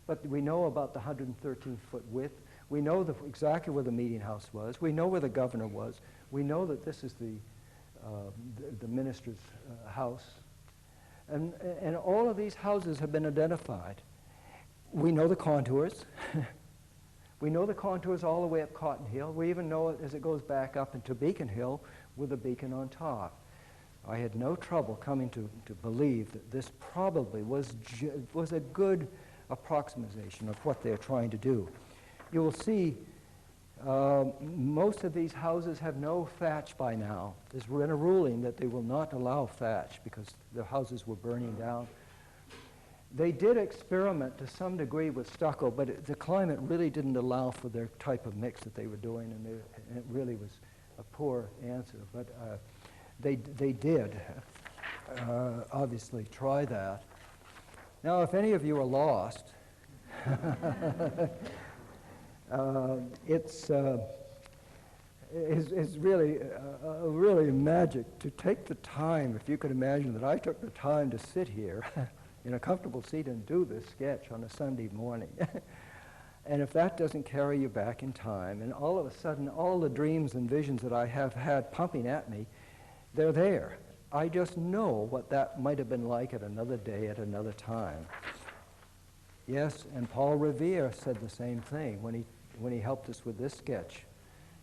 F: But we know about the 113-foot width. We know exactly where the meeting house was. We know where the governor was. We know that this is the minister's house. And all of these houses have been identified. We know the contours. We know the contours all the way up Cotton Hill. We even know it as it goes back up into Beacon Hill with a beacon on top. I had no trouble coming to believe that this probably was a good approximation of what they're trying to do. You will see most of these houses have no thatch by now. There's been a ruling that they will not allow thatch because the houses were burning down. They did experiment to some degree with stucco, but the climate really didn't allow for their type of mix that they were doing, and it really was a poor answer. But they did obviously try that. Now, if any of you are lost, it's really magic to take the time. If you could imagine that I took the time to sit here in a comfortable seat and do this sketch on a Sunday morning. And if that doesn't carry you back in time, and all of a sudden all the dreams and visions that I have had pumping at me, they're there. I just know what that might have been like at another day, at another time. Yes, and Paul Revere said the same thing when he helped us with this sketch.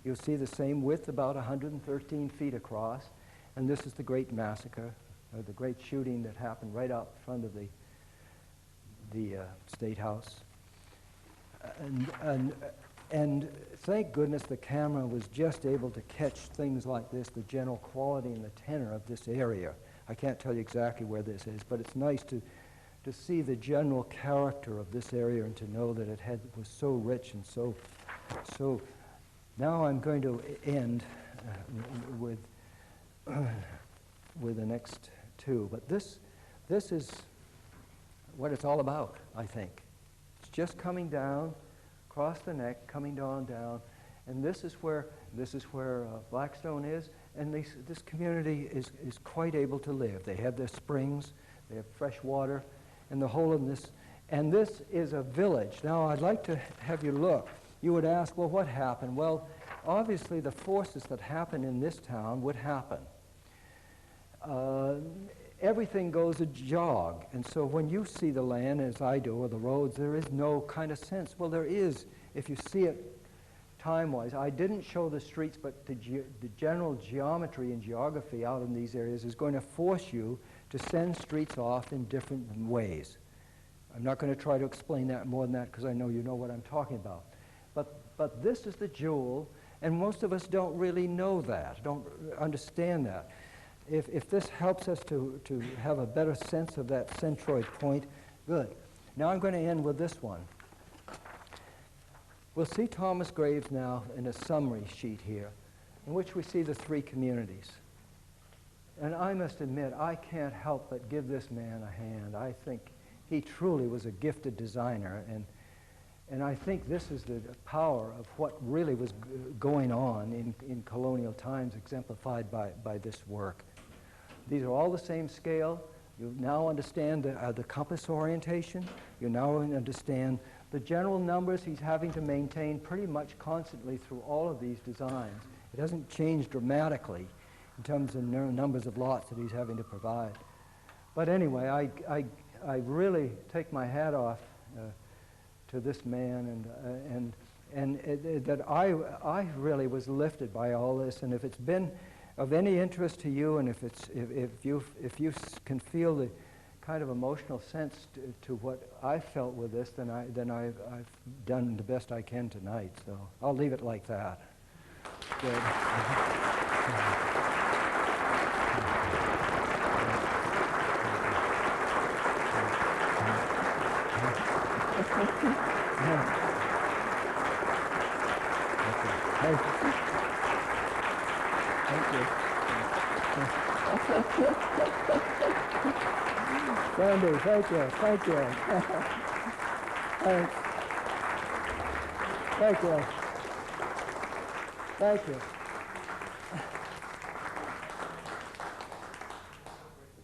F: You'll see the same width, about 113 feet across, and this is the great massacre, or the great shooting that happened right out front of the State House. And thank goodness the camera was just able to catch things like this, the general quality and the tenor of this area. I can't tell you exactly where this is, but it's nice to see the general character of this area and to know that it was so rich and so. Now I'm going to end with the next two, but this is what it's all about, I think. It's just coming down, across the neck, coming down, and this is where Blackstone is, and this community is quite able to live. They have their springs, they have fresh water, and the whole of this, and this is a village. Now I'd like to have you look. You would ask, well, what happened? Well, obviously the forces that happen in this town would happen. Everything goes a jog, and so when you see the land, as I do, or the roads, there is no kind of sense. Well, there is, if you see it time-wise. I didn't show the streets, but the general geometry and geography out in these areas is going to force you to send streets off in different ways. I'm not going to try to explain that more than that because I know you know what I'm talking about. But this is the jewel, and most of us don't really know that, don't understand that. If this helps us to have a better sense of that centroid point, good. Now I'm going to end with this one. We'll see Thomas Graves now in a summary sheet here, in which we see the three communities. And I must admit, I can't help but give this man a hand. I think he truly was a gifted designer, and I think this is the power of what really was going on in colonial times, exemplified by this work. These are all the same scale. You now understand the compass orientation. You now understand the general numbers he's having to maintain pretty much constantly through all of these designs. It doesn't change dramatically in terms of numbers of lots that he's having to provide. But anyway, I really take my hat off to this man, and that I really was lifted by all this. And if it's been of any interest to you, and if you can feel the kind of emotional sense to what I felt with this, then I've done the best I can tonight. So I'll leave it like that. Good. Sandy, thank you. Thanks. Thank you. Thank you.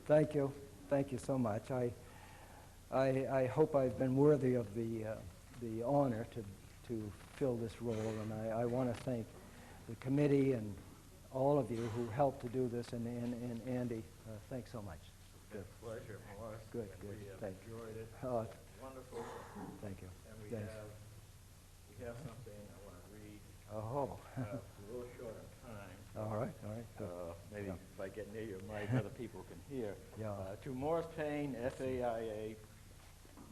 F: Thank you. Thank you so much. I hope I've been worthy of the honor to fill this role, and I want to thank the committee and all of you who helped to do this, and Andy, thanks so much.
A: It's a pleasure, Morse.
F: Good.
A: We have
F: Thank you.
A: enjoyed it. Wonderful.
F: Thank you.
A: And we
F: Thanks.
A: have something I want to read.
F: Oh.
A: It's a little short on time.
F: All right. Good.
A: Maybe
F: Yeah.
A: if I get near your mic, other people can hear.
F: Yeah.
A: To Morse Payne, FAIA,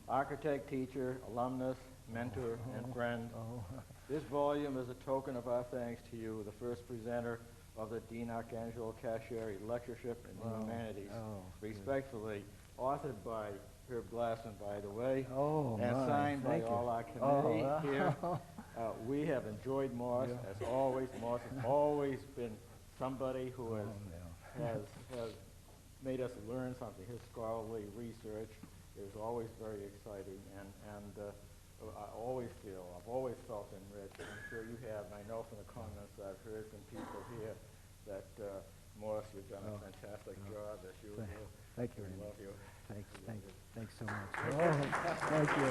A: architect, teacher, alumnus, mentor, and friend,
F: Oh.
A: this volume is a token of our thanks to you, the first presenter of the Dean Archangelo Cascieri Lectureship in the Humanities.
F: Oh, good.
A: Respectfully, authored by Herb Glasson, by the way,
F: Oh,
A: and
F: my.
A: signed by
F: Thank you.
A: all our committee
F: Oh,
A: here. We have enjoyed Morse,
F: Yeah.
A: as always. Morse has always been somebody who has,
F: yeah.
A: has made us learn something. His scholarly research is always very exciting, and I've always felt enriched. I'm sure you have, and I know from the comments I've heard from people here that Morse, you've done a fantastic job as usual.
F: Thank you.
A: We love you.
F: Thanks so much. Oh, thank you.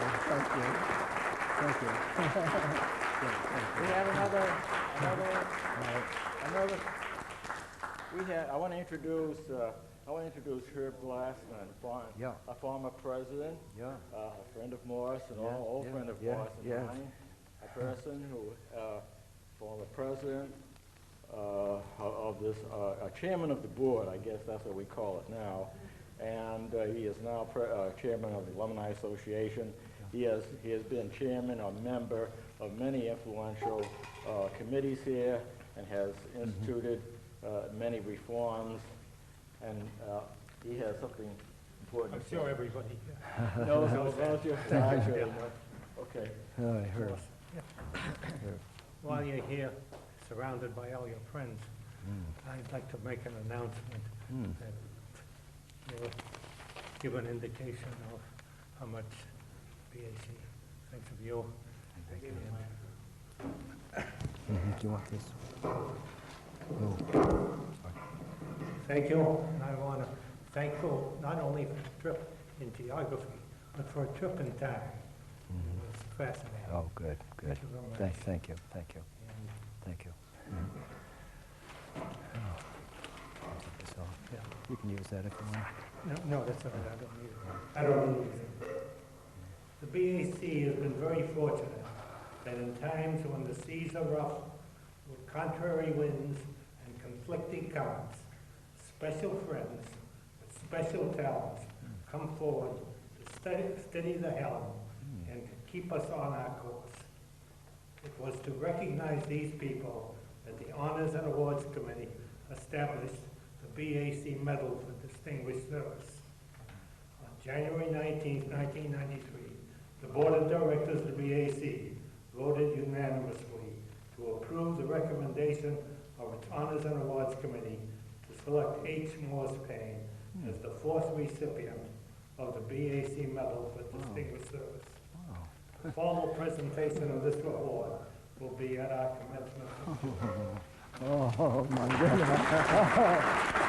A: We have another. I want to introduce Herb Glasson,
F: Yeah.
A: a former president,
F: Yeah.
A: a friend of Morse, and old friend of
F: yeah,
A: Morse and
F: yes.
A: mine, a person who, former president of this, a chairman of the board, I guess that's what we call it now, and he is now chairman of the Alumni Association. He has been chairman or member of many influential committees here, and has instituted many reforms, and he has something important.
G: I'm sure everybody
A: knows about you. Actually, okay.
F: I heard.
G: While you're here, surrounded by all your friends, I'd like to make an announcement that will give an indication of how much BAC thinks of you.
F: Thank you. Do you want this? Oh.
G: Thank you, and I want to thank you not only for the trip in geography, but for a trip in time. It was fascinating.
F: Oh, good.
G: Thank you very much.
F: Thank you.
G: And
F: So, yeah, you can use that if you want.
G: No, that's all right, I don't need it. The BAC has been very fortunate that in times when the seas are rough, with contrary winds and conflicting currents, special friends with special talents come forward to steady the helm and to keep us on our course. It was to recognize these people that the Honors and Awards Committee established the BAC Medal for Distinguished Service. On January 19, 1993, the Board of Directors of the BAC voted unanimously to approve the recommendation of its Honors and Awards Committee to select H. Morse Payne as the fourth recipient of the BAC Medal for Distinguished Service. The formal presentation of this award will be at our commencement.
F: Oh, my goodness.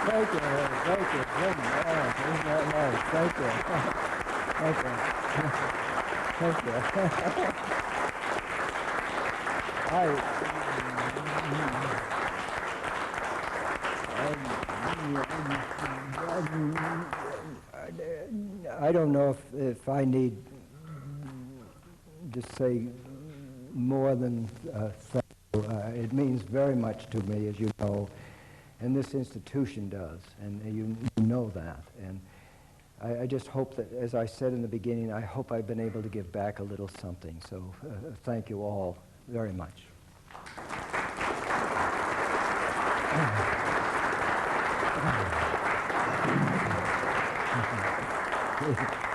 F: Thank you, thank you. Goodness. Isn't that nice? Thank you. Thank you. I don't know if I need to say more than thank you. It means very much to me, as you know, and this institution does, and you know that. And I just hope that, as I said in the beginning, I hope I've been able to give back a little something. So thank you all very much. Thank you.